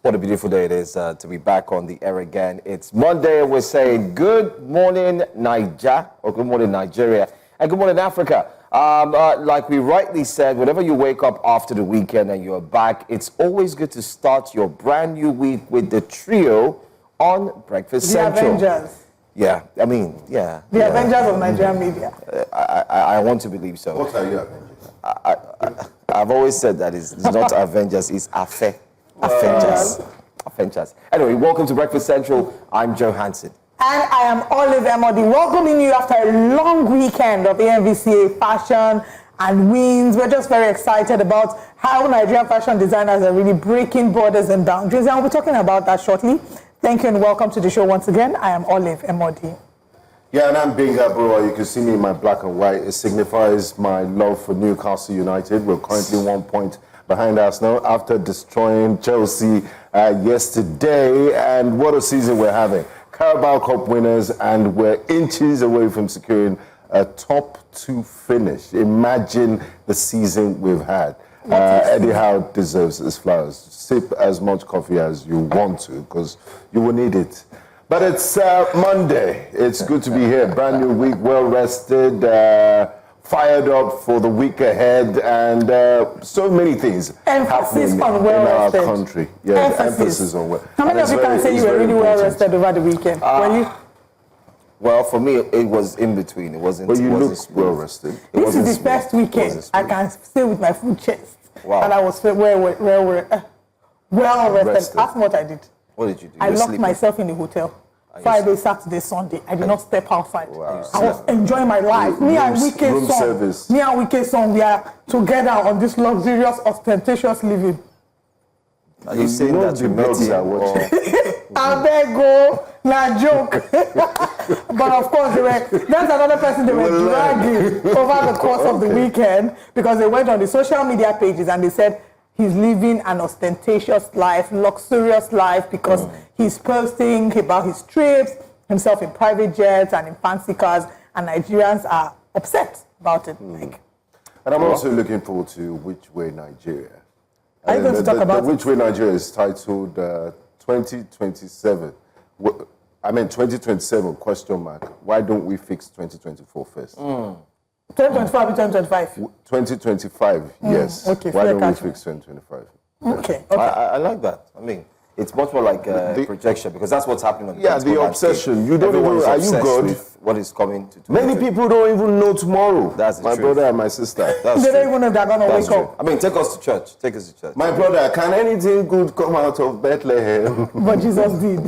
What a beautiful day it is to be back on the air again. It's Monday and we're saying good morning, Niger, or good morning, Nigeria, and good morning, Africa. Like we rightly said, whenever you wake up after the weekend and you're back, it's always good to start your brand new week with the trio on Breakfast Central. The Avengers. Yeah, I mean, yeah. The Avengers of Nigerian media. I want to believe so. What are you Avengers? I've always said that it's not Avengers, it's Avengers. Anyway, welcome to Breakfast Central. I'm Joe Hansen. And I am Olive Emodi, welcoming you after a long weekend of AMVCA fashion and wins. We're just very excited about how Nigerian fashion designers are really breaking borders and boundaries. And we'll be talking about that shortly. Thank you and welcome to the show once again. I am Olive Emodi. Yeah, and I'm Binga Brewer. You can see me in my black and white. It signifies my love for Newcastle United. We're currently 1 point behind Arsenal after destroying Chelsea yesterday. And what a season we're having. Carabao Cup winners, and we're inches away from securing a top 2 finish. Imagine the season we've had. Eddie Howe deserves his flowers. Sip as much coffee as you want to, because you will need it. But it's Monday. It's good to be here. Brand new week, well rested, fired up for the week ahead, and so many things Emphasis happening on well in our rested. country. Yeah, emphasis on well. How many of you can say you were really well rested over the weekend? Were you? Well, for me, it was in between. It wasn't. But you look smooth. well rested. This is the first weekend I can stay with my full chest. Wow. And I was well rested. Ask me what I did. What did you do? I locked myself in the hotel. Friday, Saturday, Sunday. I did not step outside. Wow. I was enjoying my life. Me and Wike Son, we are together on this luxurious, ostentatious living. Are you saying that you met him? I beg go, na joke. But of course, there's another person they were dragging over the course of the weekend because they went on the social media pages and they said he's living an ostentatious life, luxurious life, because he's posting about his trips, himself in private jets and in fancy cars, and Nigerians are upset about it. And I'm also looking forward to Which Way Nigeria. Are you going to talk about Which Way Nigeria is titled 2027. I mean 2027 question mark. Why don't we fix 2024 first? 2025 or 2025? 2025, yes. Okay, why don't we catchment. fix 2025? Okay. I like that. I mean, it's much more like a projection, because that's what's happening on the Yeah, the obsession. You don't Everyone even, is are you obsessed God? with what is coming to Many people don't even know tomorrow. That's the my truth. brother and my sister. That's They true. don't even know they're going to That's wake true. up. I mean, take us to church. Take us to church. My brother, can anything good come out of Bethlehem? But Jesus did.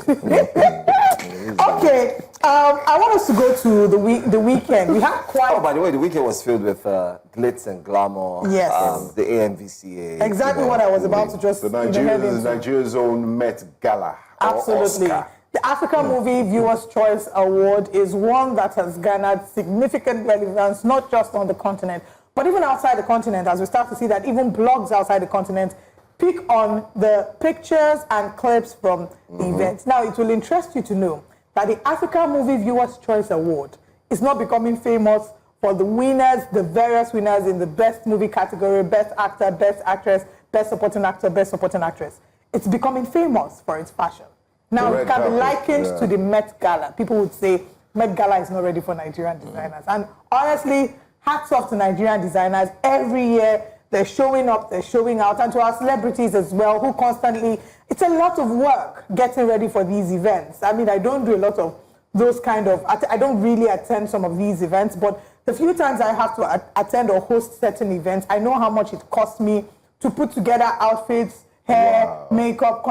Okay, I want us to go to the weekend. We had quite... Oh, by the way, the weekend was filled with glitz and glamour. Yes. The AMVCA. Exactly what I was about to just... Nigeria's own Met Gala. Absolutely. The African Movie Viewers' Choice Award is one that has garnered significant relevance, not just on the continent, but even outside the continent, as we start to see that even blogs outside the continent pick on the pictures and clips from the event. Now, it will interest you to know that the African Movie Viewers' Choice Award is not becoming famous for the winners, the various winners in the best movie category, best actor, best actress, best supporting actor, best supporting actress. It's becoming famous for its fashion. Now, it can be likened to the Met Gala. People would say Met Gala is not ready for Nigerian designers. And honestly, hats off to Nigerian designers. Every year, they're showing up, they're showing out, and to our celebrities as well, who constantly, it's a lot of work getting ready for these events. I mean, I don't do a lot of those kind of, I don't really attend some of these events, but the few times I have to attend or host certain events, I know how much it costs me to put together outfits, hair, makeup,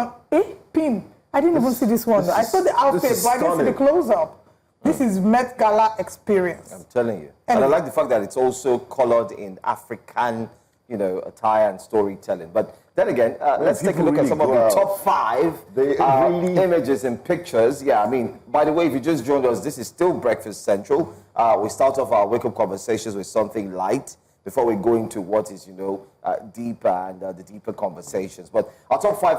pin. I didn't even see this one. I saw the outfit, but I didn't see the close-up. This is Met Gala experience. I'm telling you. And I like the fact that it's also colored in African, attire and storytelling. But then again, let's take a look at some of the top 5 images and pictures. Yeah, I mean, by the way, if you just joined us, this is still Breakfast Central. We start off our wake-up conversations with something light before we go into what is, deeper and the deeper conversations. But our top 5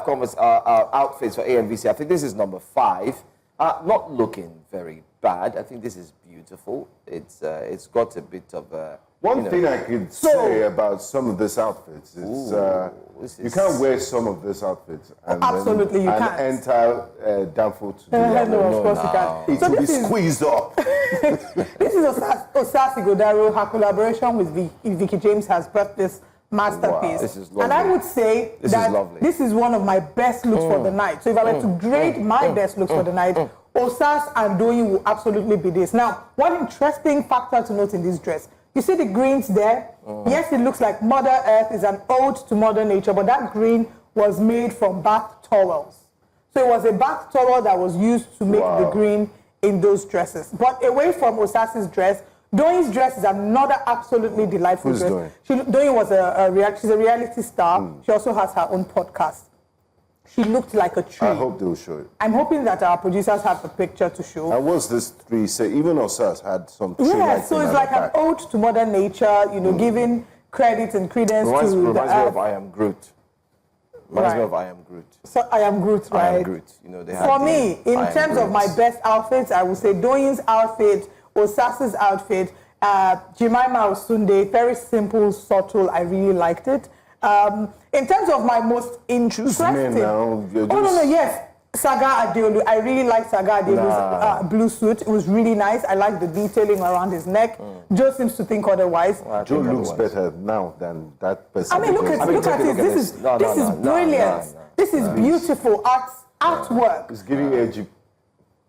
outfits for AMVC, I think this is number 5. Not looking very bad. I think this is beautiful. It's got a bit of One thing I could say about some of these outfits is you can't wear some of these outfits and absolutely you can't. enter downfall to No, of course you can't. It will be squeezed up. This is Osasi Godaro. Her collaboration with Vicky James has brought this masterpiece. Wow, this is lovely. And I would say that this is one of my best looks for the night. So if I were to grade my best looks for the night, Osas and Doyin will absolutely be this. Now, one interesting factor to note in this dress, you see the greens there? Yes, it looks like Mother Earth is an ode to Mother Nature, but that green was made from bath towels. So it was a bath towel that was used to make the green in those dresses. But away from Osas's dress, Doyin's dress is another absolutely delightful Who's dress. Doyin? Doyin was she's a reality star. She also has her own podcast. She looked like a tree. I hope they'll show it. I'm hoping that our producers have the picture to show. And what's this tree say? Even Osas had some tree. Yeah, so it's like an ode to Mother Nature, you know, giving credit and credence to the reminds me earth. of I Am Groot. Reminds me of I Am Groot. So I Am Groot, right? I Am Groot. You know, they For me, in terms of my best outfits, I would say Doyin's outfit, Osas's outfit, Jemima Osunde, very simple, subtle. I really liked it. In terms of my most interesting... yes. Saga Adeolu. I really like Saga Adeolu's blue suit. It was really nice. I like the detailing around his neck. Joe seems to think otherwise. Joe looks better now than that person. I mean, look at it. This is brilliant. This is beautiful artwork. It's giving edgy.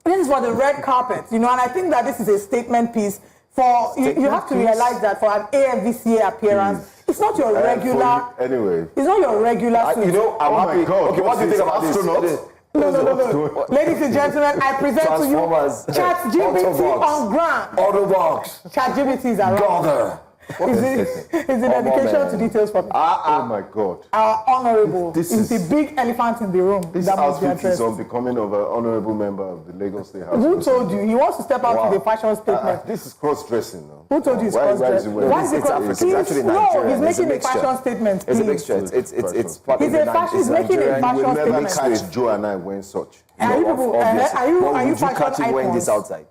This is for the red carpet, you know, and I think that this is a statement piece. You have to realize that for an AMVCA appearance, it's not your regular. Anyway, it's not your regular suit. You know, I'm happy. God, okay, what do you think about this? No. Ladies and gentlemen, I present to you ChatGPT on ground. Autobox. ChatGPT is around. Gather. It's a dedication to details for oh my God. Our honorable is the big elephant in the room. This outfit is unbecoming of an honorable member of the Lagos State House. Who told you? He wants to step out with a fashion statement. This is cross-dressing now. Who told you it's cross-dressing? Why is it African? It's actually Nigerian. No, he's making a fashion statement. It's a mixture. It's part of the He's making a fashion statement. We'll never statement. catch Joe and I wearing such. Are you fashion catch him wearing this outside?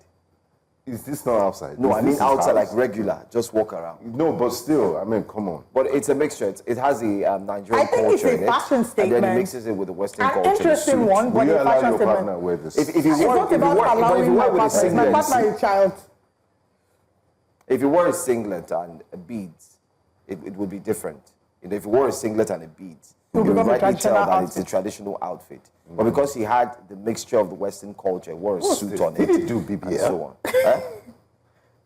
Is this not outside? No, I mean outside, like regular, just walk around. No, but still, I mean, come on. But it's a mixture. It has the Nigerian culture in it. I think it's a fashion statement. And then he mixes it with the Western culture. An interesting one, but a fashion statement. Wear this? If you wear my partner is a child. If you wear a singlet and a beads, it would be different. You know, if you wore a singlet and a beads, you would rightly tell that it's a traditional outfit. But because he had the mixture of the Western culture, wore a suit on it. Did he do BBL? And so on.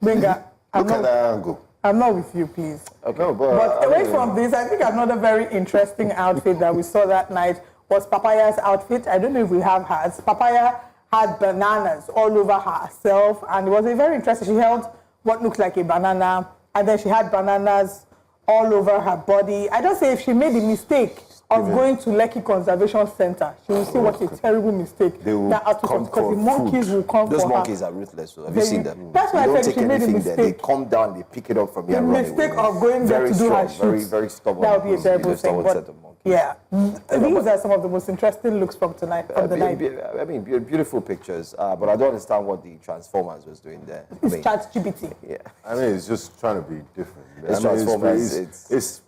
Benga, look at that angle. I'm not with you, please. Okay. No, but away from this, I think another very interesting outfit that we saw that night was Papaya's outfit. I don't know if we have hers. Papaya had bananas all over herself, and it was a very interesting. She held what looked like a banana, and then she had bananas all over her body. I don't say if she made the mistake of going to Lekki Conservation Center, she will see what a terrible mistake that because the monkeys will come Those for her. Those monkeys are ruthless. So have you seen them? That's why I said she made a mistake. They come down, they pick it up from here. The mistake of going there to do her shoot. Very, very stubborn. That would be a terrible thing. But yeah, these are some of the most interesting looks from tonight, from the night. I mean, beautiful pictures, but I don't understand what the Transformers was doing there. It's ChatGPT. Yeah. I mean, it's just trying to be different. It's Transformers. It's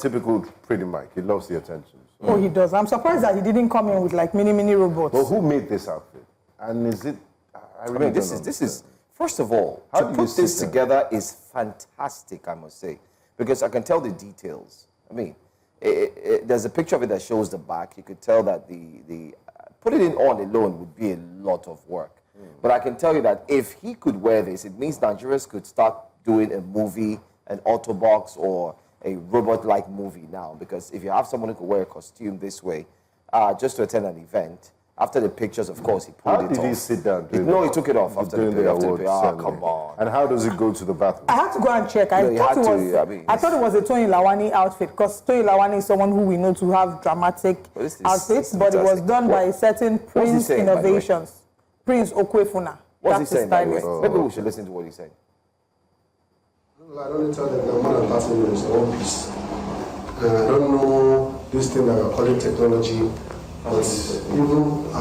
typical Pretty Mike. He loves the attention. Oh, he does. I'm surprised that he didn't come in with like mini robots. But who made this outfit? And is it? I mean, this is first of all, to put this together is fantastic, I must say, because I can tell the details. I mean, there's a picture of it that shows the back. You could tell that the putting it on alone would be a lot of work. But I can tell you that if he could wear this, it means Nigerians could start doing a movie, an Autobox, or a robot-like movie now, because if you have someone who could wear a costume this way, just to attend an event, after the pictures, of course, he pulled it off. How did he sit down? No, he took it off after the award. Come on. And how does it go to the bathroom? I had to go and check. I thought it was a Tony Lawani outfit, because Tony Lawani is someone who we know to have dramatic outfits, but it was done by a certain Prince Innovations, Prince Okwefuna. What's he saying, by the way? Maybe we should listen to what he's saying. I don't tell them that more than 30 minutes, one piece. I don't know this thing that we're calling technology, but even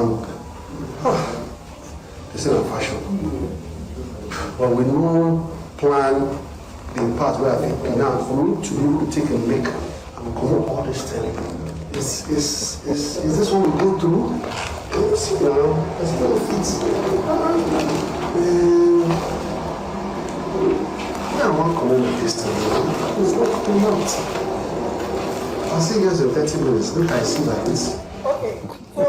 this is a fashion. But with no plan the part where I think now for me to be able to take a lick and go all this thing, is this what we go through? It's, you know, it's not I want to comment at this time, it's not coming out. I'll see you guys in 30 minutes. Look, I see like this. Okay, so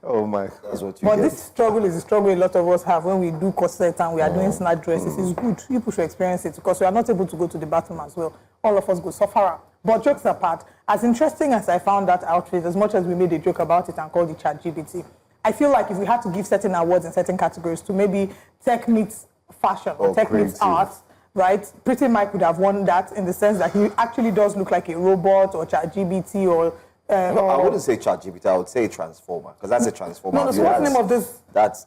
Oh my God. That's what you but get. this struggle is a struggle a lot of us have when we do corset and we are doing snatch dresses. It's good. People should experience it because we are not able to go to the bathroom as well. All of us go suffer. But jokes apart, as interesting as I found that outfit, as much as we made a joke about it and called it ChatGPT, I feel like if we had to give certain awards in certain categories to maybe tech meets fashion or tech meets art, right? Pretty Mike would have won that in the sense that he actually does look like a robot or ChatGPT or... no, I wouldn't say ChatGPT. I would say Transformer because that's a Transformer. No, so what's the name of this? That's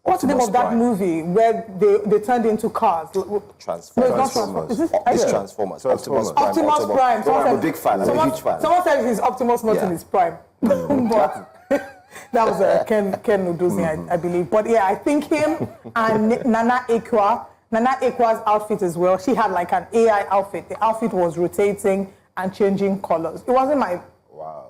what's the name of that movie where they turned into cars? Transformers. No, it's not Transformers. Is It's Transformers. Optimus Prime. Optimus Prime. I'm a big fan. I'm a huge fan. Someone said he's Optimus not in his prime. But that was Ken Udozi, I believe. But yeah, I think him and Nana Ekwa's outfit as well. She had like an AI outfit. The outfit was rotating and changing colors. It wasn't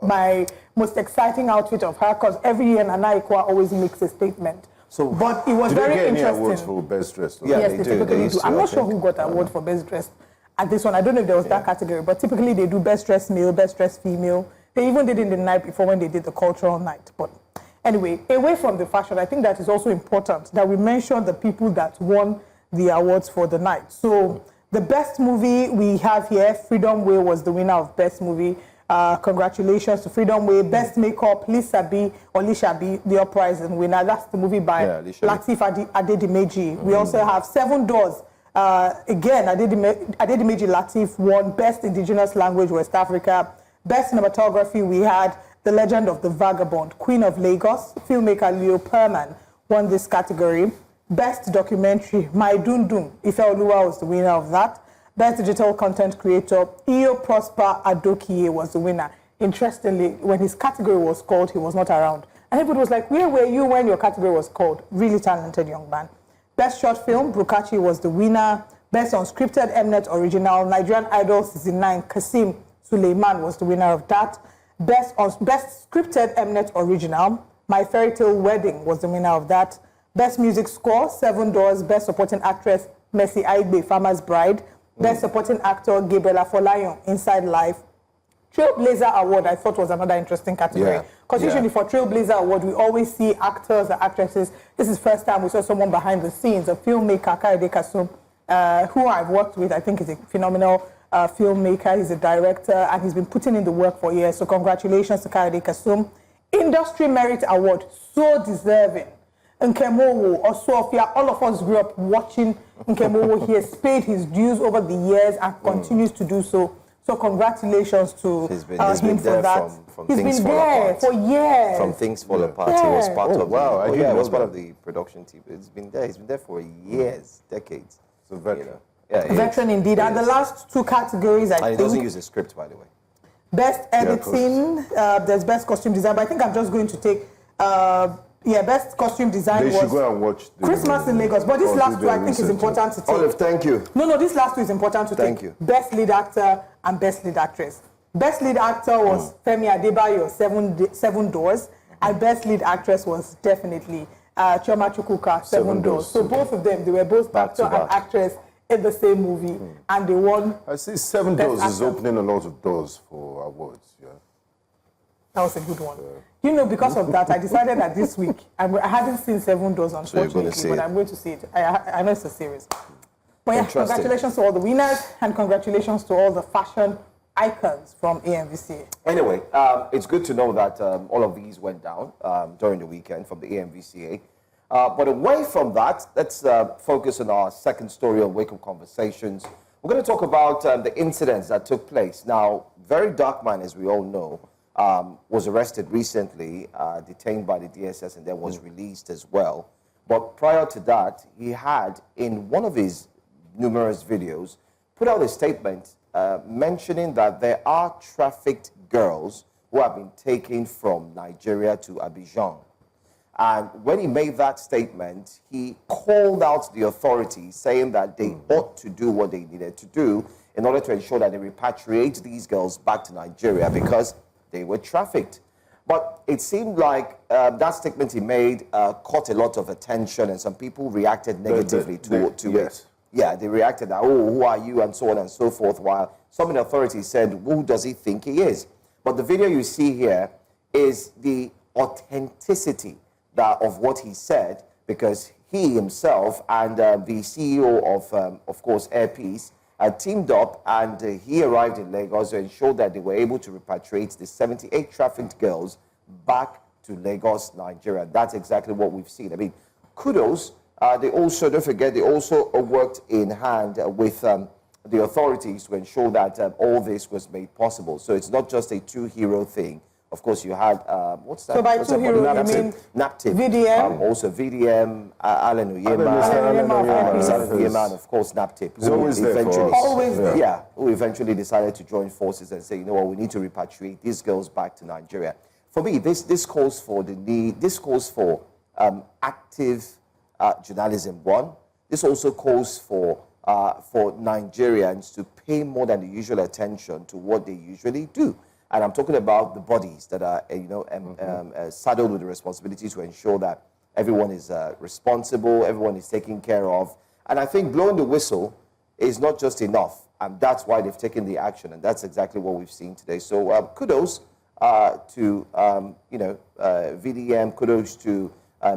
my most exciting outfit of her because every year Nana Ekwa always makes a statement. So, but it was very interesting. Did they get any awards for best dressed? Yeah, yes, they typically do. I'm not sure who got award for best dressed at this one. I don't know if there was that category, but typically they do best dressed male, best dressed female. They even did it the night before when they did the cultural night. But anyway, away from the fashion, I think that is also important that we mention the people that won the awards for the night. So the best movie we have here, Freedom Way, was the winner of best movie. Congratulations to Freedom Way. Best makeup, Lisa B, the uprising winner. That's the movie by Lateef Adedimeji. We also have Seven Doors. Again, Adedimeji Lateef won Best Indigenous Language West Africa. Best cinematography, we had The Legend of the Vagabond, Queen of Lagos. Filmmaker Leo Perman won this category. Best documentary, My Dundun, Ife Oluwa was the winner of that. Best digital content creator, Iyo Prosper Adokiye was the winner. Interestingly, when his category was called, he was not around. And everybody was like, where were you when your category was called? Really talented young man. Best short film, Brukachi was the winner. Best unscripted Mnet original, Nigerian Idol Season 9, Kasim Suleiman was the winner of that. Best scripted Mnet original, My Fairy Tale Wedding was the winner of that. Best music score, Seven Doors. Best supporting actress, Mercy Aigbe, Farmer's Bride. Best supporting actor, Gabriel Afolayan, Inside Life. Trailblazer Award, I thought was another interesting category. Because usually for Trailblazer Award, we always see actors and actresses. This is the first time we saw someone behind the scenes, a filmmaker, Kayode Kasum, who I've worked with. I think is a phenomenal filmmaker. He's a director, and he's been putting in the work for years. So congratulations to Kayode Kasum. Industry Merit Award, so deserving. Nkemowo or Sophia, all of us grew up watching Nkemowo. He has paid his dues over the years and continues to do so. So congratulations to him for that. He's been there for years. From Things Fall Apart, he was part of. Wow, he was part of the production team. He's been there. He's been there for years, decades. So veteran. Veteran indeed. And the last two categories, I think. And he doesn't use a script, by the way. Best editing. There's best costume design. But I think I'm just going to take. Best costume design they should go and watch Christmas in Lagos. But this last two I think is important to take. Olive, thank you. No, this last two is important to take. Thank you. Best lead actor and best lead actress. Best lead actor was Femi Adebayo, Seven Doors. And best lead actress was definitely Chioma Chukwuka, Seven Doors. So both of them, they were both actor and actress in the same movie. And they won. I see Seven Doors is opening a lot of doors for awards. Yeah. That was a good one. You know, because of that, I decided that this week, I hadn't seen Seven Doors, unfortunately, but I'm going to see it. I know it's a series. But yeah, congratulations to all the winners, and congratulations to all the fashion icons from AMVCA. Anyway, it's good to know that all of these went down during the weekend from the AMVCA. But away from that, let's focus on our second story on Wake Up Conversations. We're going to talk about the incidents that took place. Now, very dark man, as we all know, was arrested recently, detained by the DSS, and then was released as well. But prior to that, he had, in one of his numerous videos, put out a statement mentioning that there are trafficked girls who have been taken from Nigeria to Abidjan. And when he made that statement, he called out the authorities, saying that they ought to do what they needed to do in order to ensure that they repatriate these girls back to Nigeria because they were trafficked. But it seemed like that statement he made caught a lot of attention, and some people reacted negatively to it. Yeah, they reacted that, oh, who are you, and so on and so forth, while some of the authorities said, who does he think he is? But the video you see here is the authenticity of what he said, because he himself and the CEO of course, Air Peace, teamed up, and he arrived in Lagos to ensure that they were able to repatriate the 78 trafficked girls back to Lagos, Nigeria. That's exactly what we've seen. I mean, kudos. They also, don't forget, they also worked in hand with the authorities to ensure that all this was made possible. So it's not just a two-hero thing. Of course, you had, what's that? So by two heroes, you mean NAPTIP. VDM? Also VDM, Alan Oyema, and of course NAPTIP. He's always there for us. Always there. Yeah, who eventually decided to join forces and say, you know what, we need to repatriate these girls back to Nigeria. For me, this calls for the need, this calls for active journalism, one. This also calls for Nigerians to pay more than the usual attention to what they usually do. And I'm talking about the bodies that are, saddled with the responsibility to ensure that everyone is responsible, everyone is taken care of. And I think blowing the whistle is not just enough, and that's why they've taken the action, and that's exactly what we've seen today. So kudos to VDM, kudos to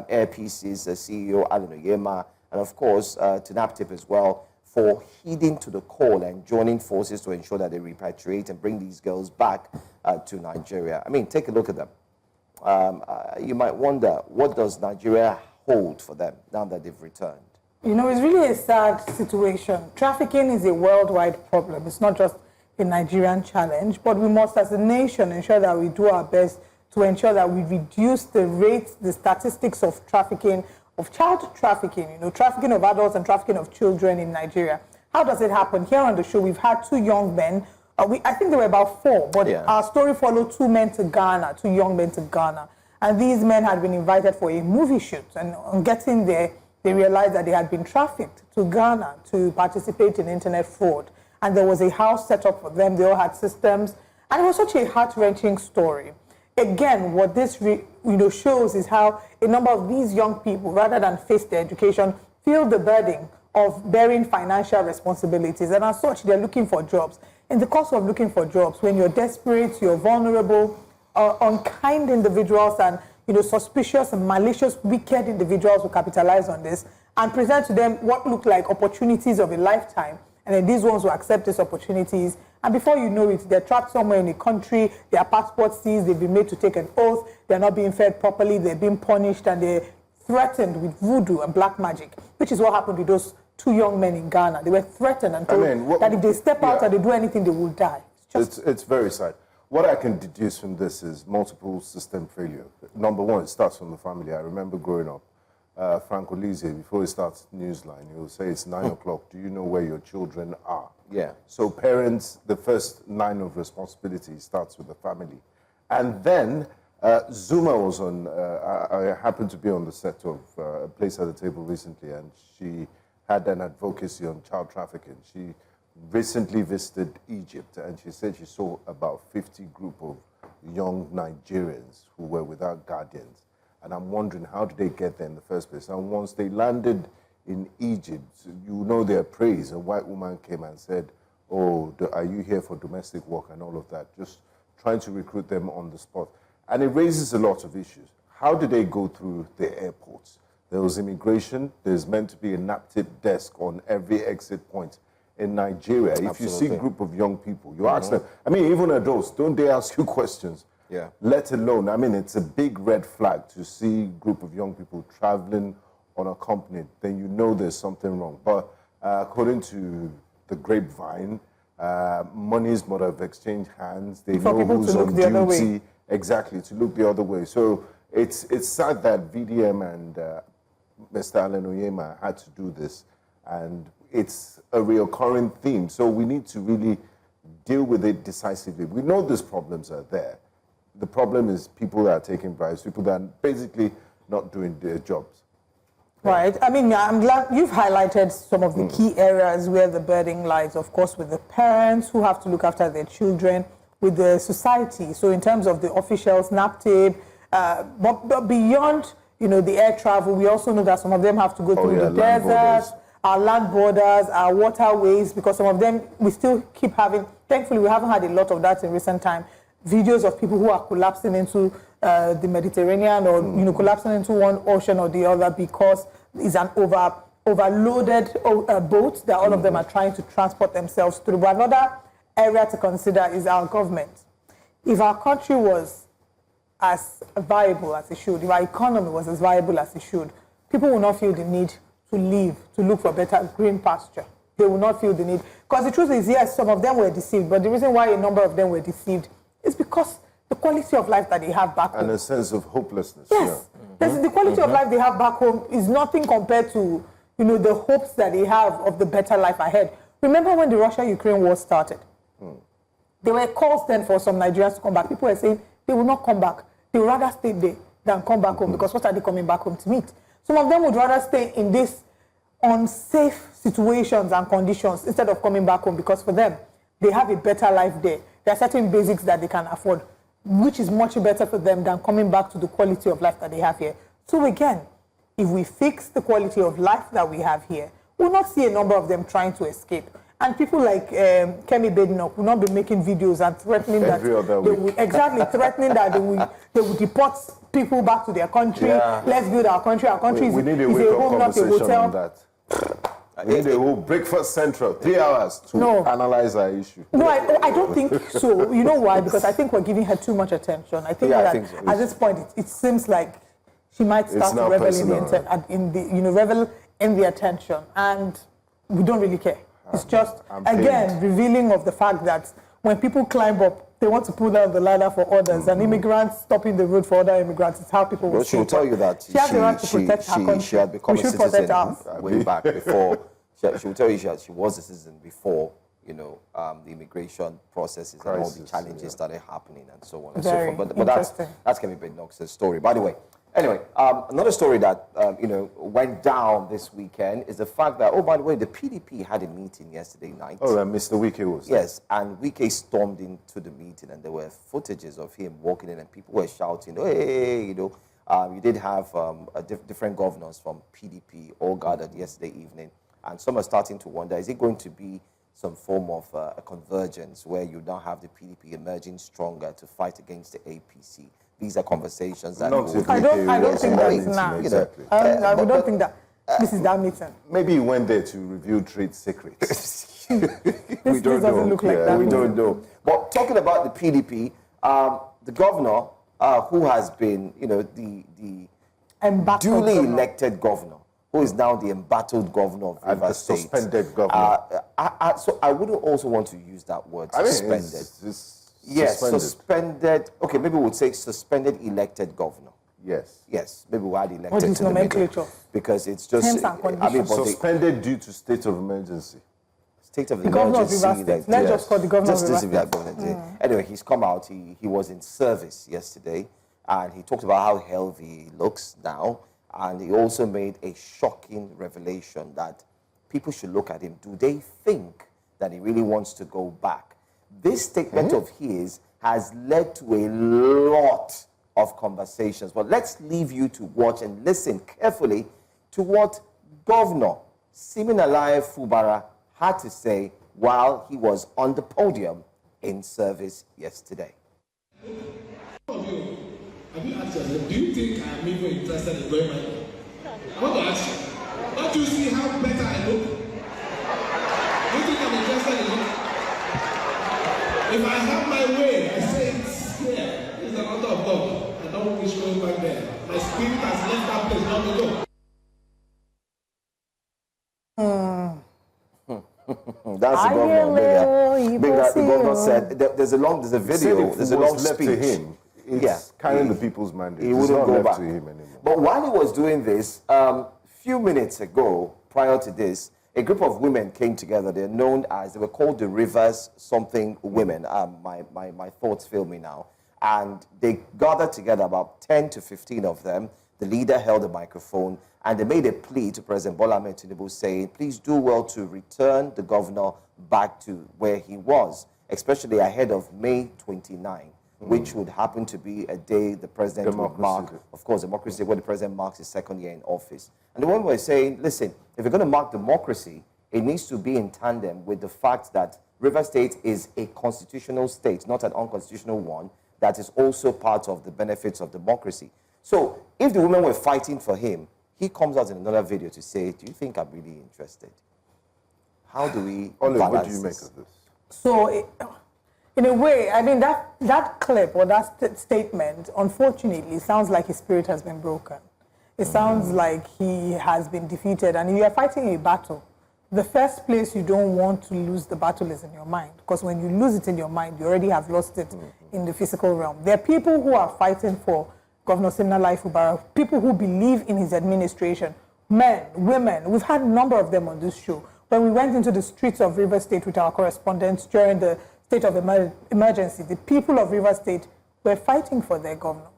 Air Peace's CEO Alan Oyema, and of course to NAPTIP as well, for heeding to the call and joining forces to ensure that they repatriate and bring these girls back to Nigeria. I mean, take a look at them. You might wonder, what does Nigeria hold for them now that they've returned? You know, it's really a sad situation. Trafficking is a worldwide problem. It's not just a Nigerian challenge, but we must, as a nation, ensure that we do our best to ensure that we reduce the rates, the statistics of trafficking, of child trafficking, trafficking of adults and trafficking of children in Nigeria. How does it happen? Here on the show, we've had two young men. I think there were about four, but our story followed two men to Ghana, two young men to Ghana. And these men had been invited for a movie shoot. And on getting there, they realized that they had been trafficked to Ghana to participate in internet fraud. And there was a house set up for them. They all had systems. And it was such a heart-wrenching story. Again, what this shows is how a number of these young people, rather than face their education, feel the burden of bearing financial responsibilities. And as such, they're looking for jobs. In the course of looking for jobs, when you're desperate, you're vulnerable, unkind individuals and suspicious and malicious, wicked individuals will capitalize on this and present to them what look like opportunities of a lifetime. And then these ones will accept these opportunities. And before you know it, they're trapped somewhere in a country, their passport seized, they've been made to take an oath, they're not being fed properly, they're being punished, and they're threatened with voodoo and black magic, which is what happened with those two young men in Ghana. They were threatened and told that if they step out and they do anything, they will die. It's very sad. What I can deduce from this is multiple system failure. Number one, it starts from the family. I remember growing up, Frank Olise, before he starts Newsline, he will say it's 9 o'clock. Do you know where your children are? Yeah. So parents, the first line of responsibility starts with the family. And then Zuma was on, I happened to be on the set of A Place at the Table recently, and she had an advocacy on child trafficking. She recently visited Egypt, and she said she saw about 50 group of young Nigerians who were without guardians. And I'm wondering, how did they get there in the first place? And once they landed in Egypt, their praise. A white woman came and said, oh, are you here for domestic work and all of that? Just trying to recruit them on the spot. And it raises a lot of issues. How did they go through the airports? There was immigration. There's meant to be a NAPTIP desk on every exit point in Nigeria. Absolutely. If you see a group of young people, you ask them, even adults, don't they ask you questions? Yeah. Let alone, it's a big red flag to see a group of young people traveling unaccompanied. Then you know there's something wrong. But according to the grapevine, monies might have exchanged hands. They know who's on duty. Exactly, to look the other way. So it's sad that VDM and Mr. Alan Oyema had to do this. And it's a recurring theme. So we need to really deal with it decisively. We know these problems are there. The problem is people that are taking bribes, people that basically, not doing their jobs. Right. I mean, I'm glad you've highlighted some of the key areas where the burden lies, of course, with the parents who have to look after their children, with the society. So in terms of the officials, NAPTIP, but beyond, the air travel, we also know that some of them have to go through the deserts, our land borders, our waterways, because some of them we still keep having, thankfully we haven't had a lot of that in recent time, videos of people who are collapsing into the Mediterranean or collapsing into one ocean or the other because it's an overloaded boat that all of them are trying to transport themselves through. But another area to consider is our government. If our country was as viable as it should, if our economy was as viable as it should, people will not feel the need to leave, to look for better green pasture. They will not feel the need. Because the truth is, yes, some of them were deceived, but the reason why a number of them were deceived is because the quality of life that they have back home. And a sense of hopelessness. Yes. The quality of life they have back home is nothing compared to, the hopes that they have of the better life ahead. Remember when the Russia-Ukraine war started? There were calls then for some Nigerians to come back. People were saying they will not come back. They would rather stay there than come back home, because what are they coming back home to meet? Some of them would rather stay in these unsafe situations and conditions instead of coming back home, because for them, they have a better life there. There are certain basics that they can afford, which is much better for them than coming back to the quality of life that they have here. So again, if we fix the quality of life that we have here, we'll not see a number of them trying to escape. And people like Kemi Badenoch will not be making videos and threatening that they will, threatening that they will deport people back to their country. Yeah. Let's build our country. Our country is a home, not a hotel. On that. We need a whole breakfast central, 3 hours to analyze our issue. No, I don't think so. You know why? Because I think we're giving her too much attention. I think that at this point it seems like she might start to revel revel in the attention, and we don't really care. It's just, again, revealing of the fact that when people climb up, they want to pull down the ladder for others, and immigrants stopping the road for other immigrants. It's how people will see. She will tell you that she has the right to protect her country. She had become a citizen way back before. She will tell you she was a citizen before, the immigration processes and all the challenges that are happening and so on and so forth. But that's Kemi Badenoch's story. By the way, anyway, another story that, went down this weekend is the fact that, by the way, the PDP had a meeting yesterday night. Oh, and Mr. Wike was there. Yes, and Wike stormed into the meeting, and there were footages of him walking in, and people were shouting, hey, you did have different governors from PDP all gathered yesterday evening, and some are starting to wonder, is it going to be some form of a convergence where you now have the PDP emerging stronger to fight against the APC? These are conversations that... I don't think that's now. Exactly. We don't think that this is that meeting. Maybe he went there to review trade secrets. We don't know. Look like that. We don't know. But talking about the PDP, the governor, who has been, the duly elected governor, who is now the embattled governor of Abia State. The suspended governor. So I wouldn't also want to use that word, suspended. Yes, suspended. Okay, maybe we would say suspended elected governor. Yes. Yes, maybe we had elected. What is nomenclature? Because it's just... suspended due to state of emergency. State of emergency. Let's just call the governor of Rivers State. Anyway, he's come out. He was in service yesterday, and he talked about how healthy he looks now, and he also made a shocking revelation that people should look at him. Do they think that he really wants to go back? This statement of his has led to a lot of conversations. But let's leave you to watch and listen carefully to what Governor Siminalayi Fubara had to say while he was on the podium in service yesterday. Have you asked yourself, do you think I am even interested in going my way? I want to ask you, don't you see how better I look? Do you think I'm interested in it? If I have my way, I say it's here. It's an order of God. I don't wish going back there. My spirit has left that place long ago. That's the governor. The governor said there's a video, there's a long speech. To him, it's carrying the people's mandate. He wouldn't go back to him anymore. But while he was doing this, few minutes ago, prior to this, a group of women came together. They were called the Rivers something women. My thoughts fail me now. And they gathered together, about 10 to 15 of them, the leader held the microphone and they made a plea to President Bola Ahmed Tinubu saying, please do well to return the governor back to where he was, especially ahead of May 29, which would happen to be a day the president would mark, of course, Democracy Day, where the president marks his second year in office. And the one we're saying, listen, if you're going to mark democracy, it needs to be in tandem with the fact that Rivers State is a constitutional state, not an unconstitutional one, that is also part of the benefits of democracy. So if the women were fighting for him, he comes out in another video to say, do you think I'm really interested? How do we balance what do you make this? of this? So, in a way, I mean, that clip or that statement, unfortunately, sounds like his spirit has been broken. It sounds like he has been defeated. And if you are fighting a battle, the first place you don't want to lose the battle is in your mind. Because when you lose it in your mind, you already have lost it in the physical realm. There are people who are fighting for Governor Siminalayi Fubara, people who believe in his administration, men, women. We've had a number of them on this show. When we went into the streets of Rivers State with our correspondents during the state of emergency, the people of Rivers State were fighting for their governor.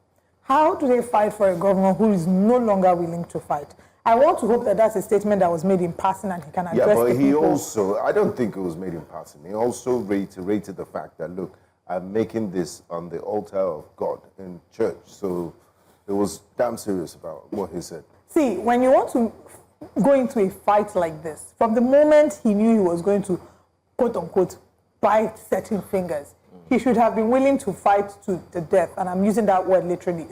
How do they fight for a governor who is no longer willing to fight? I want to hope that that's a statement that was made in passing and he can address the people. Yeah, but he also, I don't think it was made in passing. He also reiterated the fact that, look, I'm making this on the altar of God in church. So it was damn serious about what he said. See, when you want to go into a fight like this, from the moment he knew he was going to, quote unquote, bite certain fingers, he should have been willing to fight to the death. And I'm using that word literally,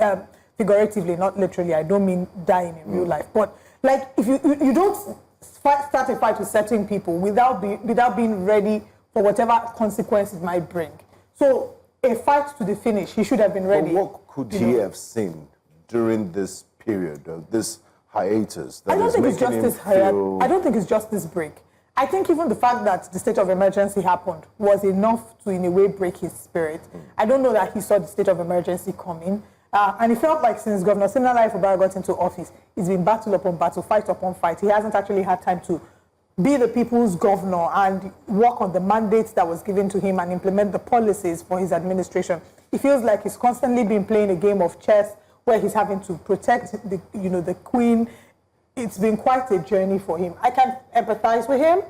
figuratively, not literally. I don't mean dying in real life. But like, if you don't start a fight with certain people without being ready for whatever consequence it might bring. So a fight to the finish, he should have been ready. But what could he have seen during this period of this hiatus? I don't think it's just this hiatus. I don't think it's just this break. I think even the fact that the state of emergency happened was enough to, in a way, break his spirit. I don't know that he saw the state of emergency coming. And it felt like since Governor Siminalayi Fubara got into office, it's been battle upon battle, fight upon fight. He hasn't actually had time to be the people's governor and work on the mandates that was given to him and implement the policies for his administration. It feels like he's constantly been playing a game of chess where he's having to protect the queen. It's been quite a journey for him. I can empathize with him,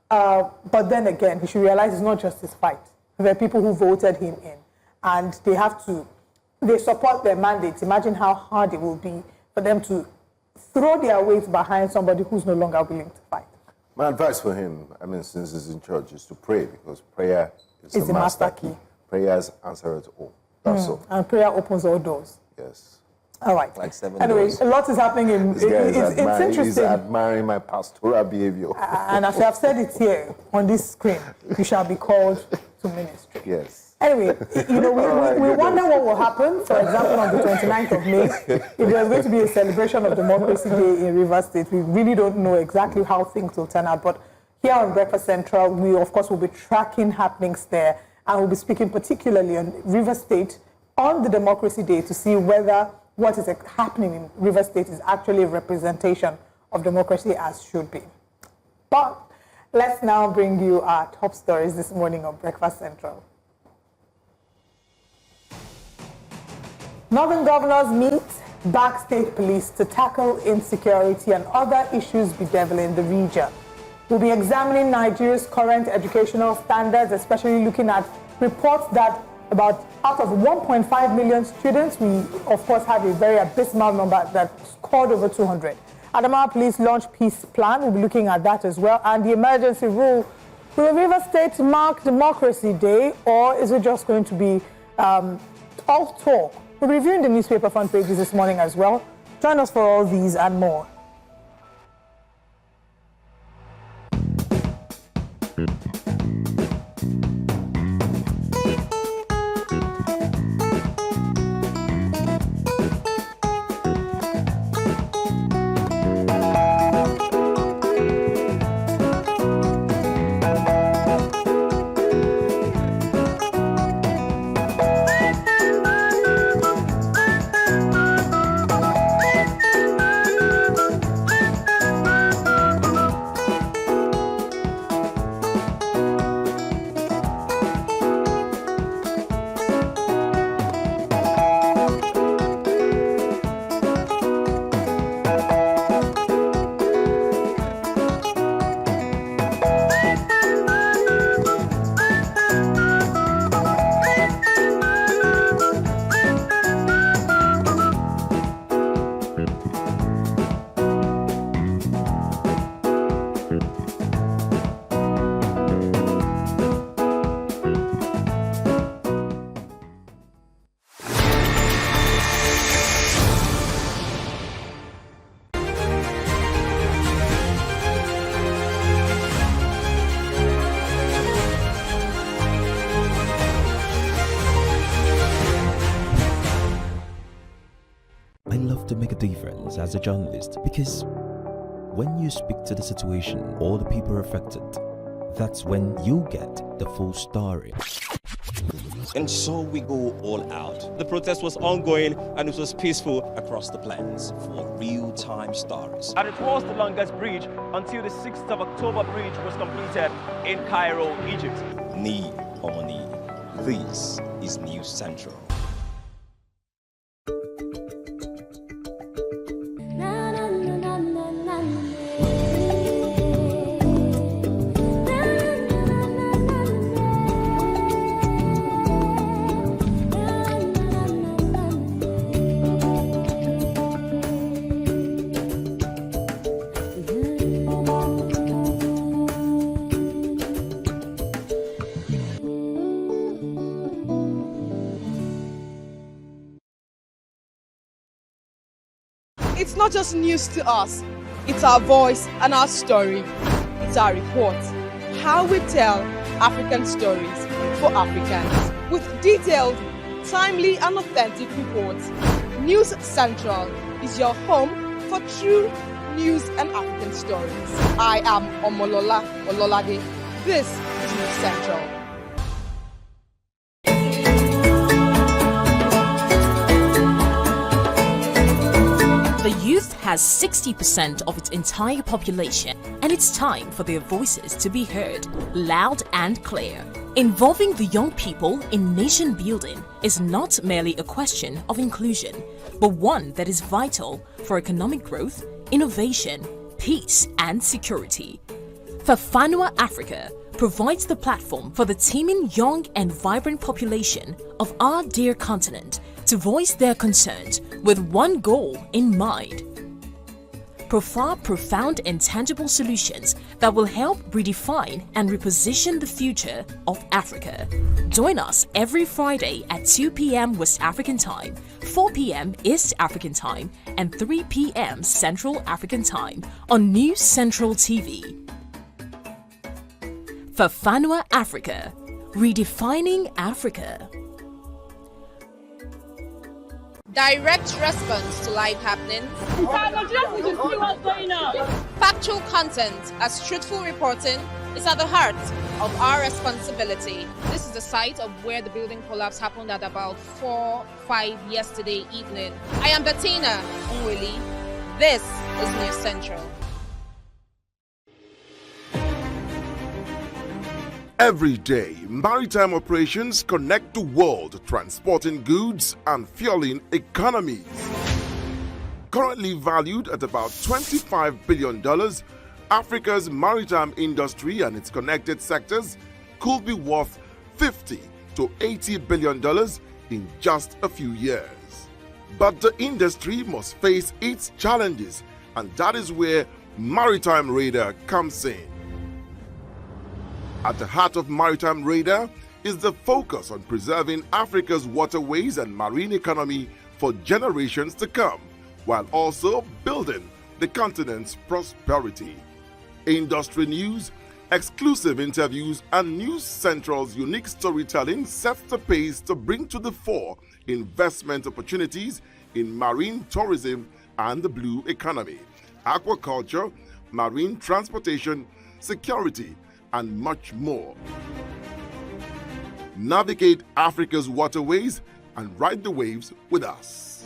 but then again, he should realize it's not just his fight. There are people who voted him in, and they support their mandates. Imagine how hard it will be for them to throw their weight behind somebody who's no longer willing to fight. My advice for him, I mean, since he's in charge, is to pray, because prayer is the master key. Prayers answer it all. That's all. And prayer opens all doors. Yes. All right. Like 7 anyway, doors. a lot is happening in it's interesting. He's admiring my pastoral behavior. And as I've said it here on this screen, you shall be called to ministry. Yes. Anyway, we wonder what will happen, for example, on the 29th of May, if there's going to be a celebration of Democracy Day in Rivers State. We really don't know exactly how things will turn out, but here on Breakfast Central, we, of course, will be tracking happenings there, and we'll be speaking particularly on Rivers State on the Democracy Day to see whether what is happening in Rivers State is actually a representation of democracy as should be. But let's now bring you our top stories this morning on Breakfast Central. Northern governors meet back state police to tackle insecurity and other issues bedeviling the region. We'll be examining Nigeria's current educational standards, especially looking at reports that about out of 1.5 million students, we of course have a very abysmal number that scored over 200. Adamawa Police launched Peace Plan. We'll be looking at that as well. And the emergency rule. Will Rivers State mark Democracy Day, or is it just going to be all talk? We're reviewing the newspaper front pages this morning as well. Join us for all these and more. difference as a journalist, because when you speak to the situation or the people affected, that's when you get the full story. And so we go all out. The protest was ongoing and it was peaceful across the plains for real-time stories. And it was the longest bridge until the 6th of October bridge was completed in Cairo, Egypt. Knee on knee. This is News Central. It's not just news to us, it's our voice and our story. It's our report, how we tell African stories for Africans. With detailed, timely and authentic reports, News Central is your home for true news and African stories. I am Omolola Ololade. This is News Central. The youth has 60% of its entire population, and it's time for their voices to be heard loud and clear. Involving the young people in nation building is not merely a question of inclusion, but one that is vital for economic growth, innovation, peace, and security. Fafanua Africa provides the platform for the teeming young and vibrant population of our dear continent to voice their concerns with one goal in mind. Provide profound and tangible solutions that will help redefine and reposition the future of Africa. Join us every Friday at 2 p.m. West African Time, 4 p.m. East African Time, and 3 p.m. Central African Time on News Central TV. Fafanua Africa, redefining Africa. Direct response to live happenings. Factual content as truthful reporting is at the heart of our responsibility. This is the site of where the building collapse happened at about 4-5 yesterday evening. I am Bettina Nwili. This is News Central. Every day, maritime operations connect the world, transporting goods and fueling economies. Currently valued at about $25 billion, Africa's maritime industry and its connected sectors could be worth $50 to $80 billion in just a few years. But the industry must face its challenges, and that is where Maritime Radar comes in. At the heart of Maritime Radar is the focus on preserving Africa's waterways and marine economy for generations to come, while also building the continent's prosperity. Industry news, exclusive interviews, and News Central's unique storytelling sets the pace to bring to the fore investment opportunities in marine tourism and the blue economy, aquaculture, marine transportation, security, and much more. Navigate Africa's waterways and ride the waves with us.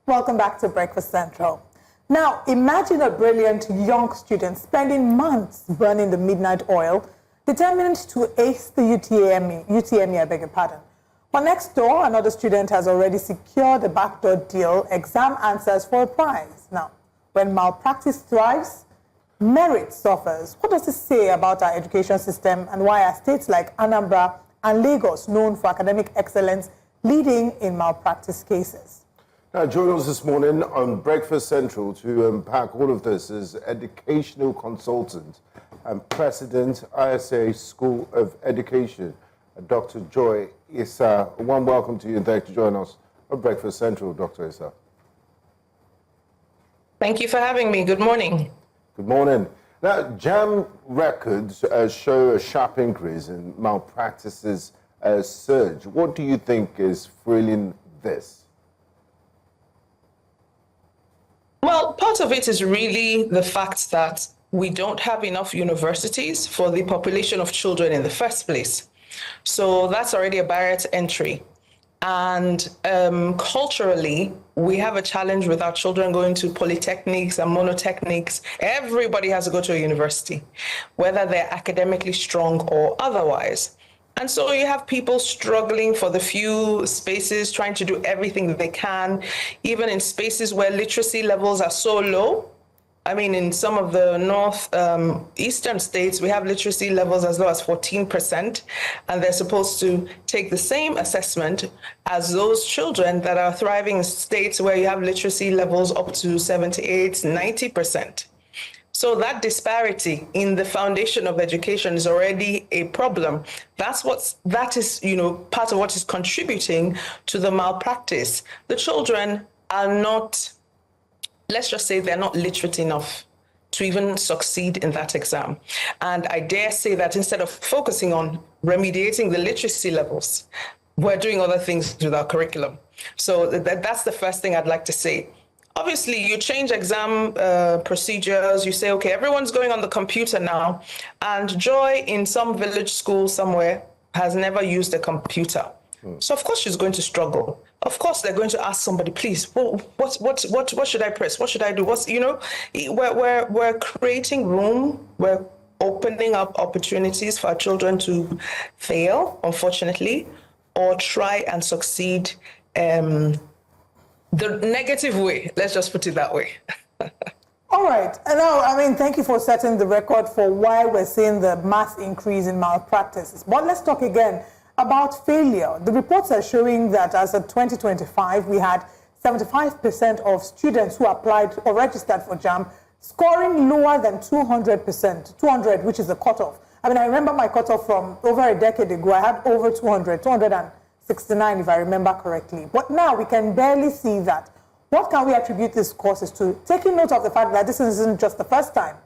Welcome back to Breakfast Central. Now, imagine a brilliant young student spending months burning the midnight oil, determined to ace the UTME, I beg your pardon. But next door, another student has already secured a backdoor deal, exam answers for a prize. Now, when malpractice thrives, merit suffers. What does this say about our education system and why are states like Anambra and Lagos, known for academic excellence, leading in malpractice cases? Now, joining us this morning on Breakfast Central to unpack all of this is educational consultant and president, ISA School of Education, Dr. Joy Issa. A warm welcome to you and thank you for joining us on Breakfast Central, Dr. Issa. Thank you for having me. Good morning. Good morning. Now, JAM records show a sharp increase in malpractices surge. What do you think is fueling this? Well, part of it is really the fact that we don't have enough universities for the population of children in the first place. So that's already a barrier to entry. And culturally, we have a challenge with our children going to polytechnics and monotechnics. Everybody has to go to a university, whether they're academically strong or otherwise. And so you have people struggling for the few spaces, trying to do everything that they can, even in spaces where literacy levels are so low. I mean, in some of the eastern states, we have literacy levels as low as 14%, and they're supposed to take the same assessment as those children that are thriving in states where you have literacy levels up to 78, 90%. So that disparity in the foundation of education is already a problem. That is, part of what is contributing to the malpractice. The children are not, let's just say they're not literate enough to even succeed in that exam. And I dare say that instead of focusing on remediating the literacy levels, we're doing other things with our curriculum. So that's the first thing I'd like to say. Obviously, you change exam procedures. You say, okay, everyone's going on the computer now. And Joy in some village school somewhere has never used a computer. So of course she's going to struggle. Of course they're going to ask somebody, please, what should I press? What should I do? We're creating room. We're opening up opportunities for our children to fail, unfortunately, or try and succeed the negative way. Let's just put it that way. All right. And now, thank you for setting the record for why we're seeing the mass increase in malpractices. But let's talk again about failure. The reports are showing that as of 2025, we had 75% of students who applied or registered for JAM scoring lower than 200%, 200, which is the cutoff. I remember my cutoff from over a decade ago. I had over 269, if I remember correctly. But now we can barely see that. What can we attribute these causes to? Taking note of the fact that this isn't just the first time.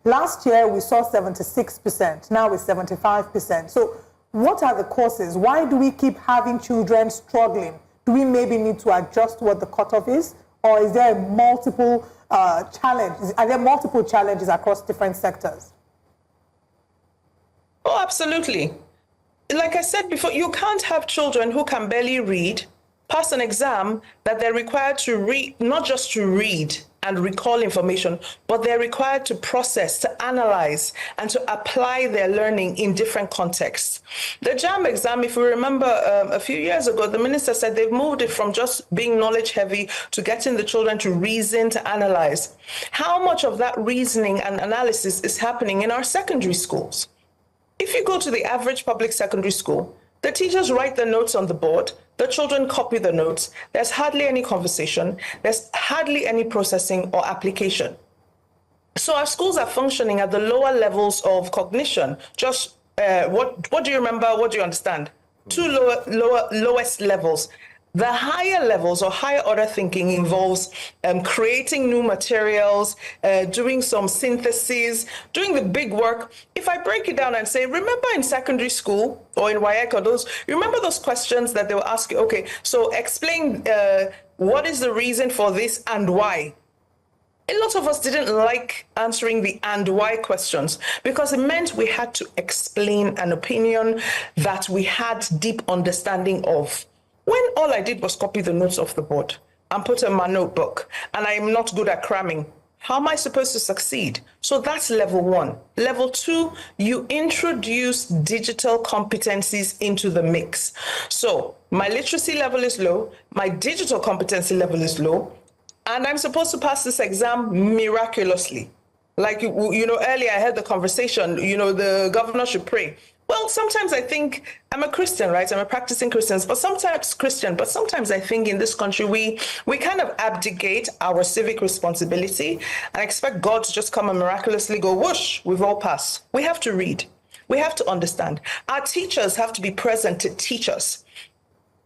Last year, we saw 76%. Now it's 75%. So what are the causes? Why do we keep having children struggling? Do we maybe need to adjust what the cutoff is? Or is there multiple challenges? Are there multiple challenges across different sectors? Oh, absolutely. Like I said before, you can't have children who can barely read pass an exam that they're required to read, not just to read and recall information, but they're required to process, to analyze, and to apply their learning in different contexts. The JAM exam, if we remember a few years ago, the minister said they've moved it from just being knowledge heavy to getting the children to reason, to analyze. How much of that reasoning and analysis is happening in our secondary schools? If you go to the average public secondary school, the teachers write the notes on the board, the children copy the notes, there's hardly any conversation, there's hardly any processing or application. So our schools are functioning at the lower levels of cognition. Just what do you remember, what do you understand? Two lowest levels. The higher levels or higher order thinking involves creating new materials, doing some synthesis, doing the big work. If I break it down and say, remember in secondary school or in WAEC or those, you remember those questions that they will ask you, okay, so explain what is the reason for this and why? A lot of us didn't like answering the and why questions because it meant we had to explain an opinion that we had deep understanding of. When all I did was copy the notes off the board and put in my notebook, and I'm not good at cramming, how am I supposed to succeed? So that's level one. Level two, you introduce digital competencies into the mix. So my literacy level is low, my digital competency level is low, and I'm supposed to pass this exam miraculously. Like, you know, earlier I had the conversation, you know, the governor should pray. Well, sometimes I think, I'm a Christian, right? I'm a practicing Christian, but sometimes I think in this country, we kind of abdicate our civic responsibility and expect God to just come and miraculously go, whoosh, we've all passed. We have to read. We have to understand. Our teachers have to be present to teach us.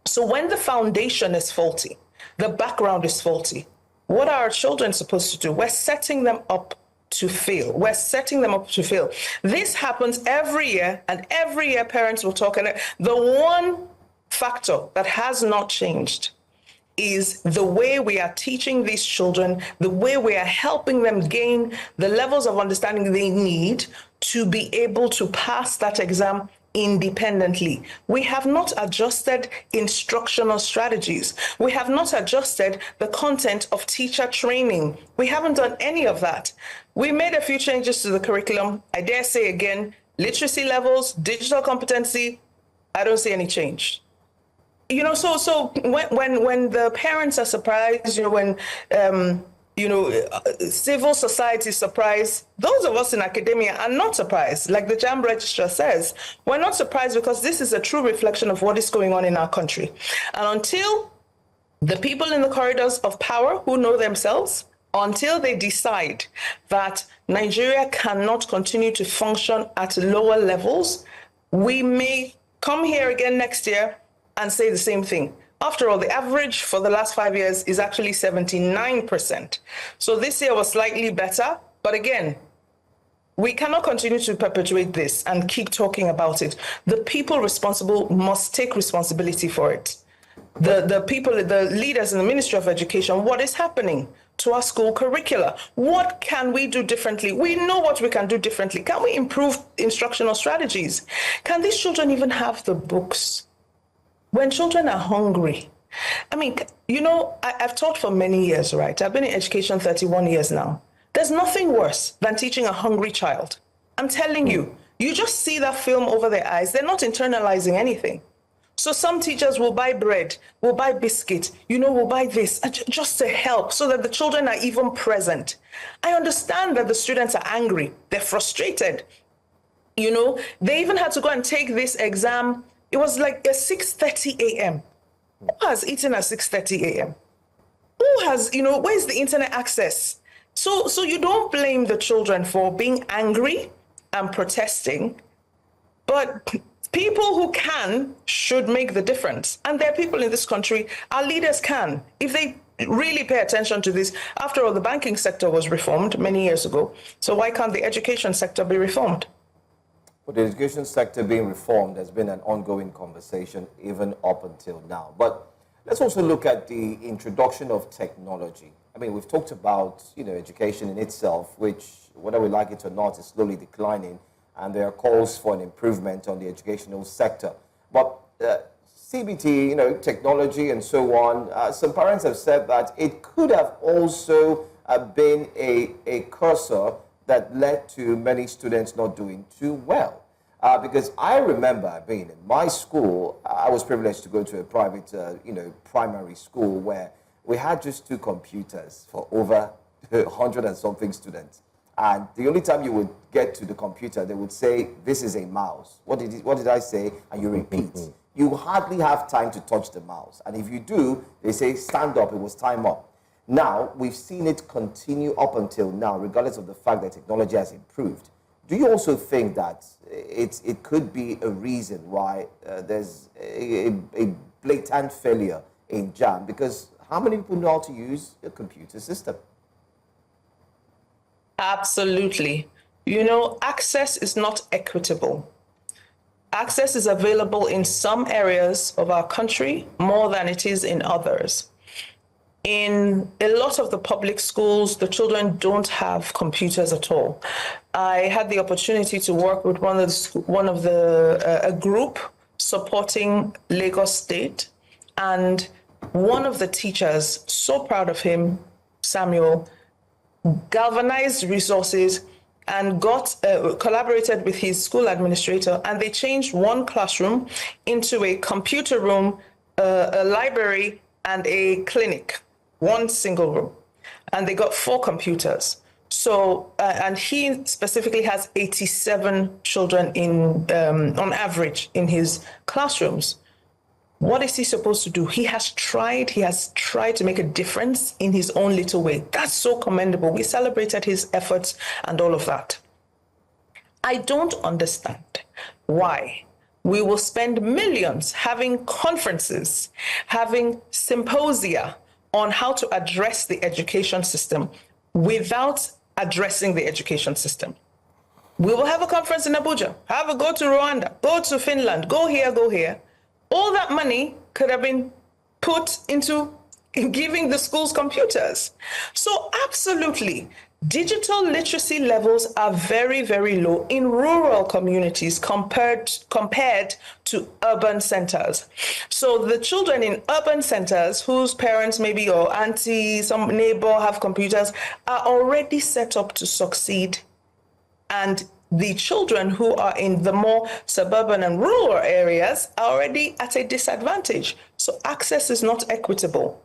So when the foundation is faulty, the background is faulty, what are our children supposed to do? We're setting them up to fail. We're setting them up to fail. This happens every year, and every year parents will talk. And the one factor that has not changed is the way we are teaching these children, the way we are helping them gain the levels of understanding they need to be able to pass that exam independently. We have not adjusted instructional strategies. We have not adjusted the content of teacher training. We haven't done any of that. We made a few changes to the curriculum. I dare say again, literacy levels, digital competency, I don't see any change. You know, so when the parents are surprised, you know, when civil society is surprised, those of us in academia are not surprised. Like the JAMB Registrar says, we're not surprised because this is a true reflection of what is going on in our country. And until the people in the corridors of power who know themselves, until they decide that Nigeria cannot continue to function at lower levels, we may come here again next year and say the same thing. After all, the average for the last 5 years is actually 79%. So this year was slightly better, but again, we cannot continue to perpetuate this and keep talking about it. The people responsible must take responsibility for it. The people, the leaders in the Ministry of Education, what is happening to our school curricula? What can we do differently? We know what we can do differently. Can we improve instructional strategies? Can these children even have the books? When children are hungry, I mean, you know, I've taught for many years, right? I've been in education 31 years now. There's nothing worse than teaching a hungry child. I'm telling you, you just see that film over their eyes. They're not internalizing anything. So some teachers will buy bread, will buy biscuit, you know, will buy this just to help so that the children are even present. I understand that the students are angry. They're frustrated. You know, they even had to go and take this exam. It was like at 6:30 a.m. Who has eaten at 6:30 a.m.? Who has, you know, where's the internet access? So you don't blame the children for being angry and protesting, but people who can should make the difference. And there are people in this country, our leaders can, if they really pay attention to this. After all, the banking sector was reformed many years ago. So why can't the education sector be reformed? Well, the education sector being reformed has been an ongoing conversation even up until now. But let's also look at the introduction of technology. I mean, we've talked about, you know, education in itself, which, whether we like it or not, is slowly declining. And there are calls for an improvement on the educational sector. But CBT, you know, technology and so on, some parents have said that it could have also been a cursor that led to many students not doing too well. Because I remember being in my school, I was privileged to go to a private, primary school where we had just 2 computers for over 100 and something students. And the only time you would get to the computer, they would say, this is a mouse. What did I say? And you repeat. You hardly have time to touch the mouse. And if you do, they say, stand up, it was time up. Now, we've seen it continue up until now, regardless of the fact that technology has improved. Do you also think that it could be a reason why there's a blatant failure in JAMB? Because how many people know how to use a computer system? Absolutely. You know, access is not equitable. Access is available in some areas of our country more than it is in others. In a lot of the public schools, the children don't have computers at all. I had the opportunity to work with a group supporting Lagos State, and one of the teachers, so proud of him, Samuel, galvanized resources and collaborated with his school administrator, and they changed one classroom into a computer room a library, and a clinic, one single room. And they got 4 computers. So, and he specifically has 87 children on average in his classrooms. What is he supposed to do? He has tried to make a difference in his own little way. That's so commendable. We celebrated his efforts and all of that. I don't understand why we will spend millions having conferences, having symposia on how to address the education system without addressing the education system. We will have a conference in Abuja, go to Rwanda, go to Finland, go here. All that money could have been put into giving the schools computers. So absolutely, digital literacy levels are very, very low in rural communities compared to urban centers. So the children in urban centers whose parents maybe or auntie, some neighbor have computers are already set up to succeed. And the children who are in the more suburban and rural areas are already at a disadvantage. So access is not equitable.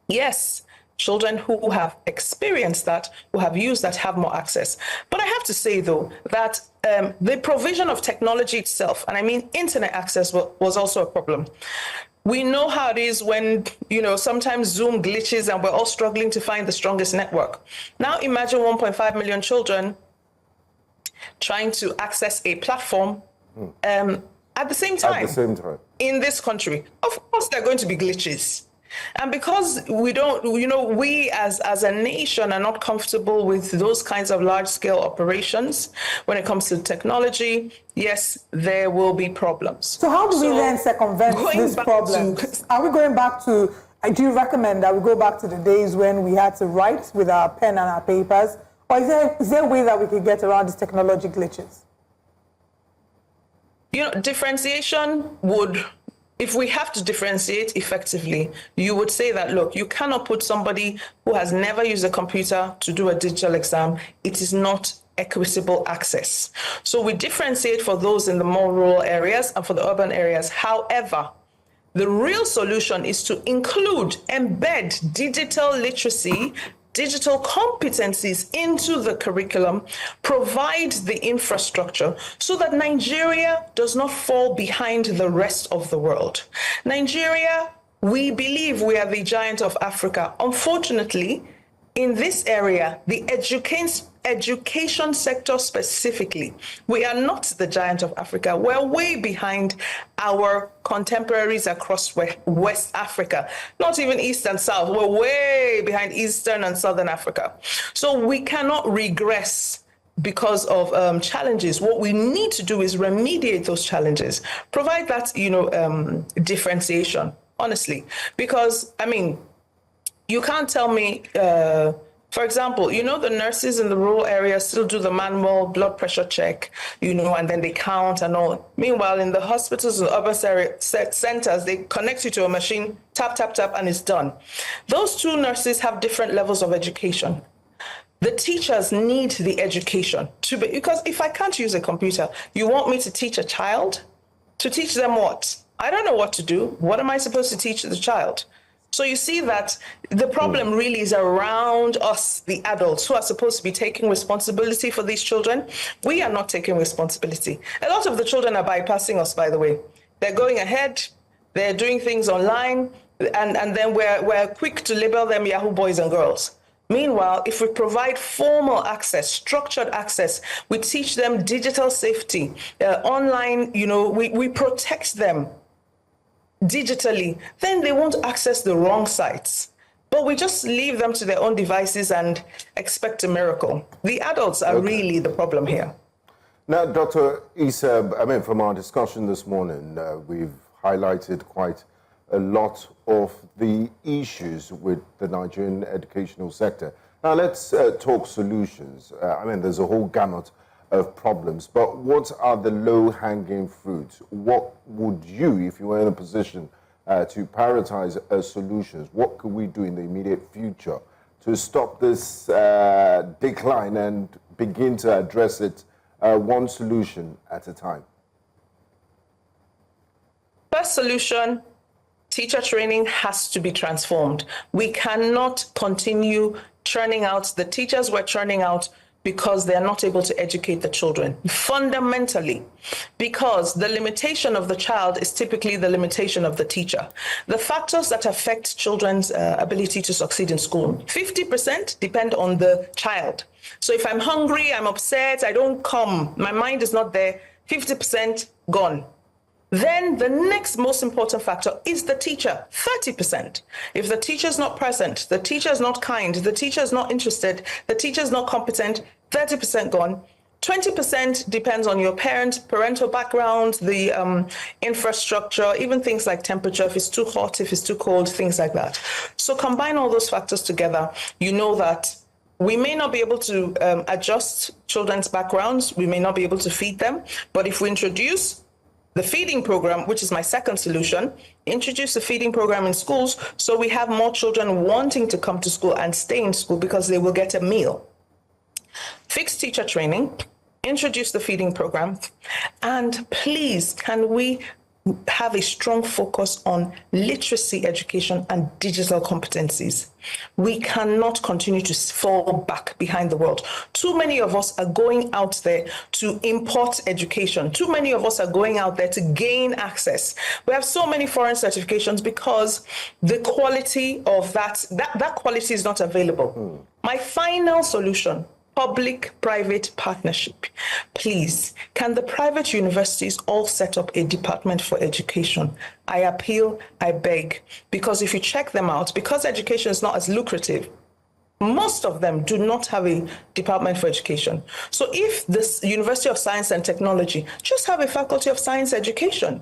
Yes, children who have experienced that, who have used that, have more access. But I have to say, though, that the provision of technology itself, and I mean internet access, was also a problem. We know how it is when, sometimes Zoom glitches and we're all struggling to find the strongest network. Now imagine 1.5 million children trying to access a platform at the same time. In this country. Of course, there are going to be glitches. And because we as a nation are not comfortable with those kinds of large-scale operations when it comes to technology, yes, there will be problems. So how do we then circumvent this problem? Are we going back to, do you recommend that we go back to the days when we had to write with our pen and our papers? Or is there a way that we could get around these technology glitches? Differentiation would, if we have to differentiate effectively, you would say that, look, you cannot put somebody who has never used a computer to do a digital exam. It is not equitable access. So we differentiate for those in the more rural areas and for the urban areas. However, the real solution is to embed digital literacy, digital competencies into the curriculum, provide the infrastructure so that Nigeria does not fall behind the rest of the world. Nigeria, we believe we are the giant of Africa. Unfortunately, in this area, the education sector specifically, we are not the giant of Africa. We're way behind our contemporaries across West Africa, not even East and South. We're way behind Eastern and Southern Africa. So we cannot regress because of challenges. What we need to do is remediate those challenges, provide that, differentiation, honestly, because, you can't tell me, for example, the nurses in the rural areas still do the manual blood pressure check, and then they count and all. Meanwhile, in the hospitals and urban centers, they connect you to a machine, tap, tap, tap, and it's done. Those two nurses have different levels of education. The teachers need the education because if I can't use a computer, you want me to teach a child? To teach them what? I don't know what to do. What am I supposed to teach the child? So you see that the problem really is around us, the adults, who are supposed to be taking responsibility for these children. We are not taking responsibility. A lot of the children are bypassing us, by the way. They're going ahead, they're doing things online, and then we're quick to label them Yahoo boys and girls. Meanwhile, if we provide formal access, structured access, we teach them digital safety, online, we protect them digitally, then they won't access the wrong sites. But we just leave them to their own devices and expect a miracle. The adults are really the problem here. Now, Dr. Issa, from our discussion this morning, we've highlighted quite a lot of the issues with the Nigerian educational sector. Now, let's talk solutions. There's a whole gamut of problems, but what are the low-hanging fruits? What would you, if you were in a position to prioritize solutions, what could we do in the immediate future to stop this decline and begin to address it one solution at a time? First solution, Teacher training has to be transformed. We cannot continue churning out the teachers we're churning out because they're not able to educate the children. Fundamentally, because the limitation of the child is typically the limitation of the teacher. The factors that affect children's ability to succeed in school, 50% depend on the child. So if I'm hungry, I'm upset, I don't come, my mind is not there, 50% gone. Then the next most important factor is the teacher, 30%. If the teacher is not present, the teacher is not kind, the teacher is not interested, the teacher is not competent, 30% gone. 20% depends on your parental background, the infrastructure, even things like temperature, if it's too hot, if it's too cold, things like that. So combine all those factors together, you know that we may not be able to adjust children's backgrounds, we may not be able to feed them, but if we introduce the feeding program, which is my second solution, introduce the feeding program in schools so we have more children wanting to come to school and stay in school because they will get a meal. Fix teacher training, introduce the feeding program, and please, can we have a strong focus on literacy education and digital competencies. We cannot continue to fall back behind the world. Too many of us are going out there to import education. Too many of us are going out there to gain access. We have so many foreign certifications because the quality of that quality is not available. My final solution, public-private partnership. Please, can the private universities all set up a department for education? I appeal, I beg, because if you check them out, because education is not as lucrative, most of them do not have a department for education. So if this University of Science and Technology just have a faculty of science education,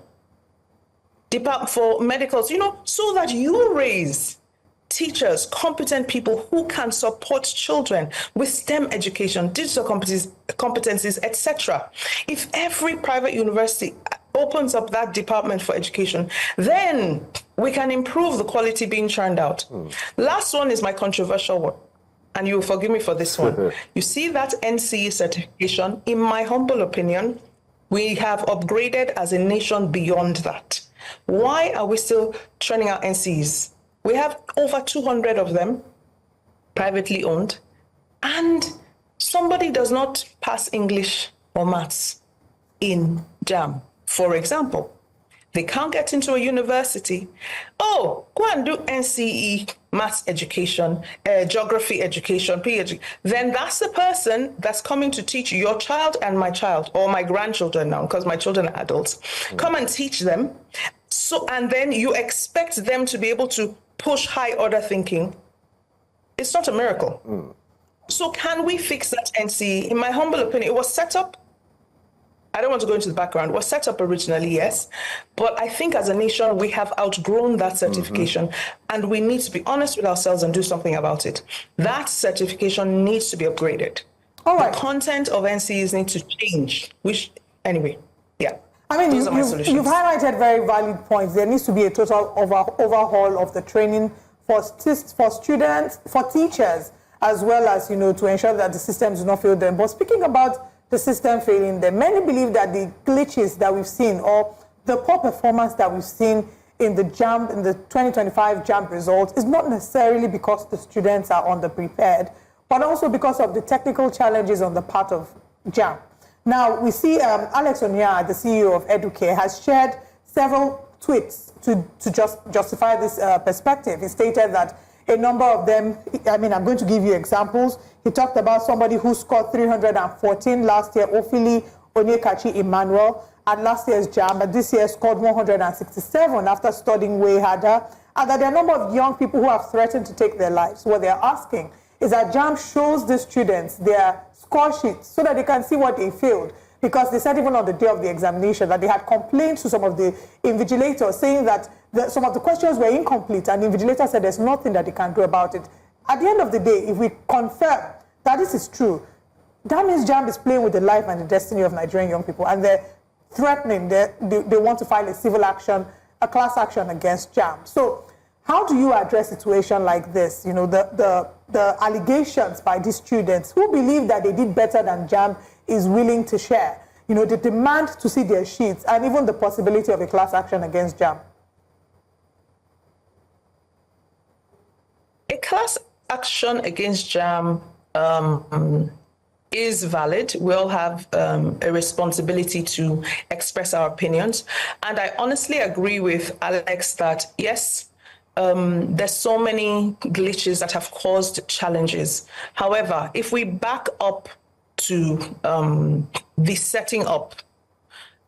department for medicals, so that you raise teachers, competent people who can support children with STEM education, digital competencies, etc. If every private university opens up that department for education, then we can improve the quality being churned out. Last one is my controversial one, and you will forgive me for this one. You see that NCE certification, in my humble opinion, we have upgraded as a nation beyond that. Why are we still churning out NCEs? We have over 200 of them, privately owned, and somebody does not pass English or maths in JAM, for example. They can't get into a university. Oh, go and do NCE, maths education, geography education, PhD. Then that's the person that's coming to teach your child and my child, or my grandchildren now, because my children are adults. Come and teach them. So, and then you expect them to be able to push high order thinking. It's not a miracle. So can we fix that NCE? In my humble opinion, it was set up, I don't want to go into the background, it was set up originally, yes, but I think as a nation, we have outgrown that certification and we need to be honest with ourselves and do something about it. That certification needs to be upgraded. All right. The content of NCEs needs to change, which, anyway, yeah. I mean, you've highlighted very valid points. There needs to be a total overhaul of the training for students, for teachers, as well as, to ensure that the systems do not fail them. But speaking about the system failing them, many believe that the glitches that we've seen or the poor performance that we've seen in the JAM, in the 2025 JAM results is not necessarily because the students are underprepared, but also because of the technical challenges on the part of JAM. Now, we see Alex Otti, the CEO of Educare, has shared several tweets to justify this perspective. He stated that a number of them, I'm going to give you examples. He talked about somebody who scored 314 last year, Ofili Onyekachi Emmanuel, at last year's JAM, but this year scored 167 after studying way harder, and that there are a number of young people who have threatened to take their lives. What they're asking is that JAM shows the students their score sheets so that they can see what they failed. Because they said even on the day of the examination that they had complaints to some of the invigilators saying that some of the questions were incomplete, and the invigilator said there's nothing that they can do about it. At the end of the day, if we confirm that this is true, that means JAM is playing with the life and the destiny of Nigerian young people, and they're threatening, they want to file a civil action, a class action against JAM. So how do you address a situation like this? The allegations by these students who believe that they did better than JAM is willing to share, the demand to see their sheets and even the possibility of a class action against JAM. class action against JAM is valid. We all have a responsibility to express our opinions. And I honestly agree with Alex that, yes, there's so many glitches that have caused challenges. However, if we back up to the setting up,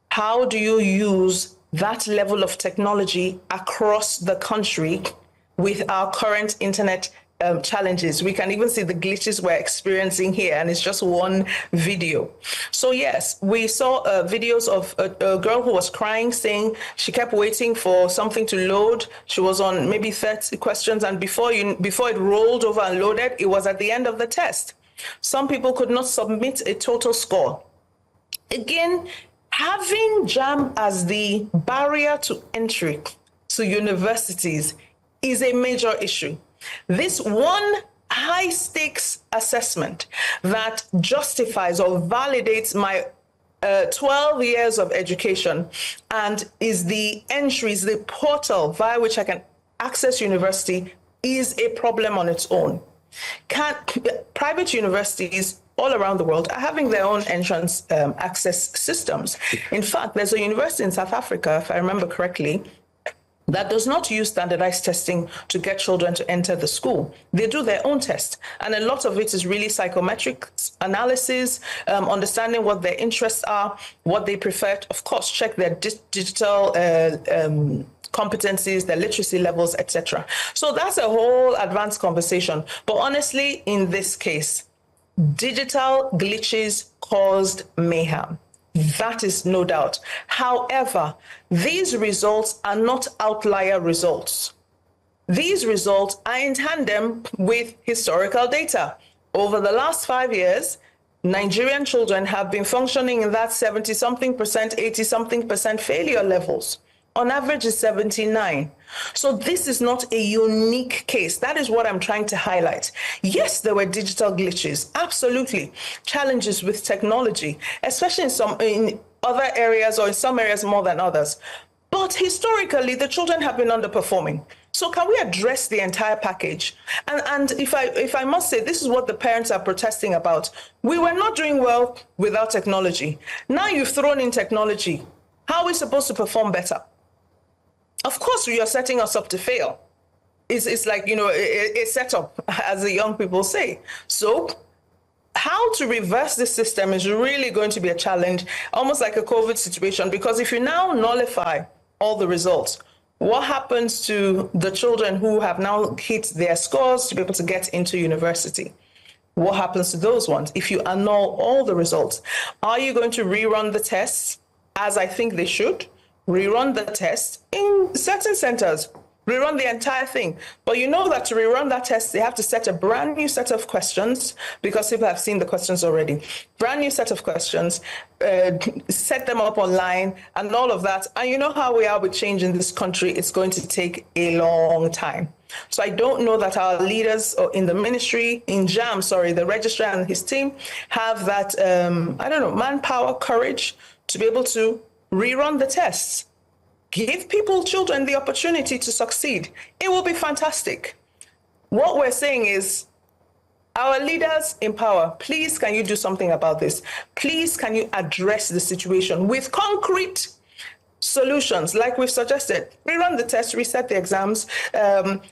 how do you use that level of technology across the country with our current internet challenges? We can even see the glitches we're experiencing here, and it's just one video. So yes, we saw videos of a girl who was crying, saying she kept waiting for something to load. She was on maybe 30 questions, and before it rolled over and loaded, it was at the end of the test. Some people could not submit a total score. Again, having JAM as the barrier to entry to universities is a major issue. This one high-stakes assessment that justifies or validates my 12 years of education and is the entry, is the portal via which I can access university is a problem on its own. Private universities all around the world are having their own entrance access systems. In fact, there's a university in South Africa, if I remember correctly, that does not use standardized testing to get children to enter the school. They do their own test. And a lot of it is really psychometric analysis, understanding what their interests are, what they prefer. Of course, check their digital competencies, their literacy levels, etc. So that's a whole advanced conversation. But honestly, in this case, digital glitches caused mayhem. That is no doubt. However, these results are not outlier results. These results are in tandem with historical data. Over the last 5 years, Nigerian children have been functioning in that 70-something%, 80-something% failure levels. On average, is 79. So this is not a unique case. That is what I'm trying to highlight. Yes, there were digital glitches, absolutely. Challenges with technology, especially in other areas or in some areas more than others. But historically, the children have been underperforming. So can we address the entire package? And if I must say, this is what the parents are protesting about. We were not doing well without technology. Now you've thrown in technology. How are we supposed to perform better? Of course, you're setting us up to fail. It's like, a setup, as the young people say. So how to reverse this system is really going to be a challenge, almost like a COVID situation, because if you now nullify all the results, what happens to the children who have now hit their scores to be able to get into university? What happens to those ones if you annul all the results? Are you going to rerun the tests, as I think they should? Rerun the test in certain centers, rerun the entire thing. But you know that to rerun that test, they have to set a brand new set of questions, because people have seen the questions already. Brand new set of questions, set them up online and all of that. And you know how we are with change in this country, it's going to take a long time. So I don't know that our leaders in the ministry, the registrar and his team have that, manpower, courage to be able to rerun the tests. Give children the opportunity to succeed. It will be fantastic. What we're saying is, our leaders in power, please can you do something about this? Please can you address the situation with concrete solutions like we've suggested? Rerun the test, reset the exams.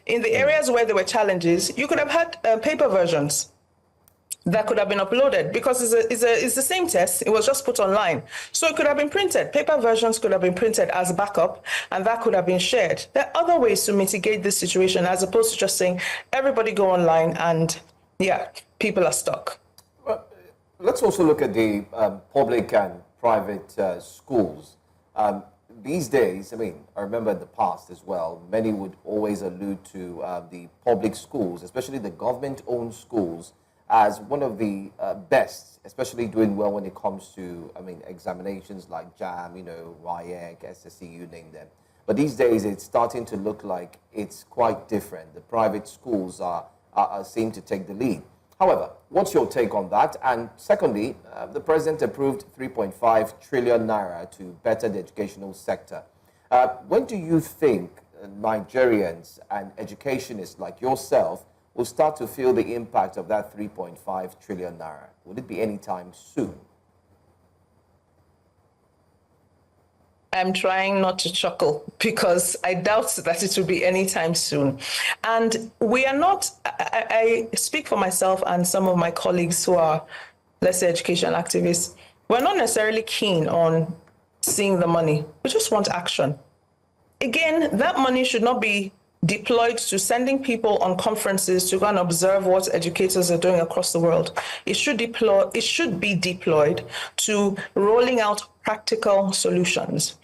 In the areas where there were challenges, you could have had paper versions that could have been uploaded, because it's the same test. It was just put online. So it could have been printed. Paper versions could have been printed as backup, and that could have been shared. There are other ways to mitigate this situation, as opposed to just saying, everybody go online and, people are stuck. Well, let's also look at the public and private schools. These days, I remember in the past as well, many would always allude to the public schools, especially the government-owned schools, as one of the best, especially doing well when it comes to, examinations like JAM, WAEC, SSC, you name them. But these days, it's starting to look like it's quite different. The private schools seem to take the lead. However, what's your take on that? And secondly, the president approved 3.5 trillion naira to better the educational sector. When do you think Nigerians and educationists like yourself will start to feel the impact of that 3.5 trillion naira? Would it be anytime soon? I'm trying not to chuckle because I doubt that it will be anytime soon. And we are not, I speak for myself and some of my colleagues who are, let's say, education activists. We're not necessarily keen on seeing the money. We just want action. Again, that money should not be deployed to sending people on conferences to go and observe what educators are doing across the world. It should be deployed to rolling out practical solutions.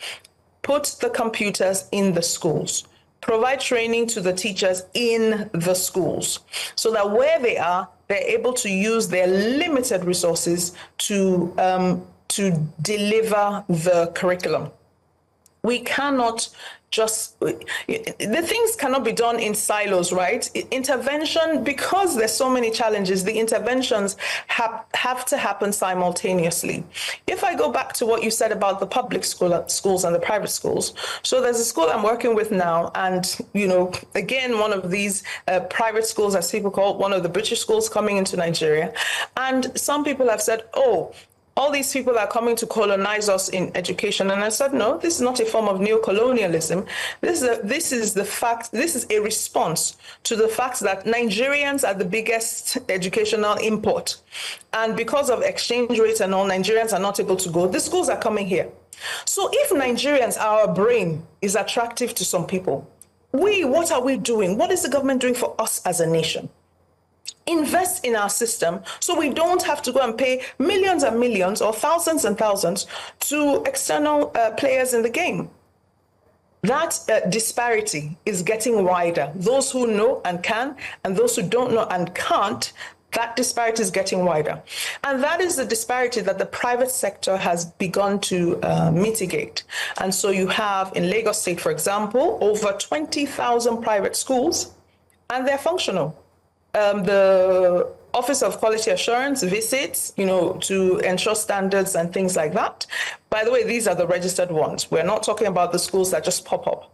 Put the computers in the schools. Provide training to the teachers in the schools so that where they are, they're able to use their limited resources to deliver the curriculum. We cannot just, the things cannot be done in silos, right? Intervention, because there's so many challenges, the interventions have to happen simultaneously. If I go back to what you said about the public schools and the private schools, so there's a school I'm working with now, and, you know, again, one of these private schools, as people call it, one of the British schools coming into Nigeria. And some people have said, oh, all these people are coming to colonize us in education. And I said, no, this is not a form of neocolonialism. This is a response to the fact that Nigerians are the biggest educational import. And because of exchange rates and all, Nigerians are not able to go. The schools are coming here. So if Nigerians, our brain is attractive to some people, what are we doing? What is the government doing for us as a nation? Invest in our system so we don't have to go and pay millions and millions or thousands and thousands to external players in the game. That disparity is getting wider. Those who know and can, and those who don't know and can't, that disparity is getting wider. And that is the disparity that the private sector has begun to mitigate. And so you have in Lagos State, for example, over 20,000 private schools, and they're functional. The Office of Quality Assurance visits, you know, to ensure standards and things like that. By the way, these are the registered ones. We're not talking about the schools that just pop up.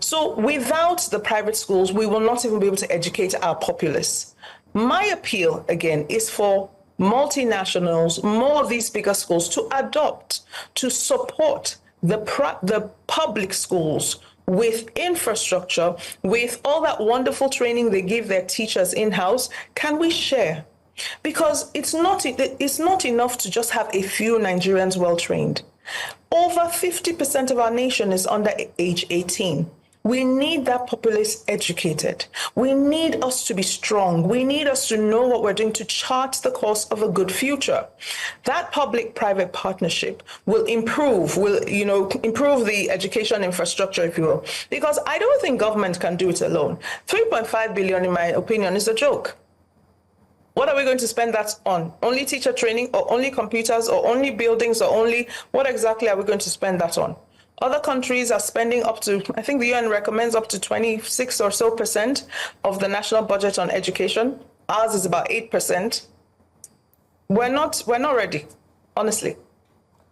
So without the private schools, we will not even be able to educate our populace. My appeal, again, is for multinationals, more of these bigger schools to adopt, to support the public schools with infrastructure, with all that wonderful training they give their teachers in-house. Can we share? Because it's not enough to just have a few Nigerians well-trained. Over 50% of our nation is under age 18. We need that populace educated. We need us to be strong. We need us to know what we're doing to chart the course of a good future. That public-private partnership will improve the education infrastructure, if you will, because I don't think government can do it alone. 3.5 billion, in my opinion, is a joke. What are we going to spend that on? Only teacher training, or only computers, or only buildings, or only, what exactly are we going to spend that on? Other countries are spending up to, I think the UN recommends up to 26% or so of the national budget on education. Ours is about 8%. We're not ready, honestly.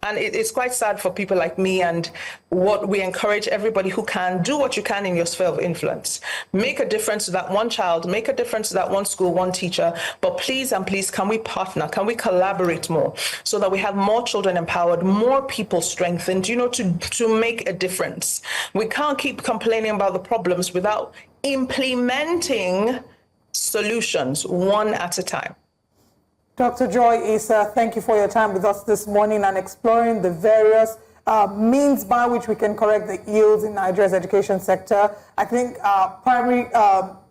And it's quite sad for people like me, and what we encourage everybody who can, do what you can in your sphere of influence. Make a difference to that one child, make a difference to that one school, one teacher, but please and please, can we partner? Can we collaborate more so that we have more children empowered, more people strengthened, you know, to make a difference? We can't keep complaining about the problems without implementing solutions one at a time. Dr. Joy Issa, thank you for your time with us this morning and exploring the various means by which we can correct the ills in Nigeria's education sector. I think our primary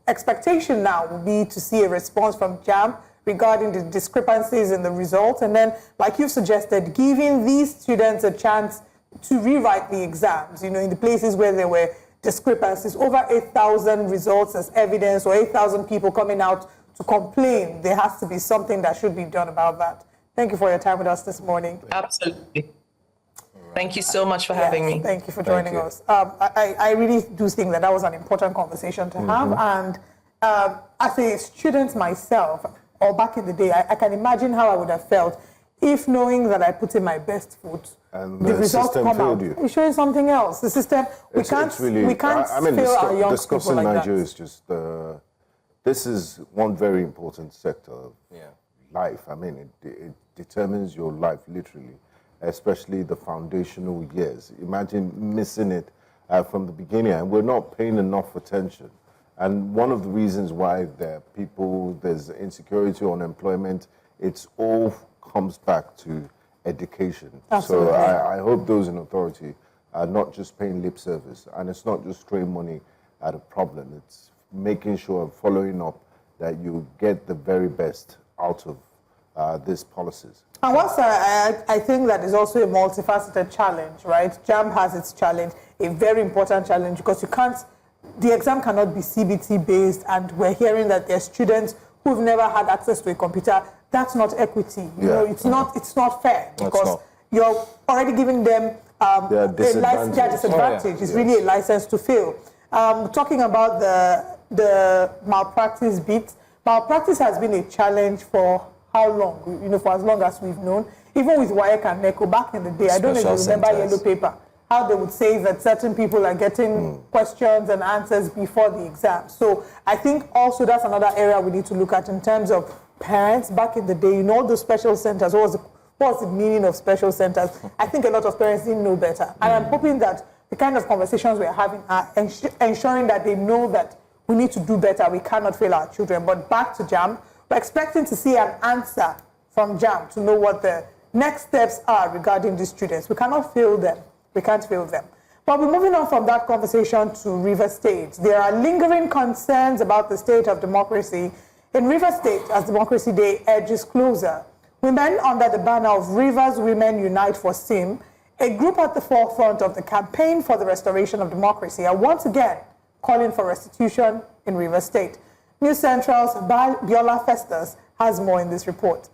expectation now will be to see a response from JAMB regarding the discrepancies in the results. And then, like you suggested, giving these students a chance to rewrite the exams, you know, in the places where there were discrepancies. Over 8,000 results as evidence, or 8,000 people coming out to complain. There has to be something that should be done about that. Thank you for your time with us this morning. Absolutely. Thank you so much for having me. Thank you for joining us. I really do think that was an important conversation to have. And as a student myself, or back in the day, I can imagine how I would have felt if, knowing that I put in my best foot, and the results come out, it's showing something else. The system, we can't fail our young people like that. Discussing Nigeria is just this is one very important sector of life. I mean, it determines your life, literally, especially the foundational years. Imagine missing it from the beginning, and we're not paying enough attention. And one of the reasons why there's insecurity, unemployment, it's all comes back to education. Absolutely. So I hope those in authority are not just paying lip service, and it's not just throwing money at a problem. It's making sure and following up that you get the very best out of these policies. And what's I think that is also a multifaceted challenge, right? JAMB has its challenge, a very important challenge, because the exam cannot be CBT based, and we're hearing that there's students who've never had access to a computer. That's not equity. You know, it's not fair, because you're already giving them a disadvantage. It's really a license to fail. Talking about the malpractice bit, malpractice has been a challenge for how long? You know, for as long as we've known. Even with WAEC and NECO back in the day, I don't know if you remember Yellow Paper, how they would say that certain people are getting questions and answers before the exam. So I think also that's another area we need to look at in terms of parents. Back in the day, you know, those special centers, what was the meaning of special centers? I think a lot of parents didn't know better. And I'm hoping that the kind of conversations we're having are ensuring that they know that we need to do better. We cannot fail our children. But back to JAMB, we're expecting to see an answer from JAMB to know what the next steps are regarding these students. We cannot fail them. We can't fail them. But we're moving on from that conversation to Rivers State. There are lingering concerns about the state of democracy in Rivers State as Democracy Day edges closer. Women under the banner of Rivers Women Unite for SIM, a group at the forefront of the campaign for the restoration of democracy, are once again calling for restitution in Rivers State. News Central's Biola Festus has more in this report.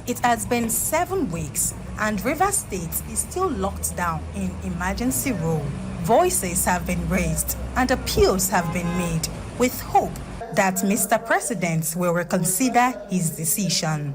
It has been 7 weeks and Rivers State is still locked down in emergency rule. Voices have been raised and appeals have been made with hope that Mr. President will reconsider his decision.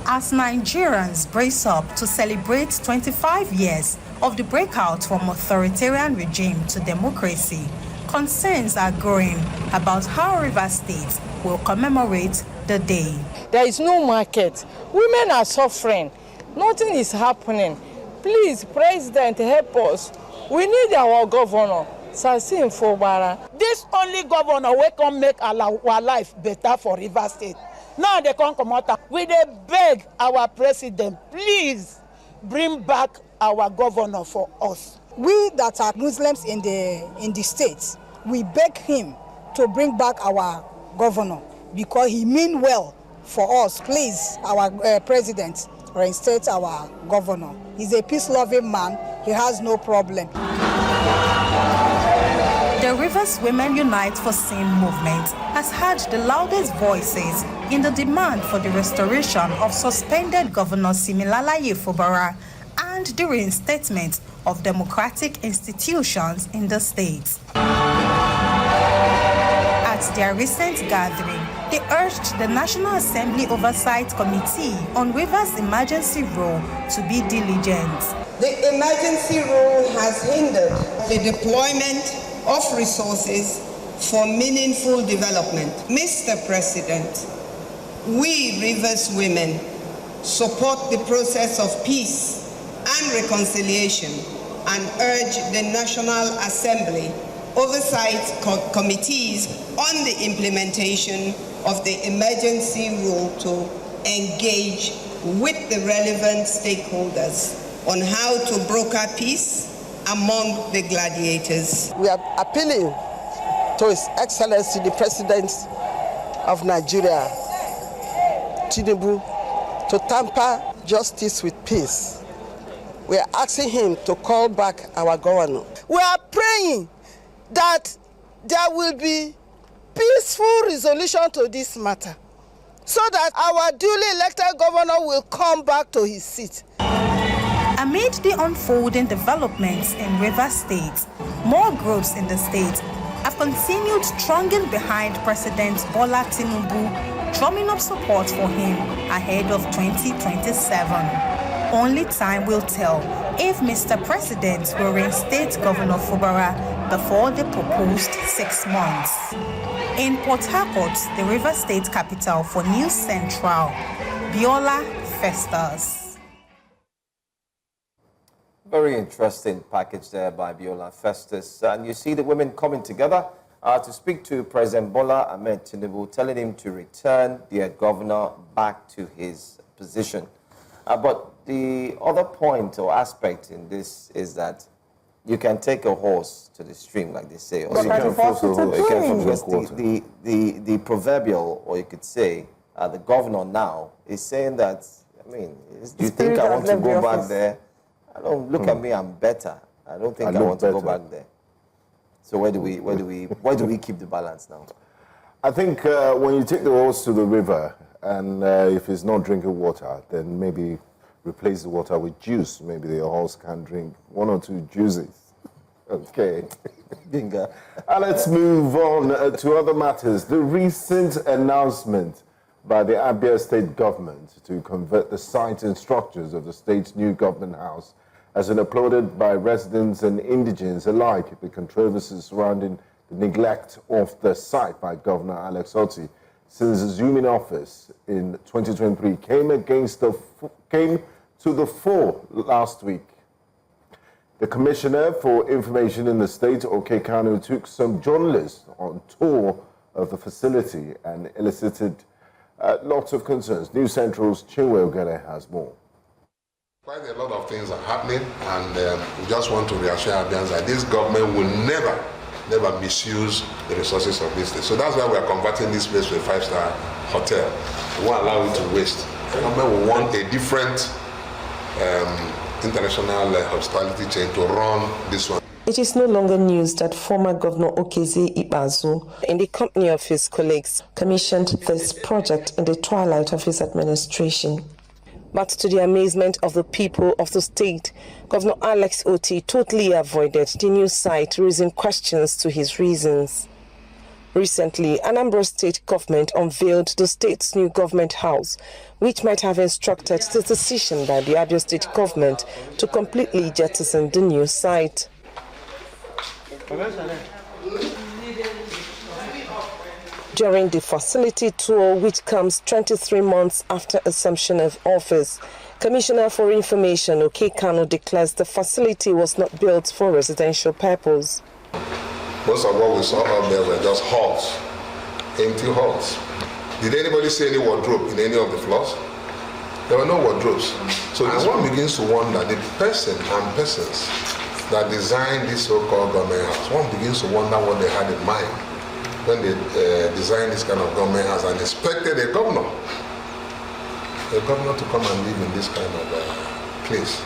As Nigerians brace up to celebrate 25 years of the breakout from authoritarian regime to democracy, concerns are growing about how Rivers State will commemorate the day. There is no market. Women are suffering. Nothing is happening. Please, President, help us. We need our governor, Sasim Fobara. This only governor will come make our life better for Rivers State. Now they can't come out. We beg our president, please bring back our governor for us. We that are Muslims in the states, we beg him to bring back our governor because he mean well for us. Please, our president, reinstate our governor. He's a peace-loving man. He has no problem. The Rivers Women Unite for SIM movement has heard the loudest voices in the demand for the restoration of suspended Governor Siminalayi Fubara and the reinstatement of democratic institutions in the state. At their recent gathering, they urged the National Assembly Oversight Committee on Rivers Emergency Rule to be diligent. The emergency rule has hindered the deployment of resources for meaningful development. Mr. President, we Rivers women support the process of peace and reconciliation and urge the National Assembly Oversight Committees on the implementation of the emergency rule to engage with the relevant stakeholders on how to broker peace among the gladiators. We are appealing to His Excellency the President of Nigeria, Tinubu, to tamper justice with peace. We are asking him to call back our governor. We are praying that there will be peaceful resolution to this matter so that our duly elected governor will come back to his seat. Amid the unfolding developments in Rivers State, more groups in the state have continued thronging behind President Bola Tinubu, drumming up support for him ahead of 2027. Only time will tell if Mr. President will reinstate Governor Fubara before the proposed 6 months. In Port Harcourt, the River State capital, for News Central, Biola Festus. Very interesting package there by Biola Festus. And you see the women coming together to speak to President Bola Ahmed Tinubu, telling him to return the governor back to his position. But the other point or aspect in this is that you can take a horse to the stream, like they say. Or you can force a horse. The proverbial, or you could say, the governor now is saying that, I mean, do you think I want to go back there? I don't look at me, I'm better. I don't think I want to go back there. So where do we keep the balance now? I think when you take the horse to the river, and if it's not drinking water, then maybe replace the water with juice. Maybe the horse can drink 1 or 2 juices. Okay. And let's move on to other matters. The recent announcement by the Abia State government to convert the site and structures of the state's new government house has been applauded by residents and indigents alike. The controversies surrounding the neglect of the site by Governor Alex Otti since assuming office in 2023 came to the fore last week. The Commissioner for Information in the state, OK Kanu, took some journalists on tour of the facility and elicited lots of concerns. News Central's Chinwe Ogere has more. Quite a lot of things are happening, and we just want to reassure Abians that this government will never misuse the resources of this state. So that's why we are converting this place to a 5-star hotel. We won't allow it to waste. The government will want a different international hospitality chain to run this one. It is no longer news that former Governor Okezie Ikpeazu, in the company of his colleagues, commissioned this project in the twilight of his administration. But to the amazement of the people of the state, Governor Alex Otti totally avoided the new site, raising questions to his reasons. Recently, Anambra State government unveiled the state's new government house, which might have instructed the decision by the Abia State government to completely jettison the new site. During the facility tour, which comes 23 months after assumption of office, Commissioner for Information OK Kanu declares the facility was not built for residential purpose. Most of what we saw out there were just halls, empty halls. Did anybody see any wardrobe in any of the floors? There were no wardrobes. So this one begins to wonder, the person and persons that designed this so-called government house, one begins to wonder what they had in mind when they designed this kind of government house and expected a governor to come and live in this kind of place.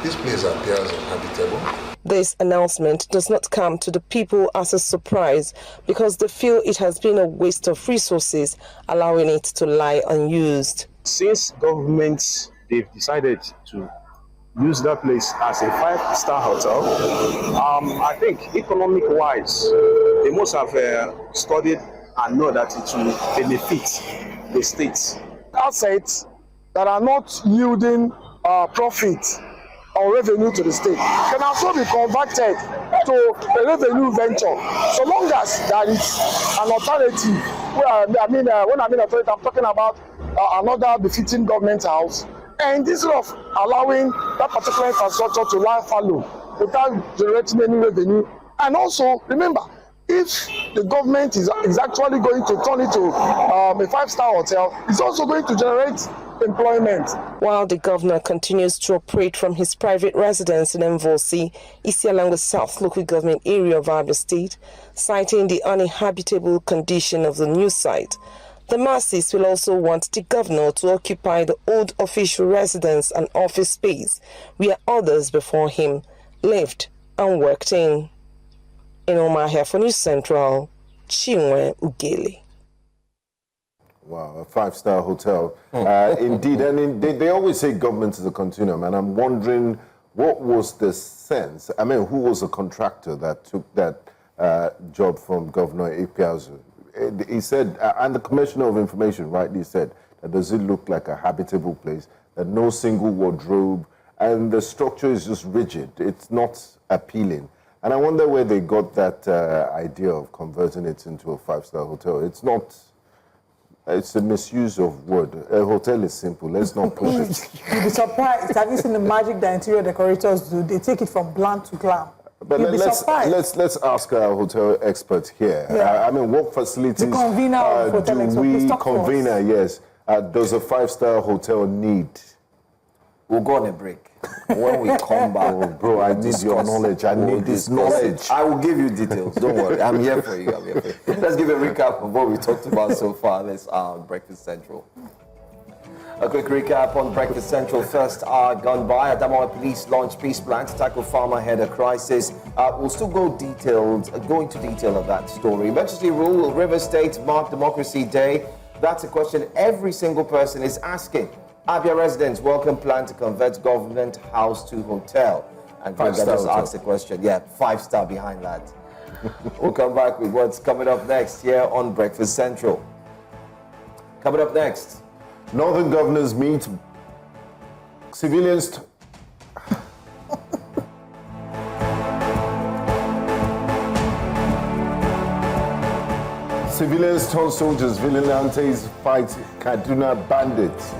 This place appears uninhabitable. This announcement does not come to the people as a surprise because they feel it has been a waste of resources, allowing it to lie unused. Since governments, they've decided to use that place as a 5-star hotel, I think economic-wise, they must have studied and know that it will benefit the states. Assets that are not yielding profit or revenue to the state can also be converted to a revenue venture, so long as there is an alternative. When I mean alternative, I'm talking about another befitting government house, and instead of allowing that particular infrastructure to lie fallow without generating any revenue. And also, remember, if the government is actually going to turn it to a 5-star hotel, it's also going to generate employment. While the governor continues to operate from his private residence in Mvosi, Isialango South local government area of Abia State, citing the uninhabitable condition of the new site, the masses will also want the governor to occupy the old official residence and office space where others before him lived and worked in. In Omaha for News Central, Chinwe Ugele. Wow, a 5-star hotel. Indeed, and they always say government is a continuum, and I'm wondering what was the sense? I mean, who was the contractor that took that job from Governor Ikpeazu? He said, and the Commissioner of Information rightly said, that does it look like a habitable place, that no single wardrobe and the structure is just rigid. It's not appealing. And I wonder where they got that idea of converting it into a 5-star hotel. It's not, it's a misuse of word. A hotel is simple, let's not push it. You'll be surprised. Have you seen the magic that interior decorators do? They take it from bland to glam. But let's ask our hotel expert here. Yeah. I mean, what facilities the convener of hotel do we convener? Yes. Does a 5-star hotel need? We'll go on a break. When we come back, oh, bro, I need your knowledge. I need this knowledge. I will give you details. Don't worry. I'm here for you. Let's give a recap of what we talked about so far. Let's Breakfast Central. A quick recap on Breakfast Central. First hour gone by. Adamawa Police launched peace plan to tackle farmer-header crisis. We'll still go into detail of that story. Emergency rule: will Rivers State mark Democracy Day? That's a question every single person is asking. Abia residents welcome plan to convert government house to hotel. And Greg just asked the question. Yeah, 5-star behind that. We'll come back with what's coming up next here on Breakfast Central. Coming up next. Northern governors meet. Civilians. Civilians turn soldiers. Vigilantes fight Katsina bandits.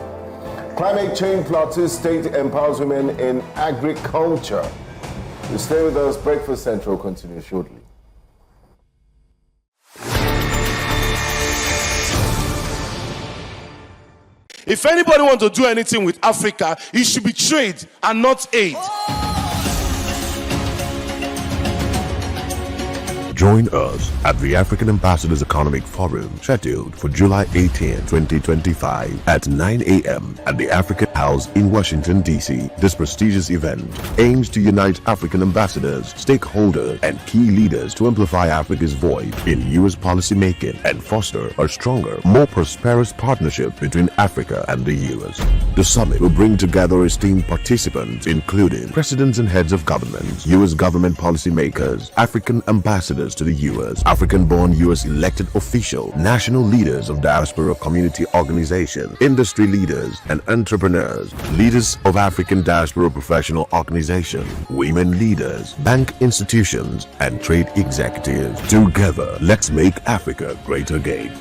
Climate change Plateau State empowers women in agriculture. You stay with us. Breakfast Central continues shortly. If anybody wants to do anything with Africa, it should be trade and not aid. Join us at the African Ambassadors Economic Forum, scheduled for July 18, 2025 at 9 a.m. at the African House in Washington, D.C. This prestigious event aims to unite African ambassadors, stakeholders, and key leaders to amplify Africa's voice in U.S. policymaking and foster a stronger, more prosperous partnership between Africa and the U.S. The summit will bring together esteemed participants, including presidents and heads of government, U.S. government policymakers, African ambassadors to the U.S., African-born U.S. elected officials, national leaders of diaspora community organizations, industry leaders and entrepreneurs, leaders of African diaspora professional organizations, women leaders, bank institutions, and trade executives. Together, let's make Africa great again.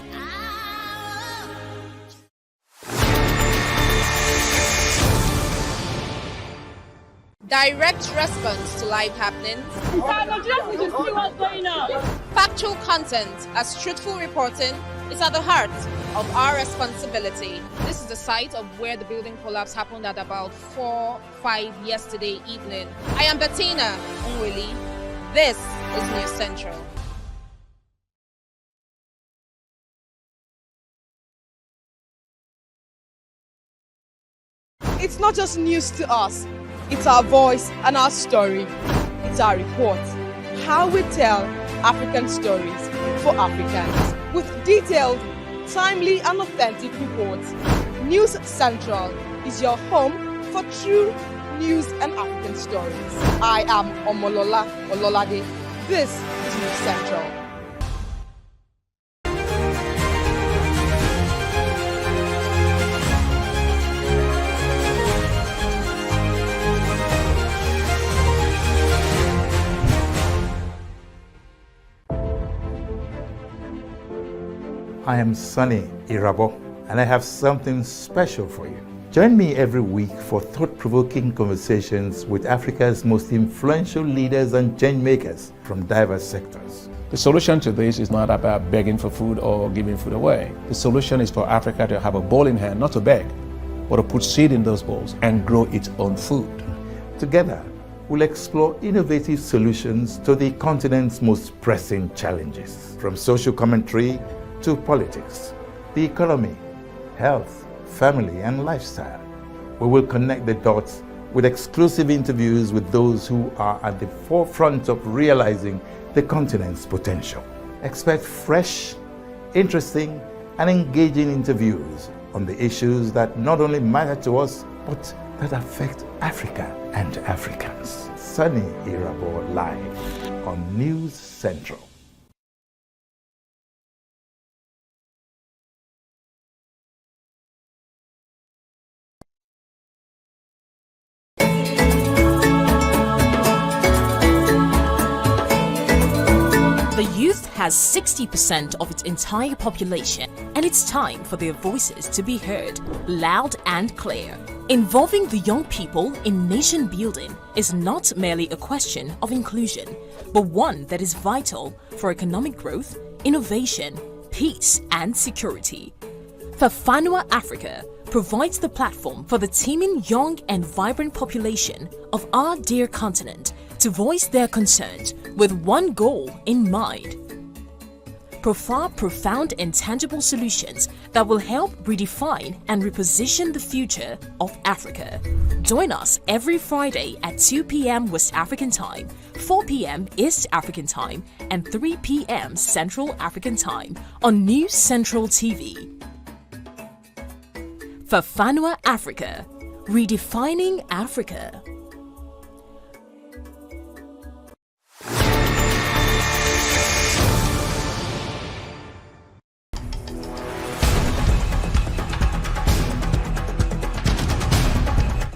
Direct response to live happenings. Factual content as truthful reporting is at the heart of our responsibility. This is the site of where the building collapse happened at about 4-5 yesterday evening. I am Bettina Onwili. This is News Central. It's not just news to us. It's our voice and our story. It's our report. How we tell African stories for Africans. With detailed, timely and authentic reports. News Central is your home for true news and African stories. I am Omolola Ololade. This is News Central. I am Sunny Irabo, and I have something special for you. Join me every week for thought-provoking conversations with Africa's most influential leaders and change makers from diverse sectors. The solution to this is not about begging for food or giving food away. The solution is for Africa to have a bowl in hand, not to beg, but to put seed in those bowls and grow its own food. Together, we'll explore innovative solutions to the continent's most pressing challenges, from social commentary to politics, the economy, health, family, and lifestyle. We will connect the dots with exclusive interviews with those who are at the forefront of realizing the continent's potential. Expect fresh, interesting, and engaging interviews on the issues that not only matter to us, but that affect Africa and Africans. Sunny Irabo live on News Central. has 60% of its entire population, and it's time for their voices to be heard loud and clear. Involving the young people in nation building is not merely a question of inclusion, but one that is vital for economic growth, innovation, peace, and security. Fafanua Africa provides the platform for the teeming young and vibrant population of our dear continent to voice their concerns with one goal in mind. Provide profound and tangible solutions that will help redefine and reposition the future of Africa. Join us every Friday at 2 p.m. West African Time, 4 p.m. East African Time, and 3 p.m. Central African Time on News Central TV. Fafanua Africa, redefining Africa.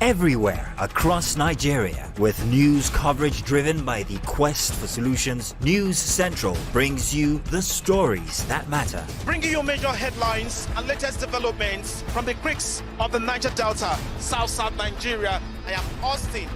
Everywhere across Nigeria, with news coverage driven by the quest for solutions, News Central brings you the stories that matter. Bringing you major headlines and latest developments from the creeks of the Niger Delta, South Nigeria. I am Austin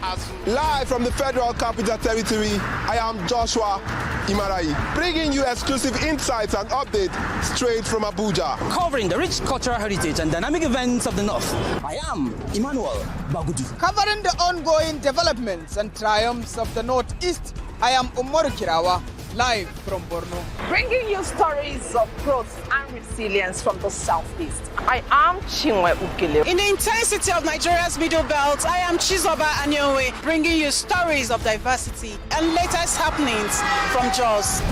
Azu. Live from the Federal Capital Territory, I am Joshua Imarai, bringing you exclusive insights and updates straight from Abuja. Covering the rich cultural heritage and dynamic events of the North, I am Emmanuel Bagudu. Covering the ongoing developments and triumphs of the Northeast, I am Umaru Kirawa, live from Borno. Bringing you stories of growth and resilience from the Southeast, I am Chinwe Ukele. In the intensity of Nigeria's middle belt, I am Chizoba Anyowe, bringing you stories of diversity and latest happenings from Jos.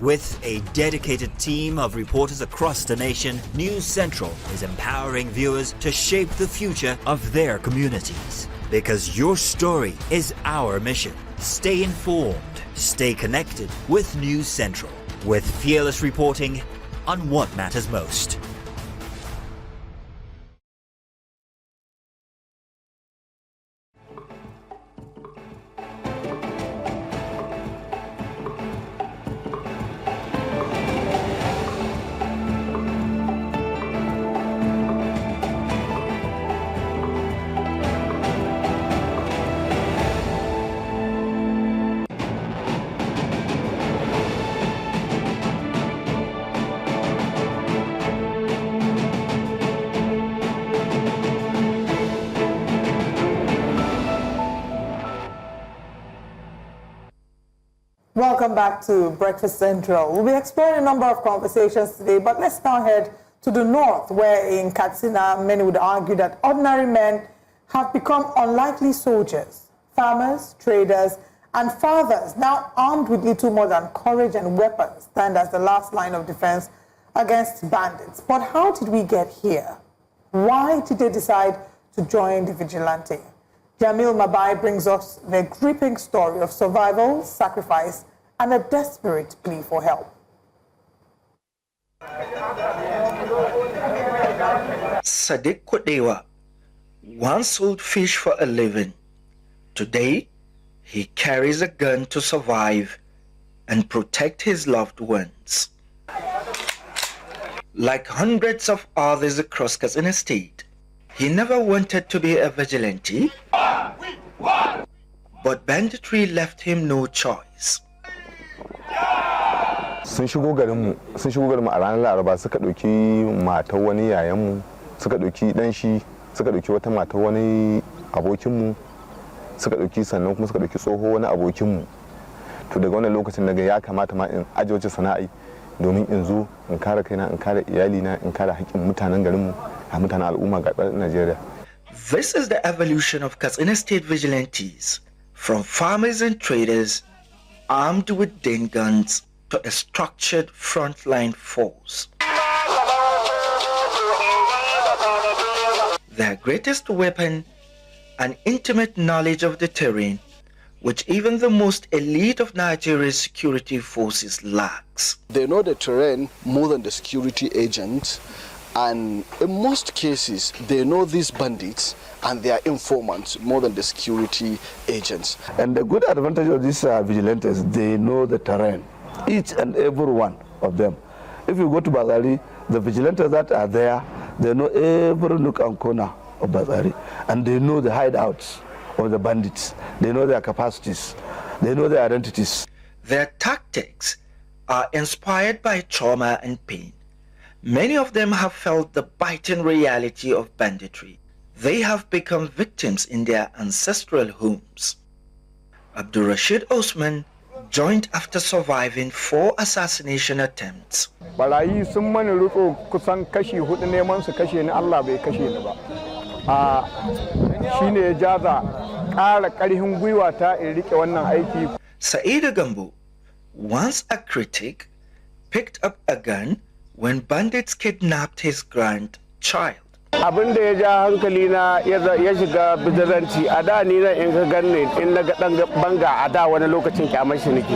With a dedicated team of reporters across the nation, News Central is empowering viewers to shape the future of their communities. Because your story is our mission. Stay informed, stay connected with News Central, with fearless reporting on what matters most. Welcome back to Breakfast Central. We'll be exploring a number of conversations today, but let's now head to the north, where in Katsina, many would argue that ordinary men have become unlikely soldiers. Farmers, traders, and fathers, now armed with little more than courage and weapons, stand as the last line of defense against bandits. But how did we get here? Why did they decide to join the vigilante? Jamil Mabai brings us the gripping story of survival, sacrifice, and a desperate plea for help. Sadiq Kodewa once sold fish for a living. Today, he carries a gun to survive and protect his loved ones. Like hundreds of others across Katsina State, he never wanted to be a vigilante, but banditry left him no choice. Sun shigo garinmu a ranar Laraba suka ɗauki matar wani yayanmu, suka ɗauki ɗan shi, suka ɗauki wata matar wani abokinmu, suka ɗauki sannan kuma suka ɗauki tsoho wani abokinmu. To daga wannan lokacin naga ya kamata ma in aje wace sana'a domin in zo in kare kaina, in kare iyalina, in kare haƙƙin mutanen garinmu, a mutanen al'umma ga Najeriya. This is the evolution of Katsina State vigilantes, from farmers and traders armed with den guns to a structured frontline force. Their greatest weapon, an intimate knowledge of the terrain, which even the most elite of Nigeria's security forces lacks. They know the terrain more than the security agents, and in most cases, they know these bandits and their informants more than the security agents. And the good advantage of these vigilantes, they know the terrain. each and every one of them. If you go to Bazari, the vigilantes that are there, they know every nook and corner of Bazari, and they know the hideouts of the bandits. They know their capacities. They know their identities. Their tactics are inspired by trauma and pain. Many of them have felt the biting reality of banditry. They have become victims in their ancestral homes. Abdul Rashid Osman joined after surviving 4 assassination attempts. Barayi sun mani riko kusan kashi 4 neman su kashe ni, Allah bai kashe ni ba. Shine ya jaza ƙara ƙarfin gwiwa ta in rike wannan aiki. Saida Gambo, once a critic, picked up a gun when bandits kidnapped his grandchild. Abin da ya ja hankali na ya shiga bidiranci a da ni nan in ka ganni in na ga dan banga a da wani lokacin kyamar shi nake.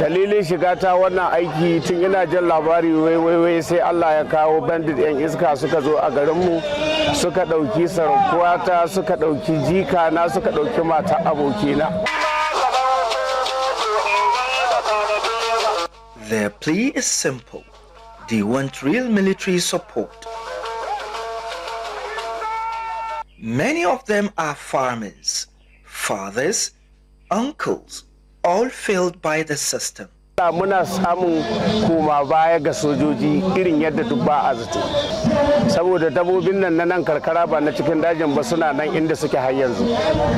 Dalilin shiga ta wannan aiki tun ina jin labari wai sai Allah ya kawo bandit yan iska suka zo a garin mu suka dauki sarkuwata suka dauki jika na suka dauki mata abokina. Their plea is simple. They want real military support. Many of them are farmers, fathers, uncles, all failed by the system. Muna samun koma baya ga sojoji irin yadda duk ba a zato. Saboda dabbobin nan na nan karkara ba na cikin dajin ba suna nan inda suke har yanzu.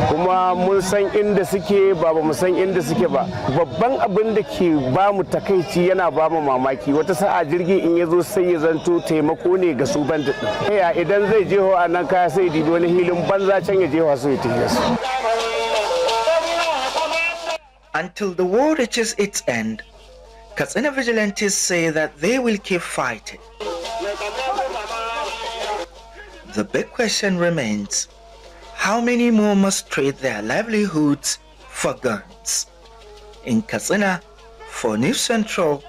Kuma mun san inda suke ba mu san inda suke ba. Babban abin da ke ba mu takaici yana ba mu mamaki. Wata sa'a jirgi in ya zo sai ya zanto taimako ne ga su bandit. Idan zai jeho a nan kaya sai dibi wani hilin banza can ya jeho su ya tafiya su. Until the war reaches its end, Katsina Vigilantes say that they will keep fighting. The big question remains, how many more must trade their livelihoods for guns? In Katsina, for News Central,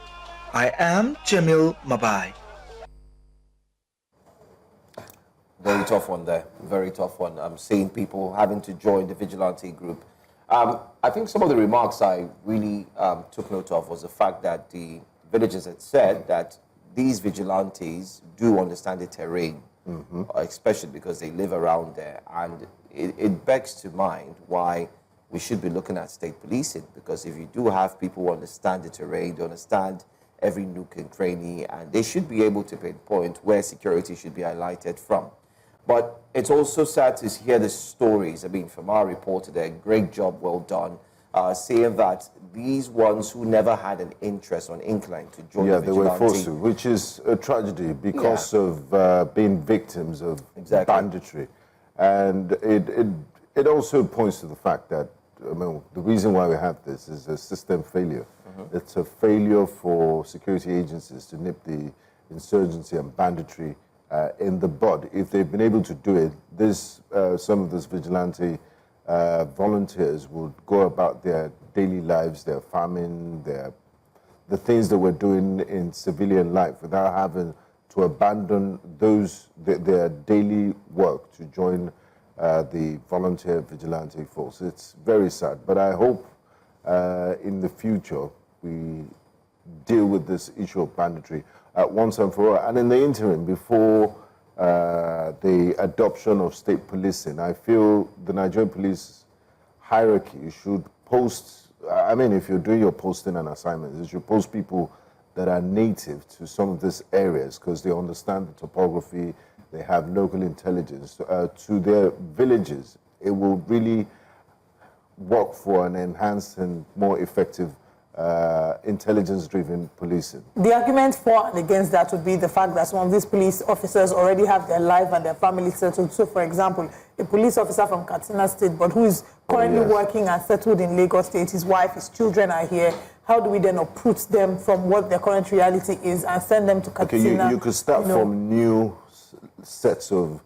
I am Jamil Mabai. Very tough one there, very tough one. I'm seeing people having to join the vigilante group. I think some of the remarks I really took note of was the fact that the villagers had said that these vigilantes do understand the terrain, especially because they live around there. And it begs to mind why we should be looking at state policing, because if you do have people who understand the terrain, they understand every nook and cranny, and they should be able to pinpoint where security should be highlighted from. But it's also sad to hear the stories. I mean, from our reporter there, great job, well done, saying that these ones who never had an interest or an incline to join the vigilante. They were forced to, which is a tragedy because of being victims of banditry. And it also points to the fact that, I mean, the reason why we have this is a system failure. It's a failure for security agencies to nip the insurgency and banditry in the bud. If they've been able to do it, some of these vigilante volunteers would go about their daily lives, their farming, the things that we're doing in civilian life without having to abandon their daily work to join the volunteer vigilante force. It's very sad, but I hope in the future we deal with this issue of banditry once and for all. And in the interim, before the adoption of state policing, I feel the Nigerian police hierarchy should post, I mean, if you're doing your posting and assignments, you should post people that are native to some of these areas because they understand the topography, they have local intelligence. To their villages, it will really work for an enhanced and more effective intelligence-driven policing. The argument for and against that would be the fact that some of these police officers already have their life and their family settled. So, for example, a police officer from Katsina State, but who is currently working and settled in Lagos State, his wife, his children are here. How do we then uproot them from what their current reality is and send them to Katsina? Okay, you could start from new sets of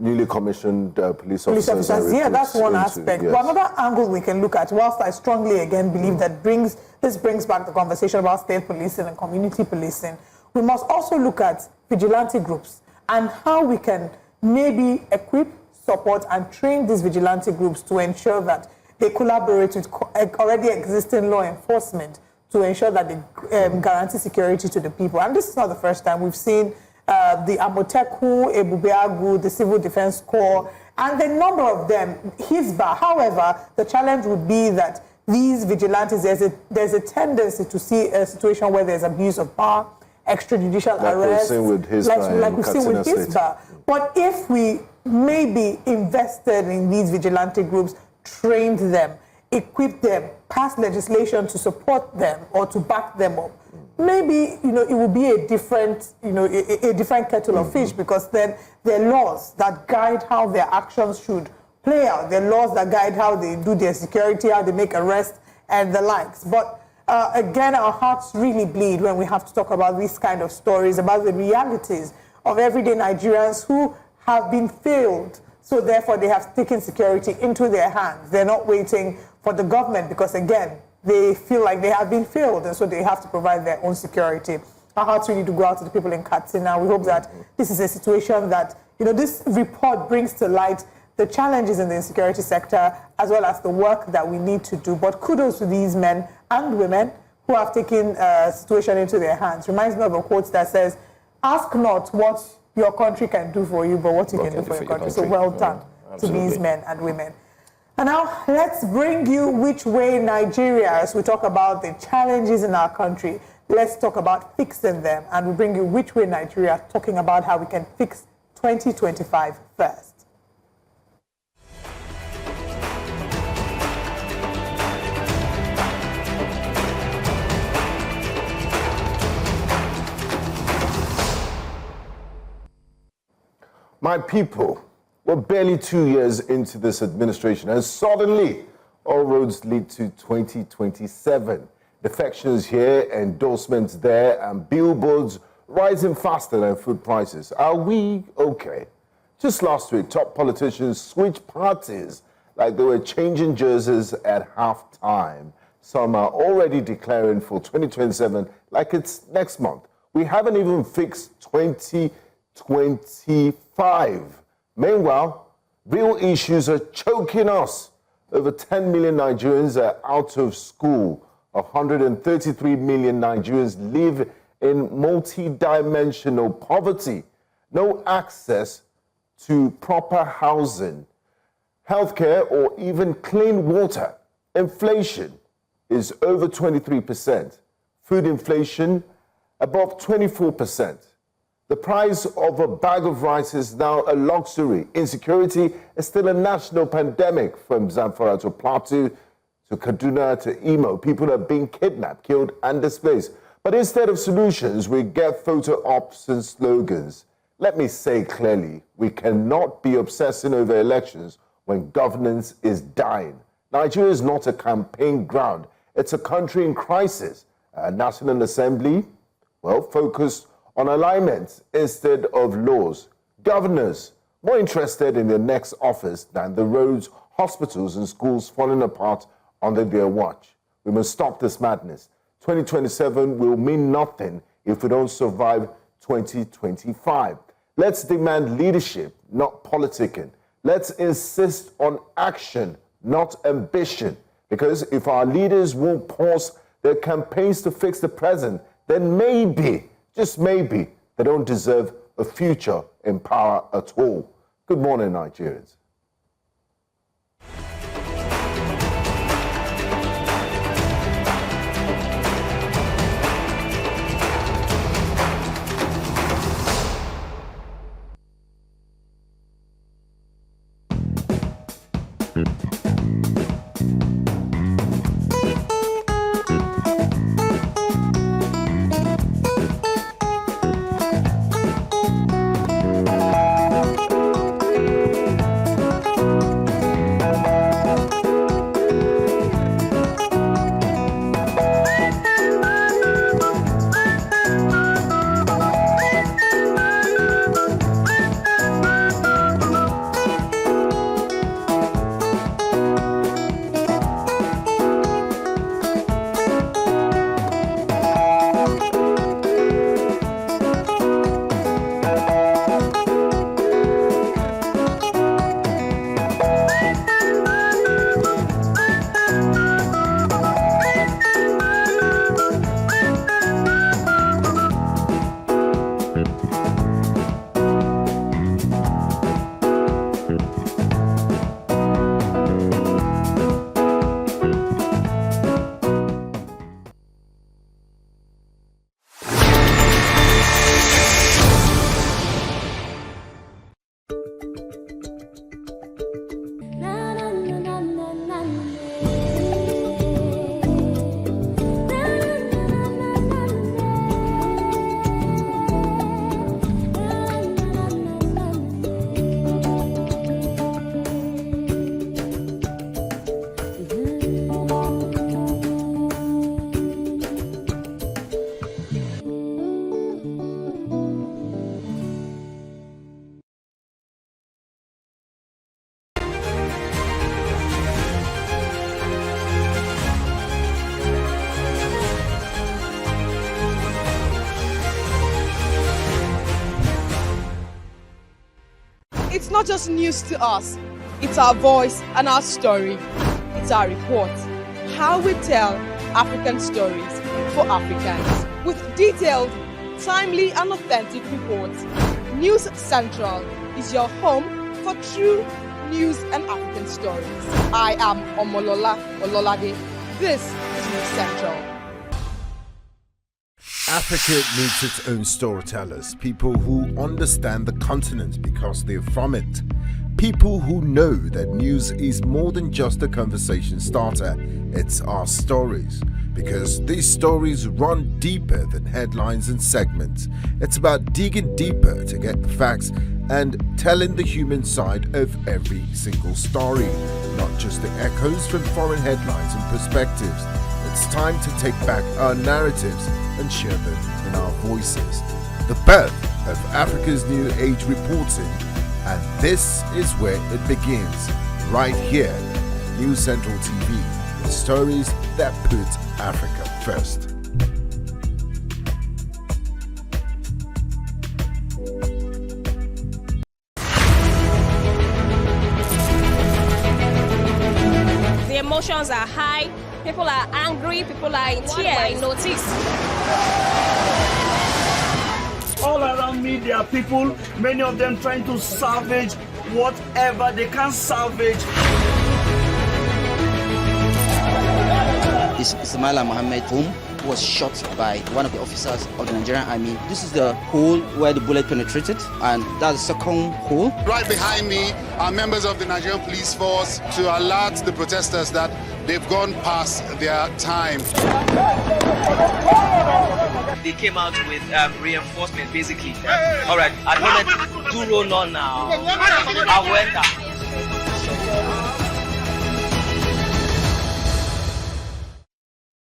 newly commissioned police officers. Yeah, that's one aspect. Yes. But another angle we can look at, whilst I strongly again believe that this brings back the conversation about state policing and community policing, we must also look at vigilante groups and how we can maybe equip, support and train these vigilante groups to ensure that they collaborate with already existing law enforcement to ensure that they guarantee security to the people. And this is not the first time. We've seen the Amoteku, Ebubeagu, the Civil Defense Corps, and the number of them, Hisba. However, the challenge would be that these vigilantes, there's a tendency to see a situation where there's abuse of power, extrajudicial arrest, like we've seen with Hisba. But if we maybe invested in these vigilante groups, trained them, equipped them, passed legislation to support them or to back them up, maybe, it would be a different, a different kettle of fish, because then there are laws that guide how their actions should play out. There are laws that guide how they do their security, how they make arrests and the likes. But again, our hearts really bleed when we have to talk about these kind of stories, about the realities of everyday Nigerians who have been failed. So therefore, they have taken security into their hands. They're not waiting for the government because, again, they feel like they have been failed, and so they have to provide their own security. Our hearts really do go out to the people in Katsina. We hope that this is a situation that, this report brings to light the challenges in the insecurity sector, as well as the work that we need to do. But kudos to these men and women who have taken a situation into their hands. Reminds me of a quote that says, "Ask not what your country can do for you, but what you can do for your country." So well done to these men and women. And now let's bring you Which Way Nigeria. As we talk about the challenges in our country, let's talk about fixing them. And we bring you Which Way Nigeria, talking about how we can fix 2025 first. My people, we're barely 2 years into this administration, and suddenly all roads lead to 2027. Defections here, endorsements there, and billboards rising faster than food prices. Are we okay? Just last week, top politicians switched parties like they were changing jerseys at halftime. Some are already declaring for 2027 like it's next month. We haven't even fixed 2025. Meanwhile, real issues are choking us. Over 10 million Nigerians are out of school. 133 million Nigerians live in multi-dimensional poverty. No access to proper housing, healthcare, or even clean water. Inflation is over 23%. Food inflation above 24%. The price of a bag of rice is now a luxury. Insecurity is still a national pandemic. From Zamfara to Plateau to Kaduna to Imo, people are being kidnapped, killed, and displaced. But instead of solutions, we get photo ops and slogans. Let me say clearly, we cannot be obsessing over elections when governance is dying. Nigeria is not a campaign ground. It's a country in crisis. A National Assembly, focused on alignment instead of laws. Governors more interested in their next office than the roads, hospitals, and schools falling apart under their watch. We must stop this madness. 2027 will mean nothing if we don't survive 2025. Let's demand leadership, not politicking. Let's insist on action, not ambition. Because if our leaders won't pause their campaigns to fix the present, then maybe, just maybe, they don't deserve a future in power at all. Good morning, Nigerians. not just news to us, it's our voice and our story. It's our report. How we tell African stories for Africans. With detailed, timely and authentic reports, News Central is your home for true news and African stories. I am Omolola Ololade. This is News Central. Africa needs its own storytellers, people who understand the continent because they're from it. People who know that news is more than just a conversation starter, it's our stories. Because these stories run deeper than headlines and segments. It's about digging deeper to get the facts and telling the human side of every single story, not just the echoes from foreign headlines and perspectives. It's time to take back our narratives and share them in our voices. The birth of Africa's New Age reporting, and this is where it begins, right here at News Central TV, with stories that put Africa first. The emotions are high, people are angry, people are in tears. I notice. All around me there are people, many of them trying to salvage whatever they can salvage. Ismaila Mohammed, whom was shot by one of the officers of the Nigerian army. This is the hole where the bullet penetrated, and that's the second hole. Right behind me are members of the Nigerian police force to alert the protesters that they've gone past their time. They came out with reinforcement, basically. All right, at the moment, do roll on now.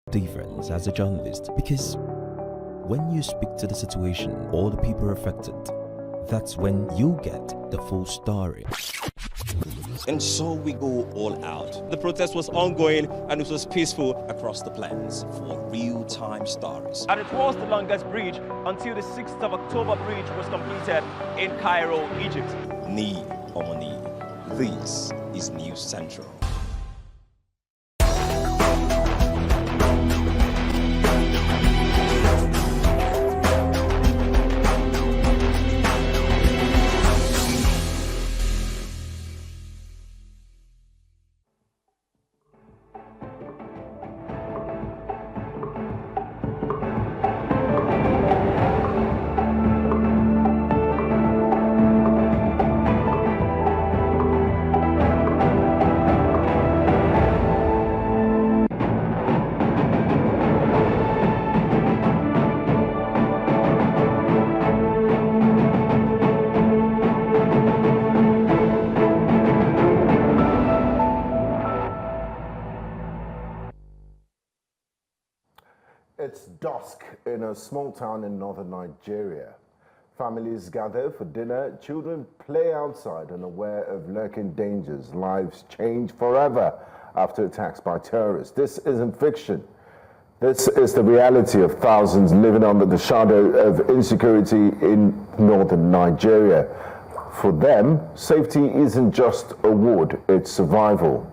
Difference as a journalist, because when you speak to the situation or the people affected, that's when you get the full story. And so we go all out. The protest was ongoing and it was peaceful across the plains for real-time stories. And it was the longest bridge until the 6th of October bridge was completed in Cairo, Egypt. Knee on knee. This is News Central. It's dusk in a small town in northern Nigeria. Families gather for dinner, children play outside unaware of lurking dangers. Lives change forever after attacks by terrorists. This isn't fiction. This is the reality of thousands living under the shadow of insecurity in northern Nigeria. For them, safety isn't just a word, it's survival.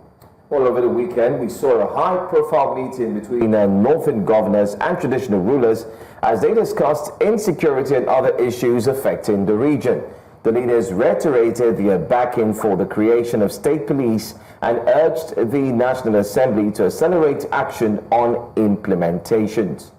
All over the weekend, we saw a high-profile meeting between northern governors and traditional rulers as they discussed insecurity and other issues affecting the region. The leaders reiterated their backing for the creation of state police and urged the National Assembly to accelerate action on implementations.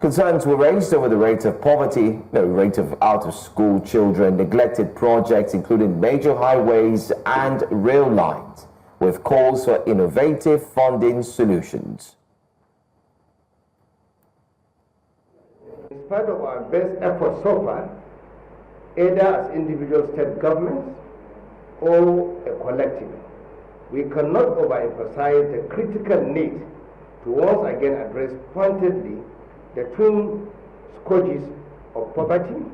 Concerns were raised over the rate of poverty, the rate of out-of-school children, neglected projects including major highways and rail lines, with calls for innovative funding solutions. In spite of our best efforts so far, either as individual state governments or a collective, we cannot overemphasize the critical need to once again address pointedly the twin scourges of poverty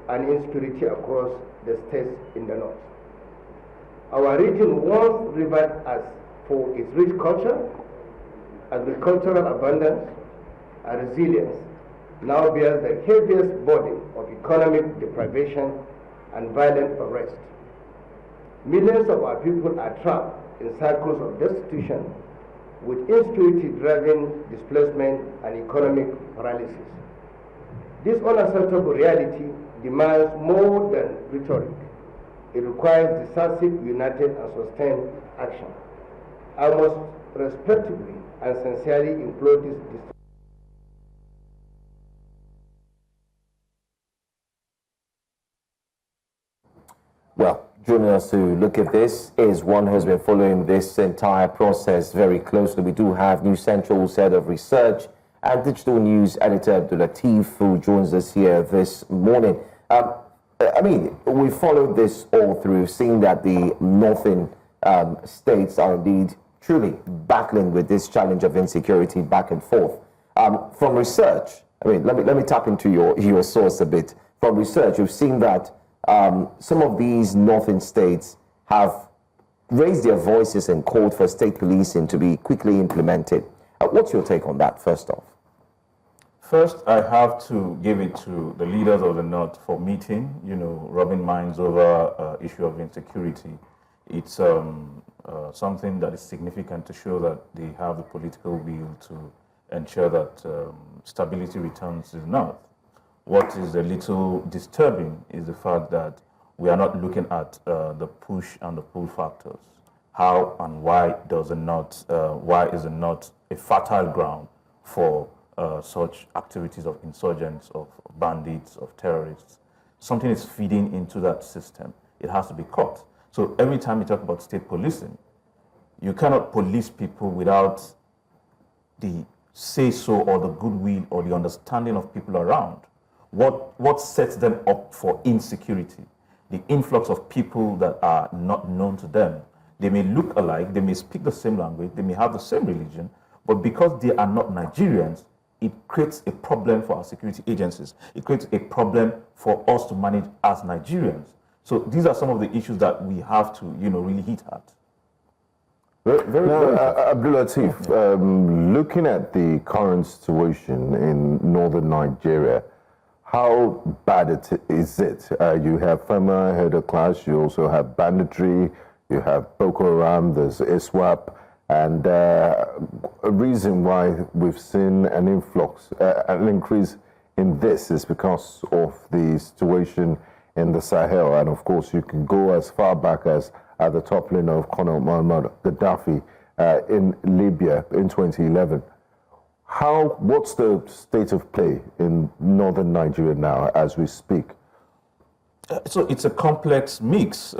and insecurity across the states in the north. Our region once revered as for its rich culture, agricultural abundance, and resilience, now bears the heaviest burden of economic deprivation and violent arrest. Millions of our people are trapped in cycles of destitution, with insecurity driving displacement and economic paralysis. This unacceptable reality demands more than rhetoric. It requires decisive, united, and sustained action. I must respectfully and sincerely implore this Well, joining us to look at this is one who has been following this entire process very closely. We do have News Central's head of research and digital news editor Abdul Latif, who joins us here this morning. I mean, we followed this all through, seeing that the northern states are indeed truly battling with this challenge of insecurity back and forth. From research, I mean, let me tap into your source a bit. From research, you've seen that some of these northern states have raised their voices and called for state policing to be quickly implemented. What's your take on that, first off? First, I have to give it to the leaders of the North for meeting, rubbing minds over issue of insecurity. It's something that is significant to show that they have the political will to ensure that stability returns to the North. What is a little disturbing is the fact that we are not looking at the push and the pull factors. How and why is it not a fertile ground for such activities of insurgents, of bandits, of terrorists? Something is feeding into that system. It has to be caught. So every time you talk about state policing, you cannot police people without the say-so or the goodwill or the understanding of people around. What sets them up for insecurity? The influx of people that are not known to them. They may look alike, they may speak the same language, they may have the same religion, but because they are not Nigerians, it creates a problem for our security agencies. It creates a problem for us to manage as Nigerians. So these are some of the issues that we have to, really hit at. Very Abdul Latif, looking at the current situation in northern Nigeria, how bad is it? You have FEMA head of class, you also have banditry, you have Boko Haram, there's ISWAP, and a reason why we've seen an influx, an increase in this is because of the situation in the Sahel. And of course, you can go as far back as at the toppling of Colonel Muammar Gaddafi in Libya in 2011. What's the state of play in northern Nigeria now as we speak? So it's a complex mix.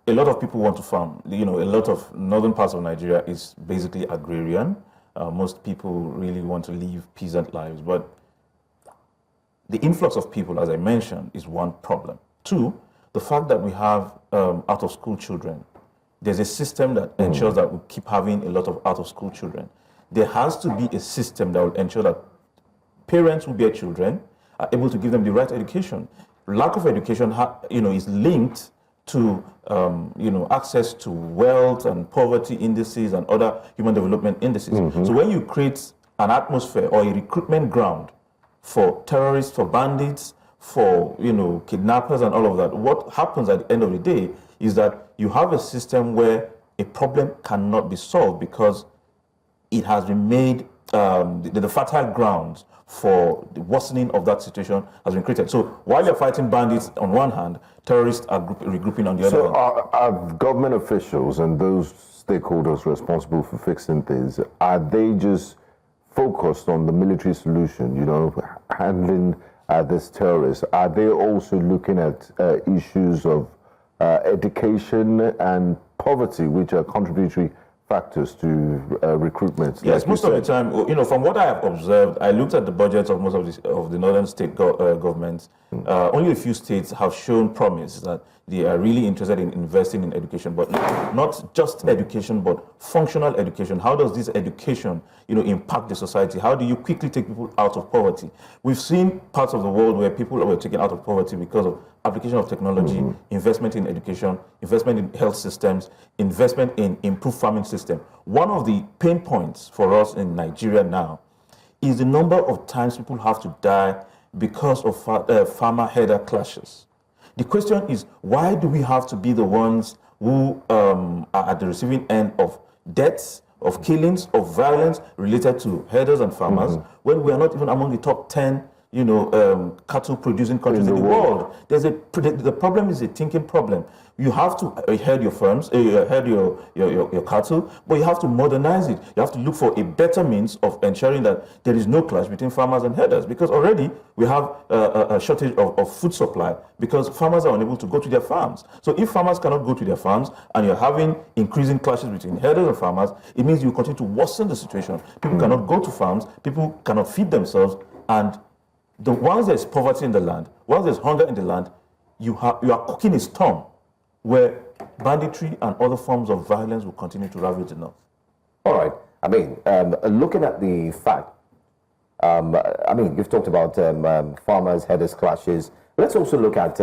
A lot of people want to farm. A lot of northern parts of Nigeria is basically agrarian. Most people really want to live peasant lives. But the influx of people, as I mentioned, is one problem. Two, the fact that we have out-of-school children. There's a system that ensures that we keep having a lot of out-of-school children. There has to be a system that will ensure that parents who bear children are able to give them the right education. Lack of education, is linked to, access to wealth and poverty indices and other human development indices. So when you create an atmosphere or a recruitment ground for terrorists, for bandits, for, kidnappers and all of that, what happens at the end of the day is that you have a system where a problem cannot be solved because it has been made, the fertile grounds for the worsening of that situation has been created. So while you're fighting bandits on one hand, terrorists are regrouping on the other hand. So are government officials and those stakeholders responsible for fixing things, are they just focused on the military solution, handling this terrorist? Are they also looking at issues of education and poverty, which are contributory factors to recruitment? Yes, most of the time, from what I have observed, I looked at the budgets of most of the northern state governments. Only a few states have shown promise that they are really interested in investing in education, but not just education, but functional education. How does this education, impact the society? How do you quickly take people out of poverty? We've seen parts of the world where people were taken out of poverty because of application of technology, investment in education, investment in health systems, investment in improved farming system. One of the pain points for us in Nigeria now is the number of times people have to die because of farmer-header clashes. The question is, why do we have to be the ones who are at the receiving end of deaths, of killings, of violence related to herders and farmers, when we are not even among the top 10 cattle producing countries in the world? The problem is a thinking problem. You have to herd your farms, herd your cattle, but you have to modernize it. You have to look for a better means of ensuring that there is no clash between farmers and herders, because already we have a shortage of food supply because farmers are unable to go to their farms. So if farmers cannot go to their farms and you're having increasing clashes between herders and farmers, it means you continue to worsen the situation. People cannot go to farms, people cannot feed themselves, and once there's poverty in the land, once there's hunger in the land, you are cooking a storm where banditry and other forms of violence will continue to ravage the north. All right. I mean, looking at the fact, I mean, you've talked about farmers, herders clashes. Let's also look at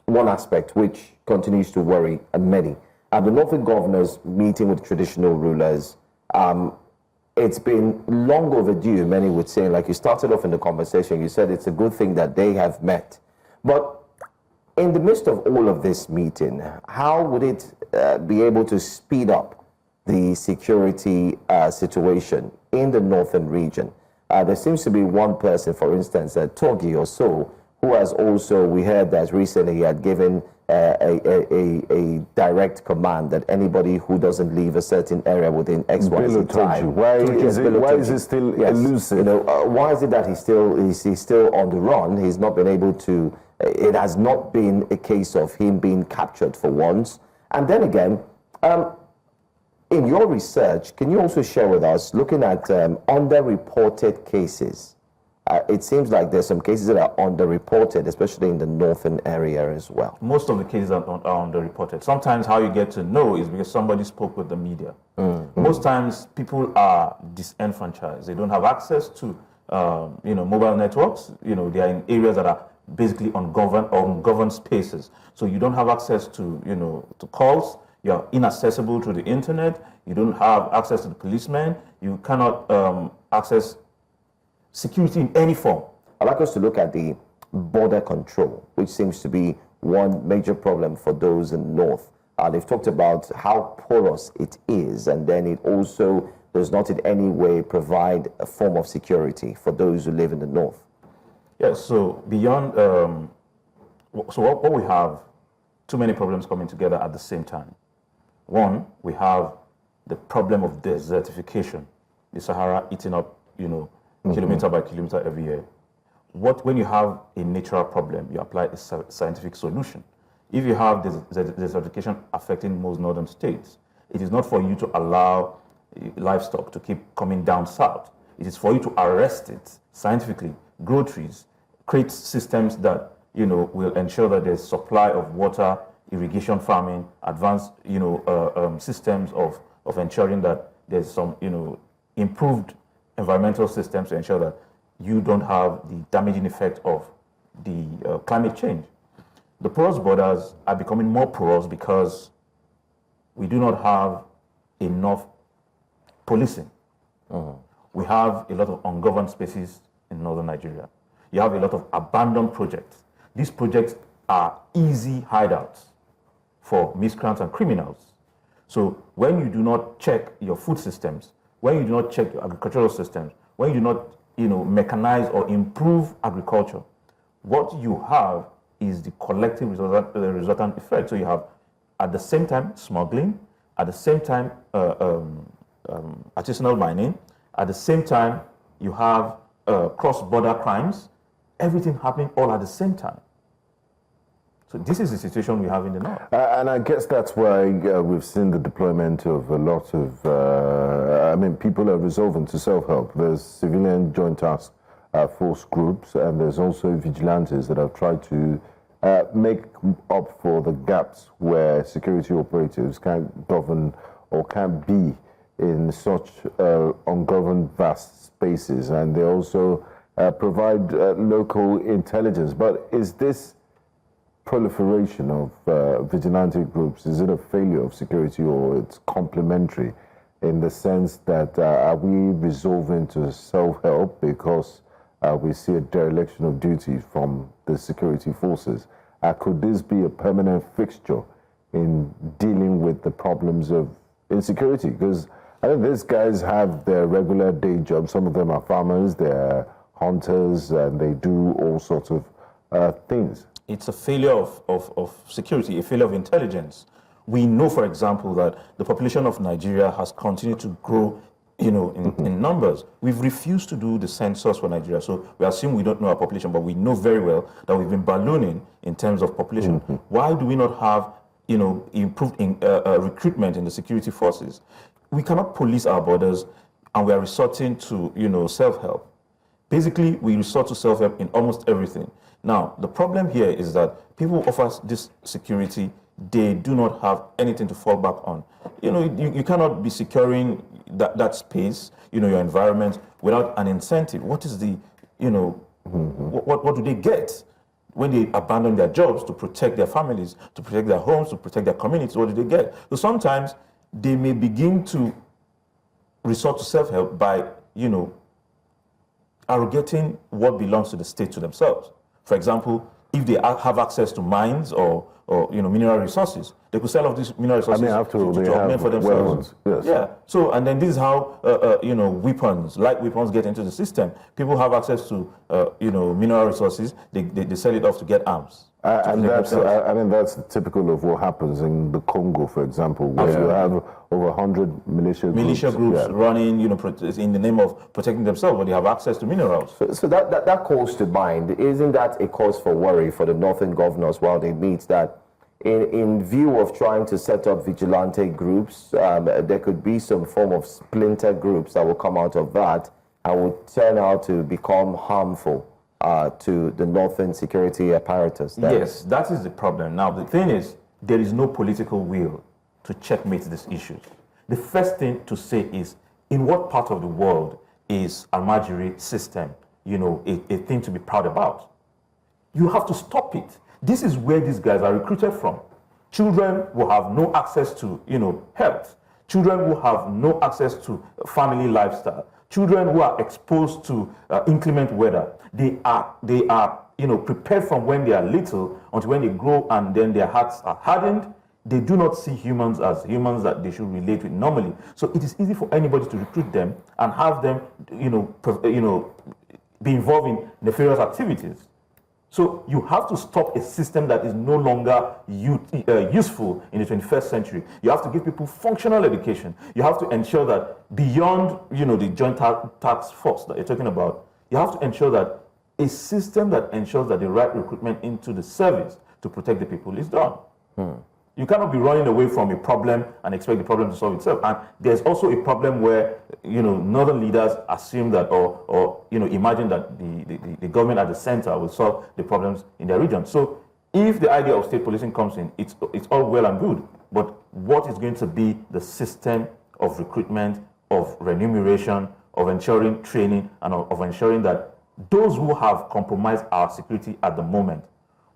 one aspect which continues to worry many. The Northern governors meeting with traditional rulers. It's been long overdue, many would say. Like you started off in the conversation, you said it's a good thing that they have met. But in the midst of all of this meeting, how would it be able to speed up the security situation in the northern region? There seems to be one person, for instance, Togi or so, who has also, we heard that recently he had given a direct command that anybody who doesn't leave a certain area within XYZ time. Why is it still elusive? You know, why is it that he's still on the run? He's not been able to. It has not been a case of him being captured for once. And then again, in your research, can you also share with us, looking at underreported cases? It seems like there's some cases that are underreported, especially in the northern area as well. Most of the cases are underreported. Sometimes how you get to know is because somebody spoke with the media. Most times people are disenfranchised. They don't have access to mobile networks. They are in areas that are basically ungoverned spaces. So you don't have access to to calls. You're inaccessible to the internet. You don't have access to the policemen. You cannot access security in any form. I'd like us to look at the border control, which seems to be one major problem for those in the north. They've talked about how porous it is, and then it also does not in any way provide a form of security for those who live in the north. Yes, so beyond, what we have, too many problems coming together at the same time. One, we have the problem of desertification, the Sahara eating up, kilometer by kilometer every year. When you have a natural problem, you apply a scientific solution. If you have desertification affecting most northern states, it is not for you to allow livestock to keep coming down south. It is for you to arrest it scientifically, grow trees, create systems that will ensure that there's supply of water, irrigation farming, advanced systems of ensuring that there's some improved environmental systems to ensure that you don't have the damaging effect of the climate change. The porous borders are becoming more porous because we do not have enough policing. We have a lot of ungoverned spaces in northern Nigeria. You have a lot of abandoned projects. These projects are easy hideouts for miscreants and criminals. So when you do not check your food systems, when you do not check your agricultural systems, when you do not, mechanize or improve agriculture, what you have is the collective resultant effect. So you have, at the same time, smuggling, at the same time, artisanal mining, at the same time, you have cross-border crimes, everything happening all at the same time. So this is the situation we have in the north. And I guess that's why we've seen the deployment of a lot of, people are resolving to self-help. There's civilian joint task force groups, and there's also vigilantes that have tried to make up for the gaps where security operatives can't govern or can't be in such ungoverned vast spaces. And they also provide local intelligence. But is this proliferation of vigilante groups, is it a failure of security, or it's complementary in the sense that are we resolving to self-help because we see a dereliction of duty from the security forces, Could this be a permanent fixture in dealing with the problems of insecurity? Because I think these guys have their regular day jobs. Some of them are farmers, they're hunters, and they do all sorts of things. It's a failure of security, a failure of intelligence. We know, for example, that the population of Nigeria has continued to grow, in numbers. We've refused to do the census for Nigeria, so we assume we don't know our population, but we know very well that we've been ballooning in terms of population. Why do we not have, improved recruitment in the security forces? We cannot police our borders, and we are resorting to, self-help. Basically, we resort to self-help in almost everything. Now, the problem here is that people who offer this security, they do not have anything to fall back on. You cannot be securing that space, your environment, without an incentive. What is the, what do they get when they abandon their jobs to protect their families, to protect their homes, to protect their communities? What do they get? So sometimes they may begin to resort to self-help by, arrogating what belongs to the state to themselves. For example, if they have access to mines or mineral resources, they could sell off these mineral resources to augment for themselves. Yes. Yeah. So, and then this is how weapons, light weapons, get into the system. People have access to mineral resources. They sell it off to get arms. And that's typical of what happens in the Congo, for example, where you have over 100 militia groups running, in the name of protecting themselves, but they have access to minerals. So that calls to mind. Isn't that a cause for worry for the northern governors while they meet, that in view of trying to set up vigilante groups, there could be some form of splinter groups that will come out of that and will turn out to become harmful to the northern security apparatus? Yes, that is the problem. Now, the thing is, there is no political will to checkmate these issues. The first thing to say is, in what part of the world is Almajiri system, a thing to be proud about? You have to stop it. This is where these guys are recruited from. Children will have no access to, health. Children will have no access to family lifestyle. Children who are exposed to inclement weather, they are prepared from when they are little until when they grow, and then their hearts are hardened. They do not see humans as humans that they should relate with normally. So it is easy for anybody to recruit them and have them, be involved in nefarious activities. So you have to stop a system that is no longer useful in the 21st century. You have to give people functional education. You have to ensure that beyond, the joint task force that you're talking about, you have to ensure that a system that ensures that the right recruitment into the service to protect the people is done. You cannot be running away from a problem and expect the problem to solve itself. And there's also a problem where, northern leaders assume that or imagine that the government at the center will solve the problems in their region. So if the idea of state policing comes in, it's all well and good. But what is going to be the system of recruitment, of remuneration, of ensuring training, and of ensuring that those who have compromised our security at the moment,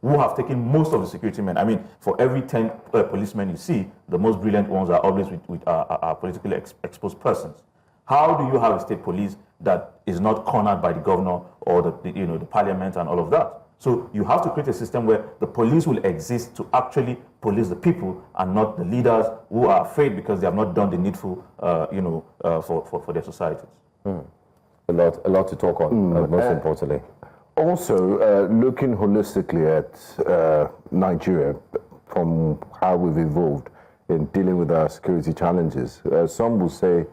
who have taken most of the security men. I mean, for every 10 policemen you see, the most brilliant ones are always with our politically exposed persons. How do you have a state police that is not cornered by the governor or the parliament and all of that? So you have to create a system where the police will exist to actually police the people and not the leaders who are afraid because they have not done the needful, for their societies. A lot to talk on, most importantly. Also, looking holistically at Nigeria, from how we've evolved in dealing with our security challenges, some will say,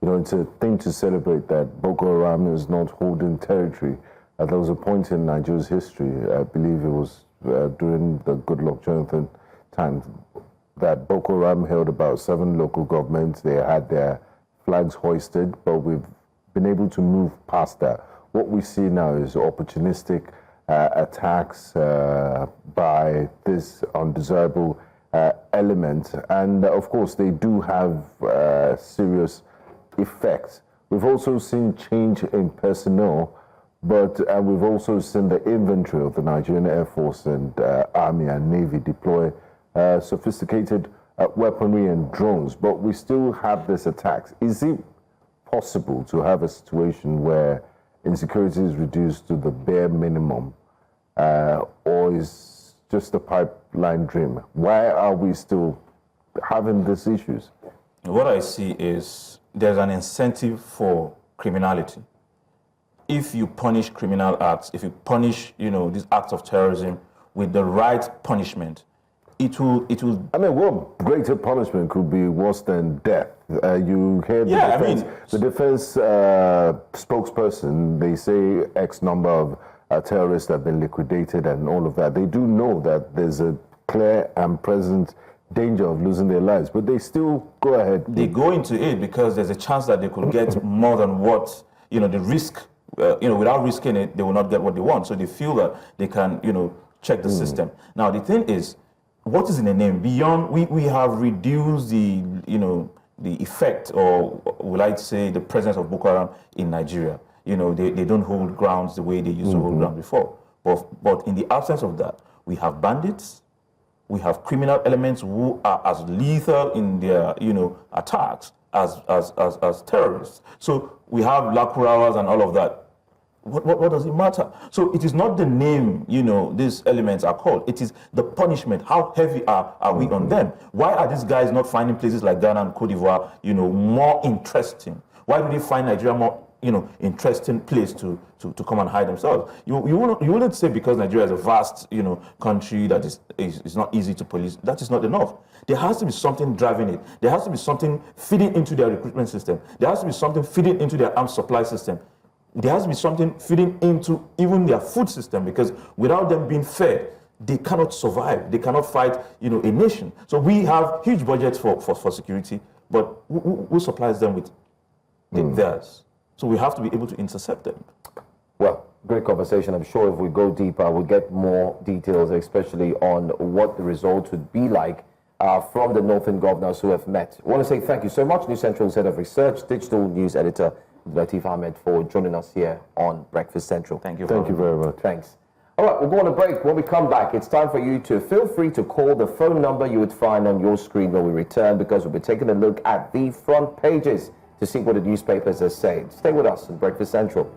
it's a thing to celebrate that Boko Haram is not holding territory. There was a point in Nigeria's history, I believe it was during the Goodluck Jonathan time, that Boko Haram held about 7 local governments. They had their flags hoisted, but we've been able to move past that. What we see now is opportunistic attacks by this undesirable element. And of course, they do have serious effects. We've also seen change in personnel, but we've also seen the inventory of the Nigerian Air Force and Army and Navy deploy sophisticated weaponry and drones. But we still have these attacks. Is it possible to have a situation where insecurity is reduced to the bare minimum, or is just a pipeline dream? Why are we still having these issues? What I see is there's an incentive for criminality. If you punish criminal acts, if you punish, these acts of terrorism with the right punishment, it will. I mean, what greater punishment could be worse than death? You hear the defense spokesperson, they say X number of terrorists have been liquidated and all of that. They do know that there's a clear and present danger of losing their lives, but they still go ahead. They go into it because there's a chance that they could get more than what, the risk, without risking it, they will not get what they want. So they feel that they can, check the system. Now, the thing is, what is in the name? Beyond, we have reduced the, the effect, or will I say the presence of Boko Haram in Nigeria. They don't hold grounds the way they used to hold ground before. But in the absence of that, we have bandits, we have criminal elements who are as lethal in their, attacks as terrorists. So we have Lakurawas and all of that. What does it matter? So it is not the name, these elements are called. It is the punishment. How heavy are we on them? Why are these guys not finding places like Ghana and Cote d'Ivoire, more interesting? Why do they find Nigeria more, interesting place to come and hide themselves? You wouldn't say because Nigeria is a vast, country that is not easy to police. That is not enough. There has to be something driving it. There has to be something feeding into their recruitment system. There has to be something feeding into their arms supply system. There has to be something feeding into even their food system, because without them being fed, they cannot survive. They cannot fight, a nation. So we have huge budgets for security, but who supplies them with theirs? So we have to be able to intercept them. Well, great conversation. I'm sure if we go deeper, we'll get more details, especially on what the results would be like from the Northern governors who have met. I want to say thank you so much, News Central's Head of Research, Digital News Editor, Latif Ahmed, for joining us here on Breakfast Central. Thank you. Thank you very much. Thanks. All right, we'll go on a break. When we come back, it's time for you to feel free to call the phone number you would find on your screen when we return, because we'll be taking a look at the front pages to see what the newspapers are saying. Stay with us on Breakfast Central.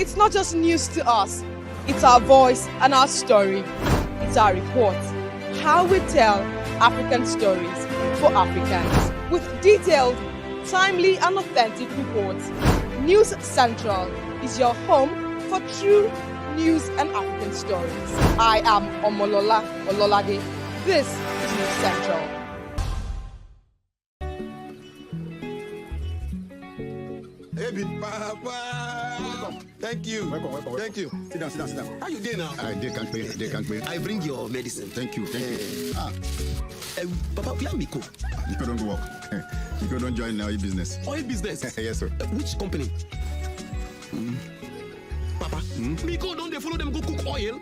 It's not just news to us, it's our voice and our story. It's our report. How we tell African stories for Africans. With detailed, timely and authentic reports, News Central is your home for true news and African stories. I am Omolola Ololade. This is News Central. Thank you. Welcome. Thank you. Sit down. How you doing now? They can't pay. I bring your medicine. Thank you. Papa, where Miko? Miko don't go work. Miko don't join oil business. Oil business? Yes, sir. Which company? Papa, Miko don't they follow them go cook oil?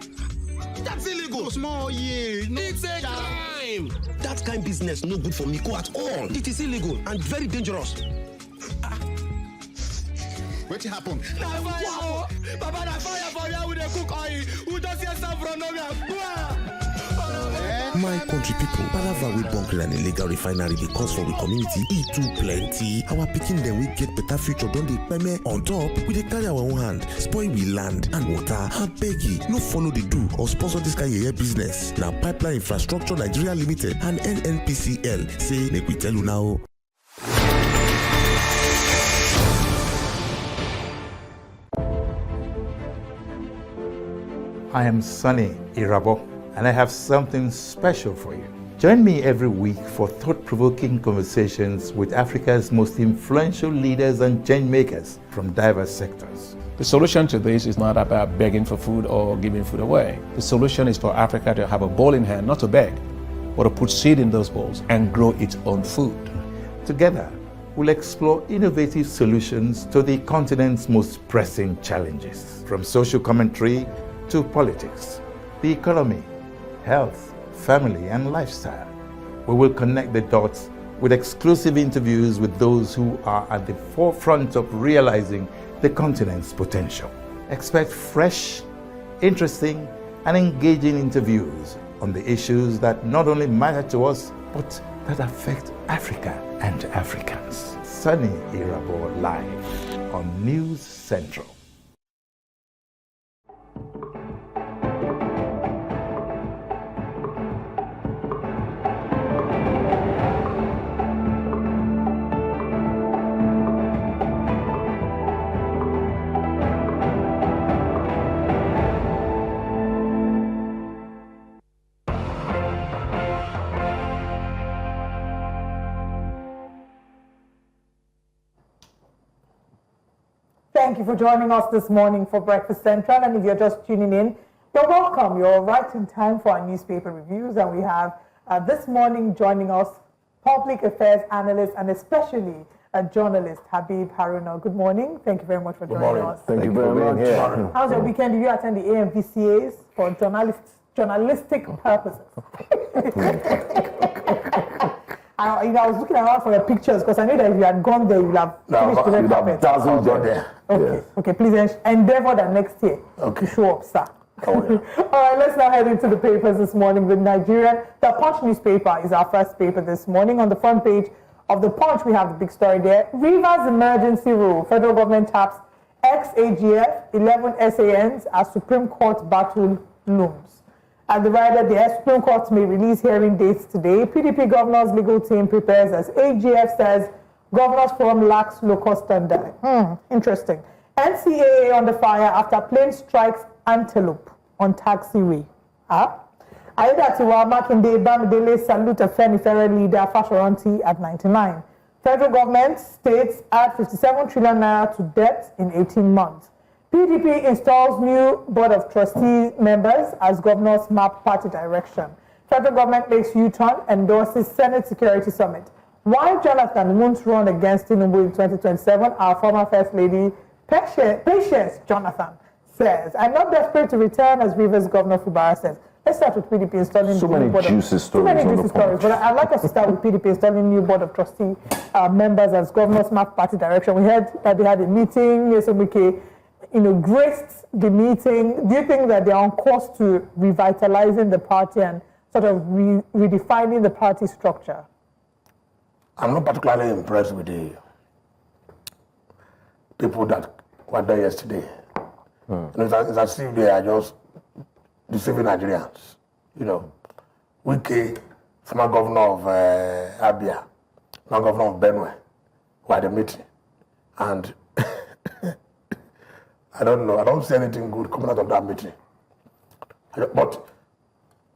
That's illegal. Small, yeah. No, it's a crime. That kind of business no good for Miko at all. It is illegal and very dangerous. What happened? Wow. Papa, na fire for you with the cook oil. Who does your stuff from nowhere? My country people, palava we bunker and illegal refinery dey cause for we community, e too plenty. Our pikin dem we get better future don dey peme. On top, we dey carry our own hand, spoil we land and water. Abeg you, no follow the do or sponsor this kind of business. Now Pipeline Infrastructure Nigeria Limited and NNPCL say make we tell you now. I am Sunny Irabo, and I have something special for you. Join me every week for thought-provoking conversations with Africa's most influential leaders and change makers from diverse sectors. The solution to this is not about begging for food or giving food away. The solution is for Africa to have a bowl in hand, not to beg, but to put seed in those bowls and grow its own food. Together, we'll explore innovative solutions to the continent's most pressing challenges, from social commentary to politics, the economy, health, family, and lifestyle. We will connect the dots with exclusive interviews with those who are at the forefront of realizing the continent's potential. Expect fresh, interesting, and engaging interviews on the issues that not only matter to us, but that affect Africa and Africans. Sunny Irabo live on News Central. Thank you for joining us this morning for Breakfast Central. And if you're just tuning in, you're welcome. You're right in time for our newspaper reviews. And we have this morning joining us public affairs analyst and especially a journalist, Habib Haruna. Good morning. Thank you very much for joining us. Thank you very much. How's your weekend? Did you attend the AMVCAs for journalistic purposes? I was looking around for your pictures because I knew that if you had gone there, you would have finished the red carpet. Dazzled there. Okay, yes. Okay, please endeavor that next year to show up, sir. Oh, yeah. All right, let's now head into the papers this morning. The Punch newspaper is our first paper this morning. On the front page of the Punch, we have the big story there. Rivers emergency rule. Federal government taps ex-AGF, 11 SANs as Supreme Court battle looms. At the rider, the Supreme Court may release hearing dates today. PDP governor's legal team prepares as AGF says governor's forum lacks local standard. Interesting. NCAA under fire after plane strikes antelope on taxiway. Aida Tiwa Makinde Bamidele salute Afenifere leader Fashoranti at 99. Federal government states add 57 trillion naira to debt in 18 months. PDP installs new Board of Trustee members as governors map party direction. Federal government makes U-turn, endorses Senate Security Summit. Why Jonathan won't run against Tinubu in 2027, our former First Lady, Patience Jonathan, says. I'm not desperate to return, as Rivers Governor Fubara says. Let's start with PDP installing so many juicy stories. But I'd like us to start with PDP installing new Board of Trustee members as governors map party direction. We heard that they had a meeting, Yesomike, graced the meeting. Do you think that they're on course to revitalizing the party and sort of redefining the party structure? I'm not particularly impressed with the people that were there yesterday. It's as if they are just deceiving Nigerians. Wike, former governor of Abia, now governor of Benue, were at the meeting. And I don't know. I don't see anything good coming out of that meeting. But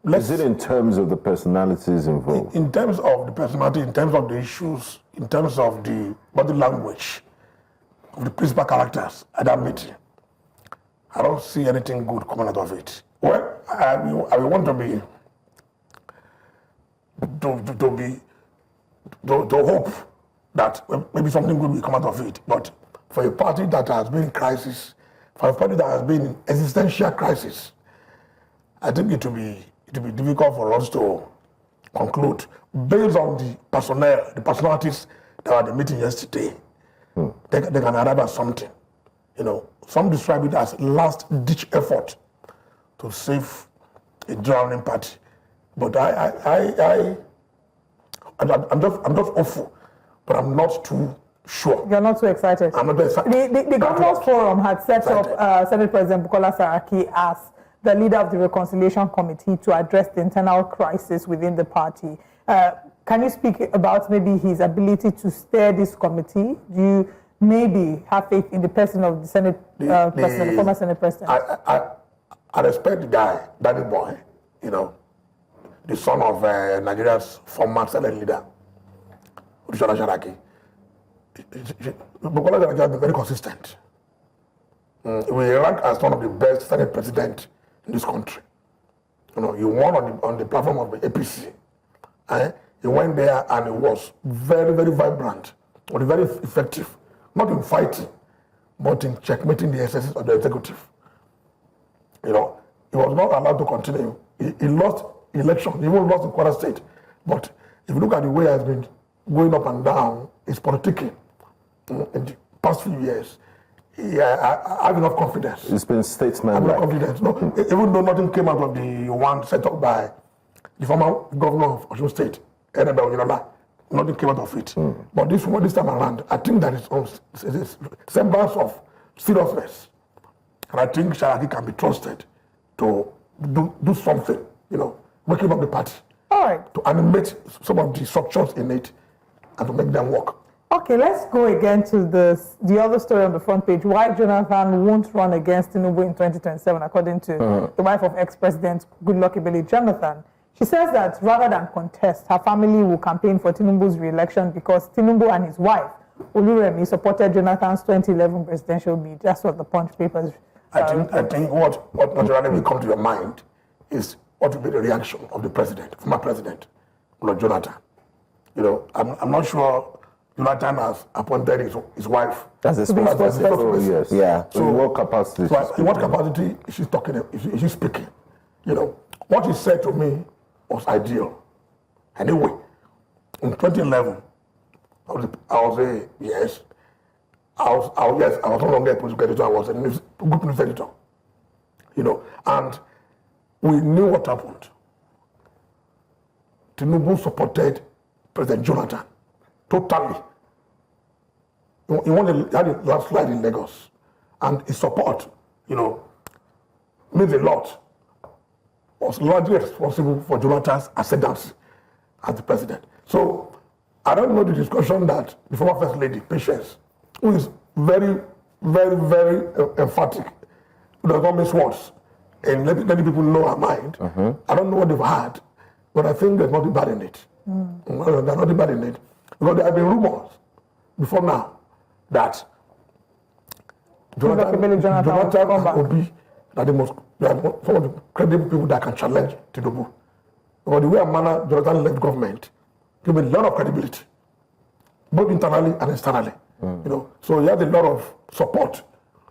is it in terms of the personalities involved? In terms of the personality, in terms of the issues, in terms of the body language of the principal characters at that meeting, I don't see anything good coming out of it. Well, I want to hope that maybe something good will come out of it. But for a party that has been in crisis, for a party that has been in existential crisis, I think it will be difficult for us to conclude based on the personnel, the personalities that were at the meeting yesterday. They can arrive at something. Some describe it as last-ditch effort to save a drowning party. But I'm just hopeful, but I'm not too sure. You're not too excited. I'm not too excited. The Governors Forum had set up Senate President Bukola Saraki as the leader of the Reconciliation Committee to address the internal crisis within the party. Can you speak about maybe his ability to steer this committee? Do you maybe have faith in the person of the Senate President, the former Senate President? I respect the guy, Daddy Boy, the son of Nigeria's former Senate leader, Bukola Saraki. Bukola Saraki has been very consistent. We rank as one of the best Senate presidents in this country. He won on the platform of the APC. He went there and he was very, very vibrant, but very effective, not in fighting, but in checkmating the excesses of the executive. He was not allowed to continue. He lost election, he even lost in Kwara State. But if you look at the way he has been going up and down, it's politicking in the past few years. I have enough confidence. It's been statesman. I have enough confidence. No, even though nothing came out of the one set up by the former governor of Abia State, nothing came out of it. But this time around, I think that it's semblance of seriousness. And I think Saraki can be trusted to do something, waking up the party. All right. To animate some of the structures in it and to make them work. Okay, let's go again to the other story on the front page. Why Jonathan won't run against Tinubu in 2027, according to the wife of ex-president Goodluck Ebele Jonathan. She says that rather than contest, her family will campaign for Tinubu's re-election because Tinubu and his wife, Oluremi, supported Jonathan's 2011 presidential bid. That's what the Punch papers. I think what naturally will come to your mind is what will be the reaction of the president, former president, Jonathan. I'm not sure Jonathan has appointed his wife. That's a spokesperson. Yes. Yeah. So in what capacity? So in what capacity is she talking? Is she speaking? What he said to me was ideal. Anyway, in 2011, I was no longer a political editor. I was a group news editor. And we knew what happened. Tinubu supported President Jonathan totally. He had a landslide in Lagos, and his support, means a lot. Was largely responsible for Jonathan's ascendancy as the president. So I don't know the discussion that the former First Lady, Patience, who is very, very, very emphatic, who does not miss words, and many people know her mind. I don't know what they've had, but I think there's nothing bad in it. There's nothing bad in it. Because there have been rumors before now that Jonathan will be some of the credible people that can challenge Tinubu. Because the way and manner Jonathan led government gave a lot of credibility, both internally and externally. So he has a lot of support.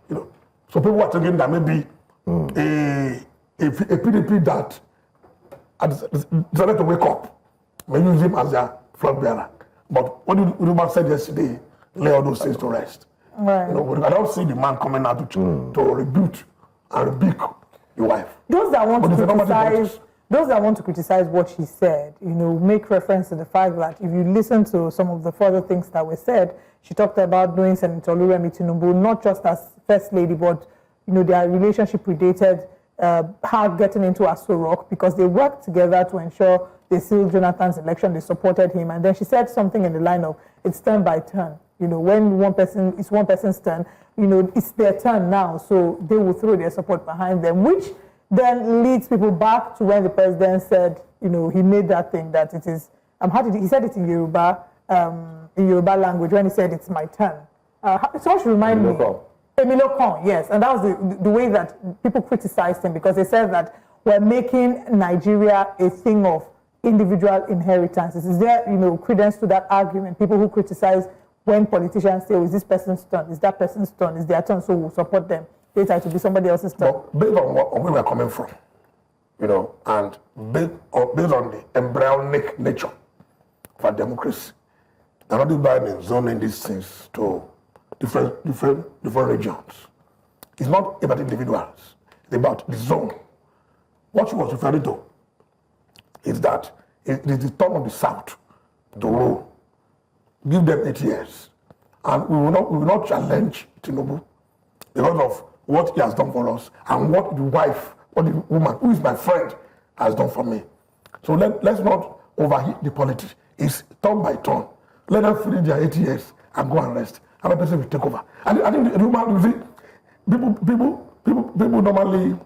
So people are thinking that maybe a PDP that decided to wake up may use him as their flag bearer. But what Uduman said yesterday, lay all those things to rest. Right. I don't see the man coming out to rebuke and rebuke your wife. Those that want to criticize what she said, make reference to the fact that if you listen to some of the further things that were said, she talked about knowing Senator Oluremi Tinubu not just as First Lady, but their relationship predated her getting into Aso Rock because they worked together to ensure they sealed Jonathan's election, they supported him. And then she said something in the line of, it's turn by turn. When it's one person's turn, it's their turn now. So they will throw their support behind them, which then leads people back to when the president said, he made that thing that it is, he said it in Yoruba language when he said, it's my turn. So should remind me. Emilio Khan, yes. And that was the way that people criticized him because they said that we're making Nigeria a thing of individual inheritances. Is there, credence to that argument? People who criticize when politicians say, is this person's turn? Is that person's turn? Is their turn? So we'll support them. They try to be somebody else's turn. But based on where we're coming from, and based on the embryonic nature of our democracy, they're not dividing zoning these things to different regions. It's not about individuals. It's about the zone. What she was referring to is that it is the turn of the South to rule. Give them 8 years. And we will not challenge Tinubu because of what he has done for us and what the wife, or the woman, who is my friend, has done for me. So let's not overheat the politics. It's turn by turn. Let them finish their 8 years and go and rest. Another person will take over. And I think the woman, people normally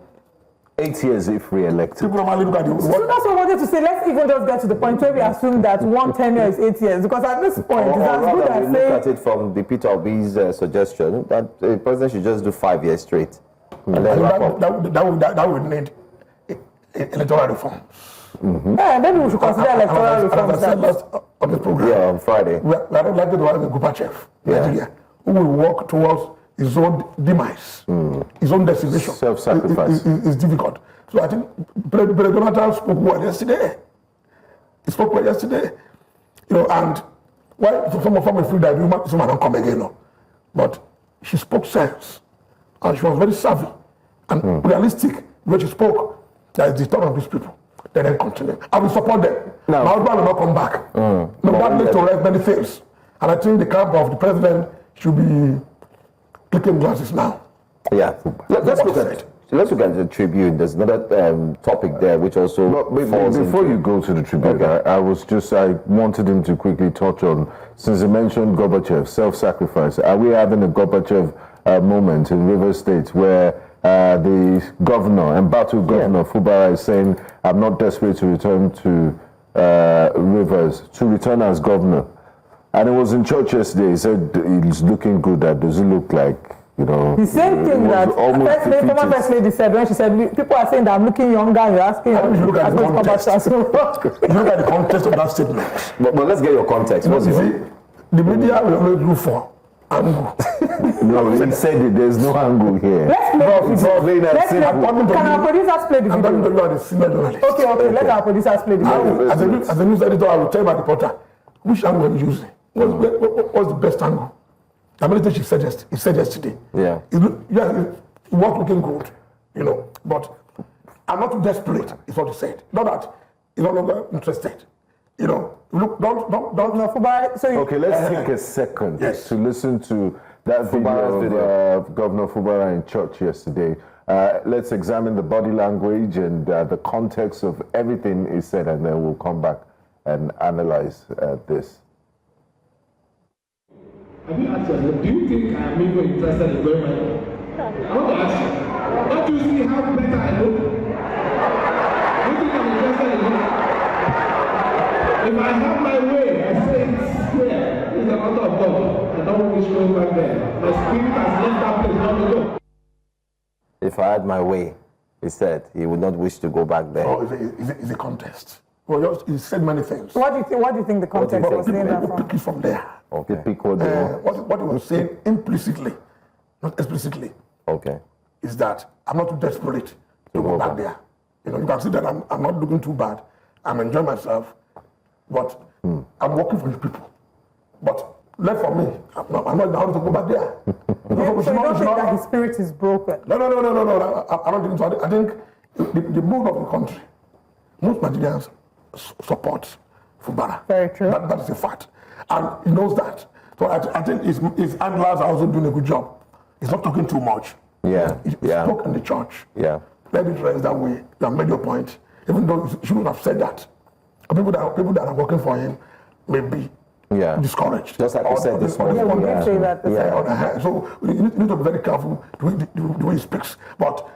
8 years if re-elected. People normally look at the So that's what I wanted to say. Let's even just get to the point where we assume that one tenure is 8 years, because at this point, it's as good as saying... look at it from the Peter Obi's suggestion that the president should just do 5 years straight. And then that would need electoral reform. Yeah, maybe we should consider electoral reform. As I said last on the program, on Friday. We are not likely to have a Gorbachev, Nigeria, who will work towards his own demise, his own decimation. Self-sacrifice. It's difficult. So I think President Donald Trump spoke well yesterday. He spoke well yesterday. And why some of them feel that someone don't come again, no. But she spoke sense. And she was very savvy and realistic when she spoke. That is the turn of these people. They then continue. I will support them. My husband will not come back. Nobody needs to write many things. And I think the camp of the president should be clicking glasses now. Yeah. Let's look at the Tribune. There's another topic there which also before you go to the Tribune, I wanted him to quickly touch on, since he mentioned Gorbachev, self-sacrifice. Are we having a Gorbachev moment in Rivers State where the governor, embattled governor Fubara, is saying, I'm not desperate to return to Rivers, to return as governor? And it was in church yesterday. He said he's looking good. That does it look like, the same thing that former first lady said when she said, people are saying that I'm looking younger, you're asking look at the context. Look at the context of that statement. But let's get your context. What's the media will always look for angle. No, he said it. There's no angle here. Can our producers play the video? I'm talking about the senior journalist. Okay. Let our producers play the video. As a news editor, I will tell my reporter which angle are you using. What's the best angle? I mean, he said yesterday. Yeah. It was looking good, But I'm not too desperate, is what he said. Not that he's no longer interested. Look, don't know Fubara. Okay, let's take a second to listen to that video of Governor Fubara in church yesterday. Let's examine the body language and the context of everything he said, and then we'll come back and analyze this. Have you asked yourself, do you think I am even interested in going my way? I want to ask you, don't you see how better I look? Do you think I'm interested in it? If I have my way, I say it's square. It's a matter of God. I don't wish going back there. My spirit has left that place, not to go. If I had my way, he said, he would not wish to go back there. Oh, it's a contest. Well, he said many things. What do you think the context was saying that from? Pick it from there. Okay. Pick what he was saying implicitly, not explicitly. Okay. Is that I'm not too desperate to go back there. You can see that I'm not looking too bad. I'm enjoying myself, but I'm working for you people. But left for me, I'm not in order to go back there. So you don't think that his spirit is broken? No. I don't think so. I think the mood of the country, most Nigerians support Fubara. Very true. That is a fact. And he knows that. So I think his handlers are also doing a good job. He's not talking too much. Yeah. He spoke in the church. Yeah. Let it rest that way. You have made your point. Even though you shouldn't have said that. People that are working for him may be discouraged. Just like you said this morning. So you need to be very careful the way he speaks. But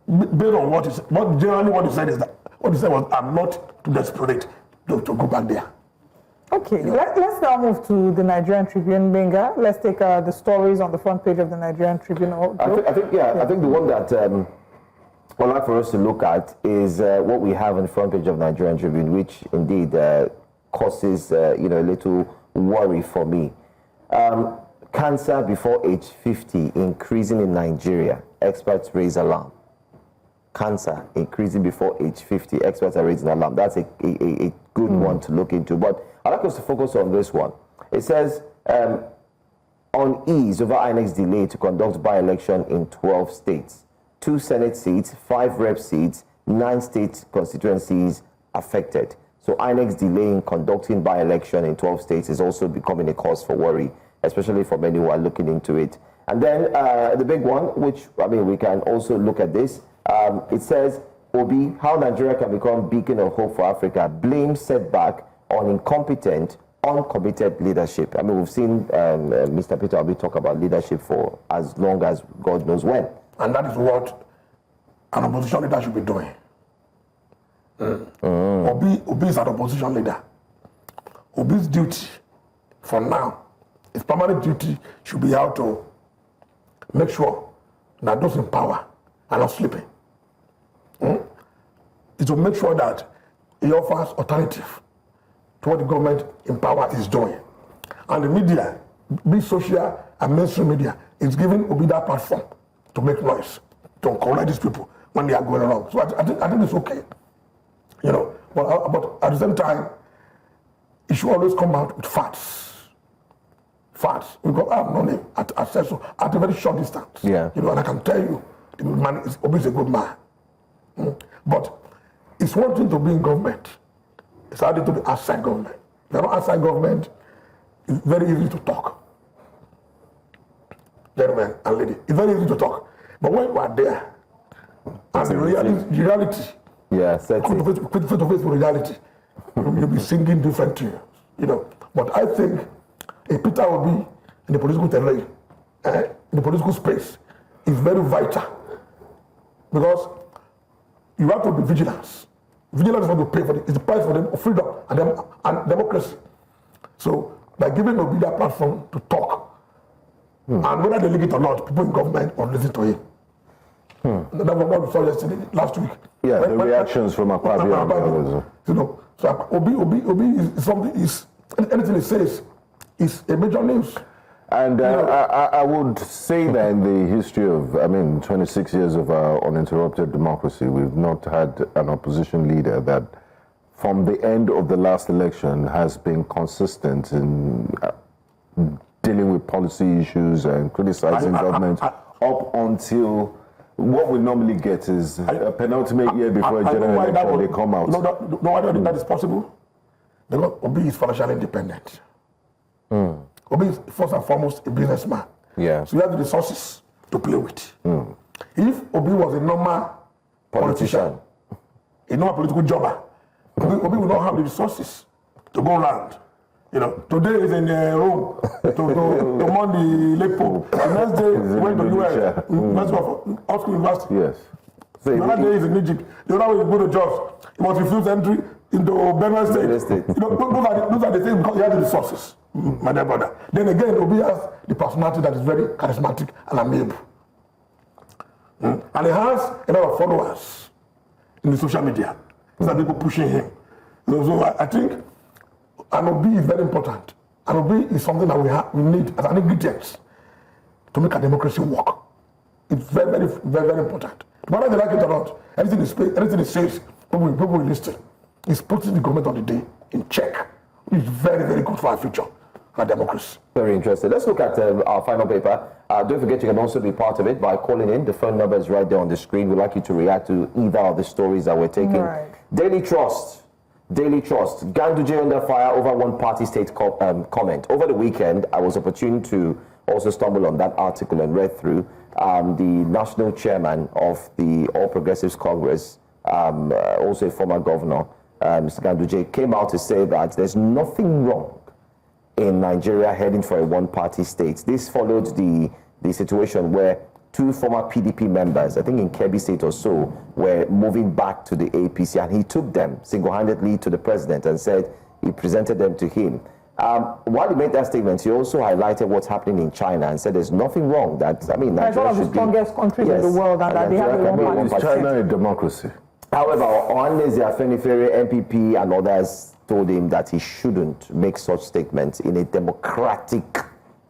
based on what he said is that what he said was, I'm not too desperate to go back there. Okay, let's now move to the Nigerian Tribune, Benga. Let's take the stories on the front page of the Nigerian Tribune. I think the one that I'd like for us to look at is what we have on the front page of Nigerian Tribune, which indeed causes a little worry for me. Cancer before age 50 increasing in Nigeria. Experts raise alarm. Cancer increasing before age 50. Experts are raising alarm. That's a good one to look into. But I'd like us to focus on this one. It says, unease over INEC's delay to conduct by-election in 12 states. 2 Senate seats, 5 rep seats, 9 state constituencies affected. So INEC's delay in conducting by-election in 12 states is also becoming a cause for worry, especially for many who are looking into it. And then the big one, which, I mean, we can also look at this. It says, Obi, how Nigeria can become beacon of hope for Africa, blames setback on incompetent, uncommitted leadership. I mean, we've seen Mr. Peter Obi talk about leadership for as long as God knows when. And that is what an opposition leader should be doing. Obi is an opposition leader. Obi's duty, for now, his permanent duty should be how to make sure that those in power are not sleeping. Is to make sure that he offers alternative to what the government in power is doing. And the media, be social and mainstream media, is giving Obi that platform to make noise, to correct these people when they are going wrong. So I think it's okay. You know, but at the same time, it should always come out with facts. Facts. We got have money at a very short distance. Yeah. You know, and I can tell you, the man is obviously a good man. But it's one thing to be in government. It's harder to be outside government. If you're not outside government, it's very easy to talk. Gentlemen and ladies, it's very easy to talk. But when you are there, and the reality, yeah, face to face with reality, you'll be singing different tunes, you know. But I think a Peter will be in the political terrain, in the political space, is very vital. Because you have to be vigilant. Vigilance is what you pay for. It's the price for them of freedom and democracy. So by giving Obi that platform to talk, and whether they like it or not, people in government will listen to him. That's what we saw yesterday, last week. Yeah, the reactions from Abia. You know, so Obi is something. Is anything he says is a major news. And I would say that in the history of, 26 years of our uninterrupted democracy, we've not had an opposition leader that, from the end of the last election, has been consistent in dealing with policy issues and criticizing government up until what we normally get is a penultimate year before a general election, they come out. No, why do I think that is possible? Because Obi is financially independent. Obi is first and foremost a businessman. Yeah. So you have the resources to play with. If Obi was a normal politician, a normal political jobber, Obi would not have the resources to go around. You know, today is in Rome to mourn the late Pope. The next day he went to US, University of Oxford University. Yes. So the other day is in Egypt. The other way he go to Jos, he must refuse entry into Benue State. You know, those are the things because he has the resources, my dear brother. Then again, Obi has the personality that is very charismatic and amiable. And he has a lot of followers in the social media. These are people pushing him. So I think an Obi is very important. An Obi is something that we need as an ingredient to make a democracy work. It's very, very, very, very important. Whether they like it or not, anything he says, people will listen. It's putting the government of the day in check. It's very, very good for our future, our democracy. Very interesting. Let's look at our final paper. Don't forget you can also be part of it by calling in. The phone number is right there on the screen. We'd like you to react to either of the stories that we're taking. Right. Daily Trust. Ganduje under fire over one party state comment. Over the weekend, I was opportune to also stumble on that article and read through. The national chairman of the All Progressives Congress, also a former governor, Mr. Ganduje, came out to say that there's nothing wrong in Nigeria heading for a one-party state. This followed the situation where two former PDP members, I think in Kebbi State or so, were moving back to the APC, and he took them single-handedly to the president and said he presented them to him. While he made that statement, he also highlighted what's happening in China and said there's nothing wrong that, Nigeria it's one of the strongest countries in the world, and that they have a one-party state. China a democracy? However, Ohaneze Afenifere, MPP, and others told him that he shouldn't make such statements in a democratic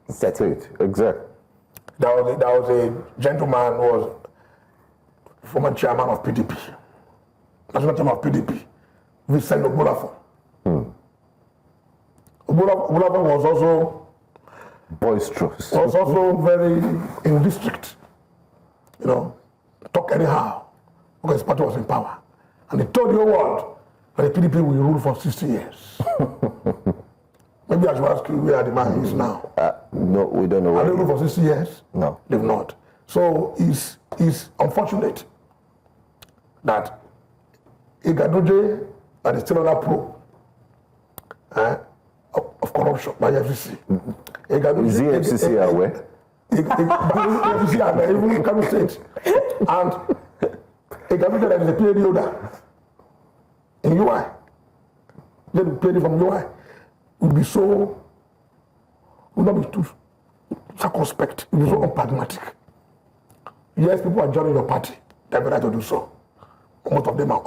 setting. Exactly. There was a gentleman who was former chairman of PDP, national chairman of PDP, Vincent Ogbulafo. Ogbulafo was also boisterous. Was also very in district, talk anyhow, because his party was in power. And he told the whole world but the PDP will rule for 60 years. Maybe I should ask you where the man is now. No, we don't know. Have they ruled for 60 years? No. They've not. So it's unfortunate that Igadoje and still another probe of corruption by FCC. Is the FCC aware? FCC are even Kano State. And Igadoje that is a PhD holder in UI. Then the PhD from UI would not be too circumspect, would be so unpragmatic. Yes, people are joining your party. They have the right to do so. Most of them are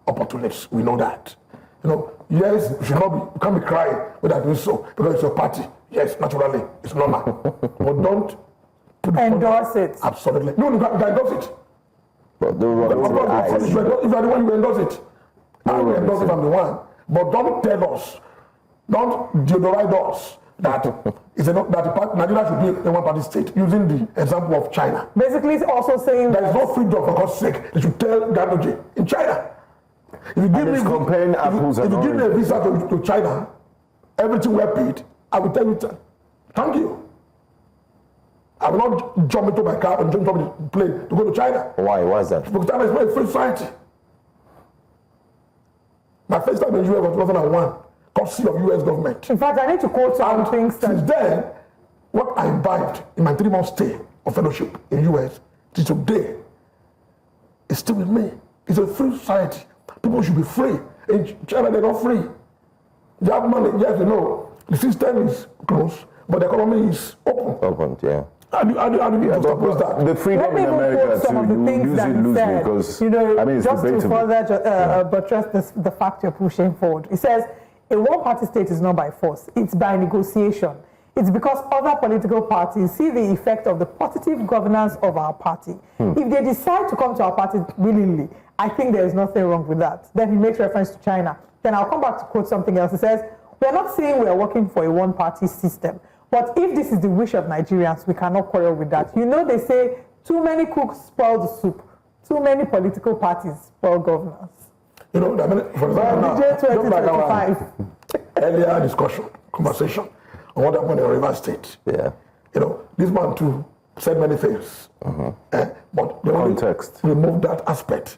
opportunists. We know that. You know, yes, you can't be crying without doing so because it's your party. Yes, naturally, it's normal. But don't endorse it. Absolutely. No, you can endorse it. But if you are the one who endorse it, I will endorse it, I'm the one. But don't tell us, don't deodorize us that Nigeria should be a one-party state, using the example of China. Basically, it's also saying there is no freedom, for God's sake. They should tell Gandhi in China. If you give me a visa to China, everything we are paid, I will tell you, thank you. I will not jump into my car and jump into the plane to go to China. Why? Why is that? Because China is not a free society. My first time in the US was 2001, courtesy of US government. In fact, I need to quote some things. Since then, what I imbibed in my 3-month stay of fellowship in the US till today is still with me. It's a free society. People should be free. In China, they're not free. They have money, yes, you know. The system is closed, but the economy is open. Open, yeah. How do you suppose that? The freedom in America too, you use it loosely because, you know, I mean, it's just debatable. to further buttress the fact you're pushing forward. It says, a one-party state is not by force, it's by negotiation. It's because other political parties see the effect of the positive governance of our party. If they decide to come to our party willingly, I think there is nothing wrong with that. Then he makes reference to China. Then I'll come back to quote something else. He says, we're not saying we're working for a one-party system, but if this is the wish of Nigerians, we cannot quarrel with that. You know, they say, too many cooks spoil the soup. Too many political parties spoil governance. You know, for example, now, just like our earlier conversation on what happened in River State. Yeah. You know, this man too said many things. But they only removed that aspect,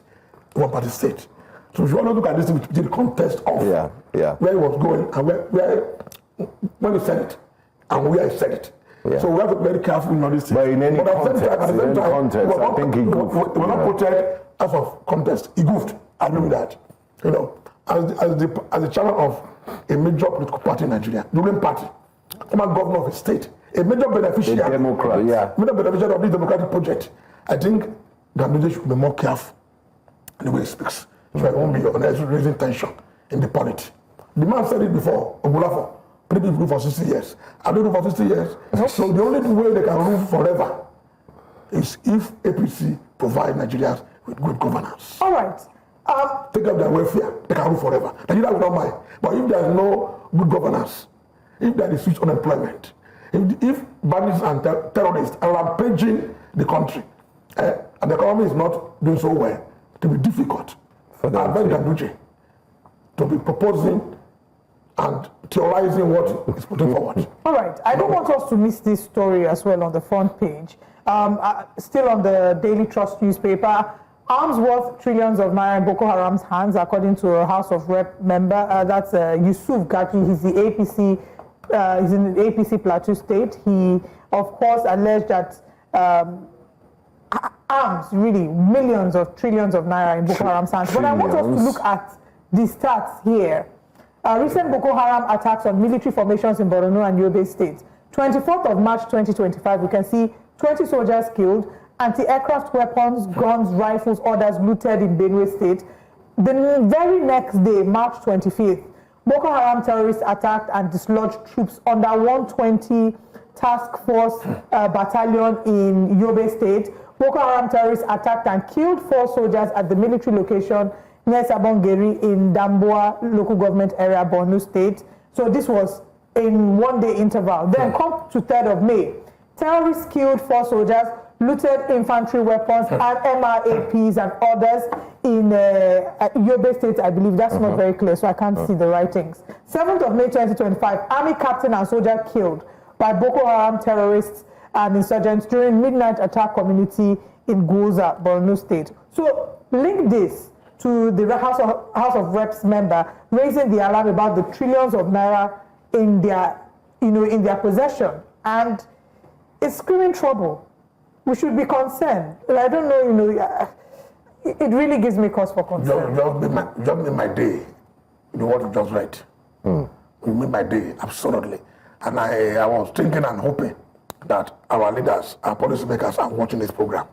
one-party state. So if you want to look at this with the context of where he was going and when he said it and where he said it. Yeah. So we have to be very careful in all these things. But in any context, I think he goofed. We're not quoted as of context. He goofed. I agree with that. You know, as the chairman of a major political party in Nigeria, the ruling party, former governor of a state, a major beneficiary, major beneficiary of this democratic project, I think Ganduje should be more careful in the way he speaks. So it won't be raising tension in the polity. The man said it before, Obulafo. People rule for 60 years. I don't rule for 60 years. So the only way they can rule forever is if APC provide Nigerians with good governance. All right. Take up their welfare, they can rule forever. Nigeria will not mind. But if there is no good governance, if there is huge unemployment, if bandits and terrorists are rampaging the country, and the economy is not doing so well, it will be difficult for Ganduje to be proposing and theorizing what is putting forward. All right. I don't want us to miss this story as well on the front page. Still on the Daily Trust newspaper, arms worth trillions of naira in Boko Haram's hands, according to a House of Rep member. That's Yusuf Gaki. He's the APC. He's in the APC Plateau State. He, of course, alleged that arms, really, millions of trillions of naira in Boko Haram's hands. But I want us to look at the stats here. Recent Boko Haram attacks on military formations in Borno and Yobe State. 24th of March 2025, we can see 20 soldiers killed, anti-aircraft weapons, guns, rifles, others looted in Benue State. The very next day, March 25th, Boko Haram terrorists attacked and dislodged troops under 120 Task Force Battalion in Yobe State. Boko Haram terrorists attacked and killed 4 soldiers at the military location near Sabongeri in Damboa local government area, Borno State. So this was in one-day interval. Then come to 3rd of May. Terrorists killed 4 soldiers, looted infantry weapons and MRAPs and others in Abia State, I believe. That's not very clear, so I can't see the writings. 7th of May 2025, Army captain and soldier killed by Boko Haram terrorists and insurgents during midnight attack community in Goza, Borno State. So link this to the House of Reps member raising the alarm about the trillions of naira in their, in their possession, and it's screaming trouble. We should be concerned. I don't know, it really gives me cause for concern. Just made my day, what you just read. It made my day, absolutely. And I was thinking and hoping that our leaders, our policymakers are watching this program,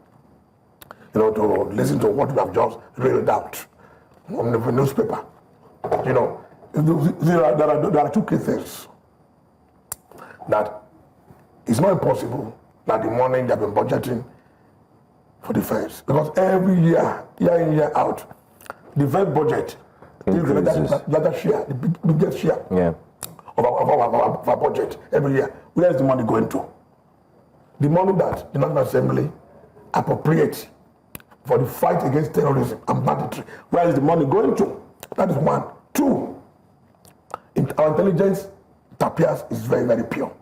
to listen to what we have just read out on the newspaper. There are two key things. That it's not impossible that the money they have been budgeting for defense, because every year in, year out, the defense budget is the largest share, the biggest share of our budget every year. Where is the money going to? The money that the National Assembly appropriates for the fight against terrorism and banditry, where is the money going to? That is one. Two, our intelligence, it appears, is very, very pure.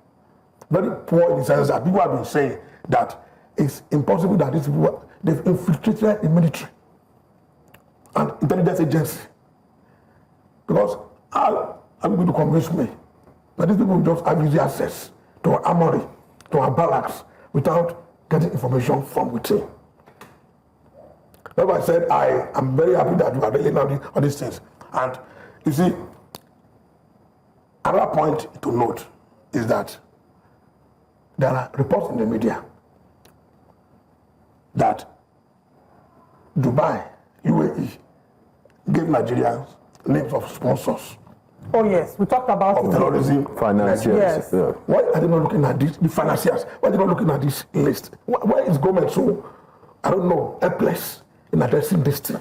Very poor in the sense that people have been saying that it's impossible that these people, they've infiltrated the military and intelligence agency. Because how are you going to convince me that these people just have easy access to our armory, to our barracks, without getting information from within? That's why I said I am very happy that you are laying out all these things. And you see, another point to note is that there are reports in the media that Dubai, UAE, gave Nigerians names of sponsors. Oh yes, we talked about of terrorism, financiers. Yes. Yeah. Why are they not looking at this? The financiers. Why are they not looking at this list? Why is government so, I don't know, helpless in addressing this thing?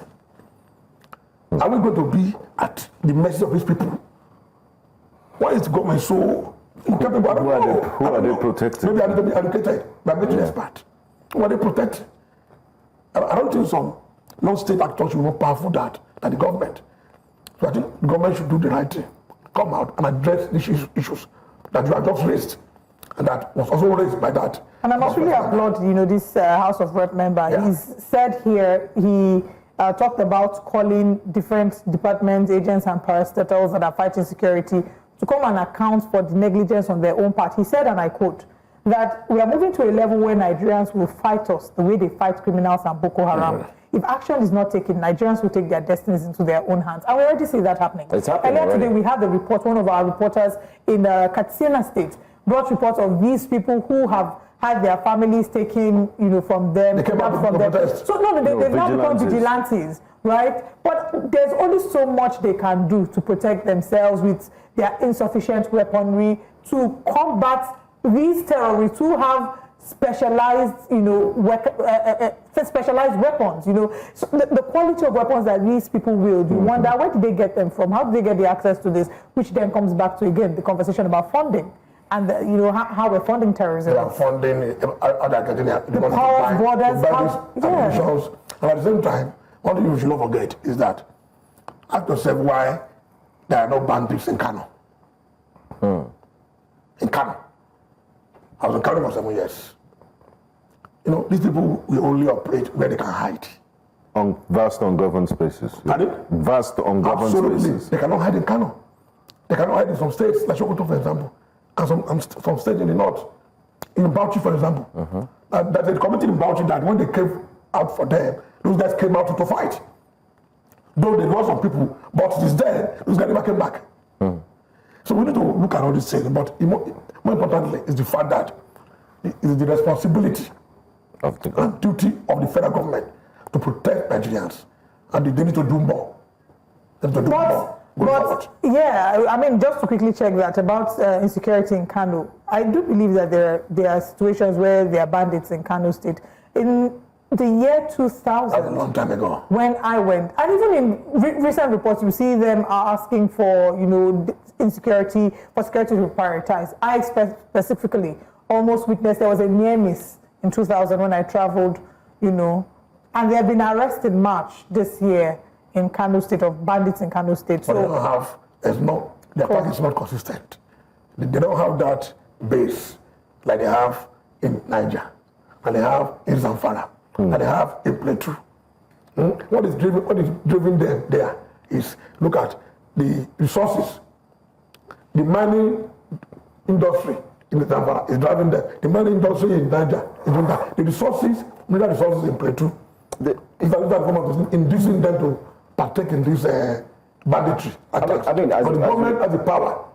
Are we going to be at the mercy of these people? Why is the government so incapable? I don't know. Who are they protecting? Maybe I need to be educated by military expert. Who are they protecting? I don't think some non-state actors should be more powerful than the government. So I think the government should do the right thing. Come out and address these issues that you have just raised, and that was also raised by that. And I must really applaud, this House of Rep member. Yeah. He's said here, he talked about calling different departments, agents, and parastatals that are fighting security to come and account for the negligence on their own part. He said, and I quote, that we are moving to a level where Nigerians will fight us the way they fight criminals and Boko Haram. If action is not taken, Nigerians will take their destinies into their own hands. And we already see that happening. It's happening Earlier today, we had the report, one of our reporters in Katsina State brought reports of these people who have had their families taken, from them. They've now become vigilantes, right? But there's only so much they can do to protect themselves with their insufficient weaponry to combat these terrorists who have specialized, specialized weapons. So the quality of weapons that these people wield, you wonder, where did they get them from? How did they get the access to this? Which then comes back to, again, the conversation about funding. And how we're funding terrorism. They are funding, how they're getting the money power borders, and at the same time, one thing you should not forget is that ask yourself why there are no bandits in Kano. In Kano. I was in Kano for 7 years. These people will only operate where they can hide. On vast ungoverned spaces. Pardon? Vast ungoverned spaces. They cannot hide in Kano. They cannot hide in some states, like Sokoto, for example, and some states in the north. In Bauchi, for example. There's a committee in Bauchi that when they came out for them, those guys came out to fight. Though they lost some people, but since then, those guys never came back. So we need to look at all these things, but more importantly is the fact that it is the responsibility and duty of the federal government to protect Nigerians, and they need to do more. They need to do more. Just to quickly check that about insecurity in Kano, I do believe that there are situations where there are bandits in Kano State. In the year 2000, that was a long time ago, when I went, and even in recent reports, you see them are asking for, insecurity, for security to be prioritized. I specifically almost witnessed there was a near miss in 2000 when I traveled, you know, and they have been arrested in March this year in Kano State, of bandits in Kano State. But they don't have, their party is not consistent. They don't have that base like they have in Niger, and they have in Zamfara, and they have in Plateau. What is driven them there is, look at the resources. The mining industry in the Zamfara is driving them. The mining industry in Niger is doing that. The resources, mineral resources in Plateau, is inducing them to partake in this banditry attacks. But the government has the power.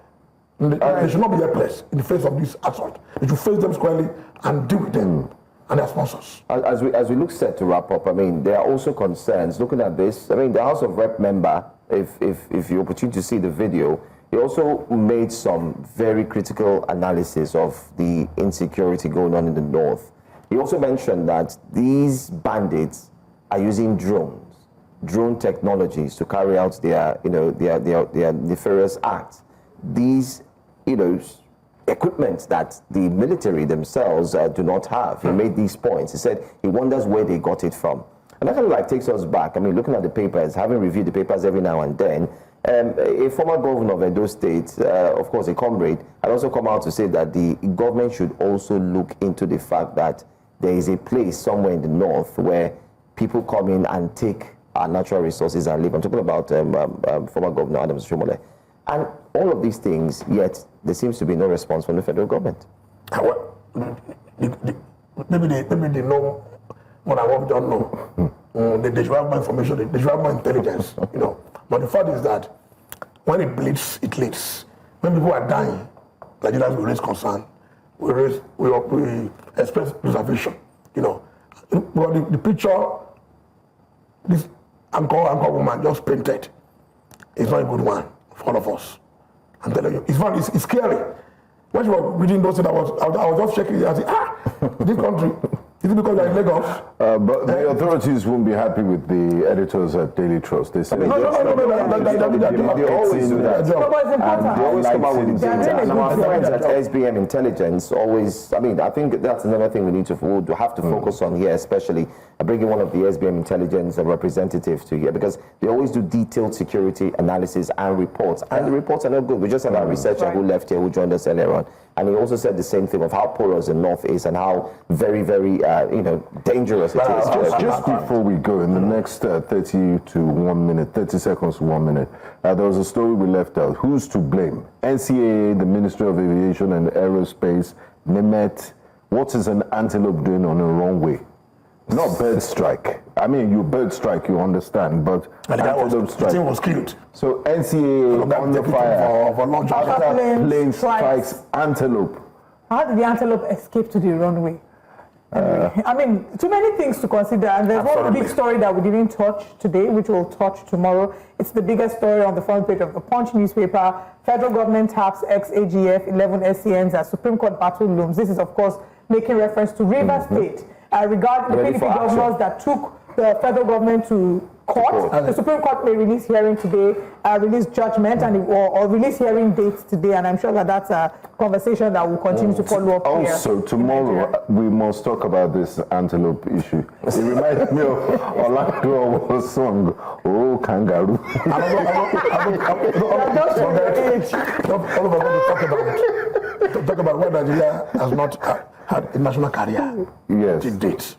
They should not be helpless in the face of this assault. They should face them squarely and deal with them and their sponsors. As we look set to wrap up, I mean, there are also concerns. Looking at this, I mean, the House of Rep member, if you're opportune to see the video, he also made some very critical analysis of the insecurity going on in the north. He also mentioned that these bandits are using drone technologies to carry out their nefarious acts. These, equipment that the military themselves do not have. He made these points. He said he wonders where they got it from. And that kind of takes us back. I mean, looking at the papers, having reviewed the papers every now and then, a former governor of Edo State, of course a comrade, had also come out to say that the government should also look into the fact that there is a place somewhere in the north where people come in and take our natural resources and live. I'm talking about former Governor Adams Shumole. And all of these things, yet there seems to be no response from the federal government. Maybe they know what I don't know. They should have more information, they should have more intelligence, But the fact is that when it bleeds, it leads. When people are dying, Nigerians will raise concern. We express reservation, But the picture this anchor woman just painted is not a good one for all of us. I'm telling you, it's scary. When you were reading those things, I was just checking it. I said, this country, is it because you're in Lagos? But the authorities won't be happy with the editors at Daily Trust. They say they always do that. They always come out with the data. And our friends at SBM Intelligence always, I think that's another thing we have to focus on here, especially bringing one of the SBM Intelligence representatives to here, because they always do detailed security analysis and reports. And the reports are not good. We just had our researcher who left here, who joined us earlier on. And he also said the same thing of how porous the north is and how very, very, dangerous it is. Just before we go, in the next 30 seconds to 1 minute, there was a story we left out. Who's to blame? NCAA, the Ministry of Aviation and Aerospace, NEMET. What is an antelope doing on a runway? Not bird strike. I mean, you bird strike, you understand, but antelope strike. The team was killed. So NCAA on the fire after plane strikes antelope. How did the antelope escape to the runway? Too many things to consider, and there's one big story that we didn't touch today, which we'll touch tomorrow. It's the biggest story on the front page of the Punch newspaper. Federal government taps ex-AGF 11 SCNs as Supreme Court battle looms. This is, of course, making reference to Rivers State regarding the PDP governors that took the federal government to court. The Supreme Court may release hearing today, release judgment, or release hearing dates today, and I'm sure that that's a conversation that will continue to follow up here. Also, tomorrow we must talk about this antelope issue. It reminds me of Orlando song, "Oh Kangaroo." Talk about what Nigeria has not had a national career. Yes. To date.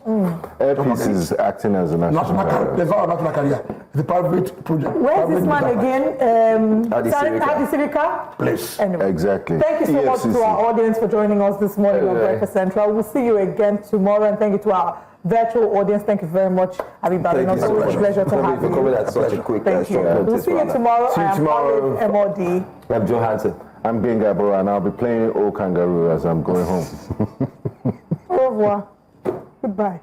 Airpeace is acting as a national career. There's not a national career. It's a private project. Where's this man again? Hadi Sirika? Place. Anyway. Exactly. Thank you so much to our audience for joining us this morning on Breakfast Central. We'll see you again tomorrow, and thank you to our virtual audience. Thank you very much, Abibaba. It's always a pleasure to have you. Thank you. We'll see you tomorrow. I am Olive MOD. I'm Joe Hansen. I'm Benga Bora, and I'll be playing Old Kangaroo as I'm going home. Au revoir. Goodbye.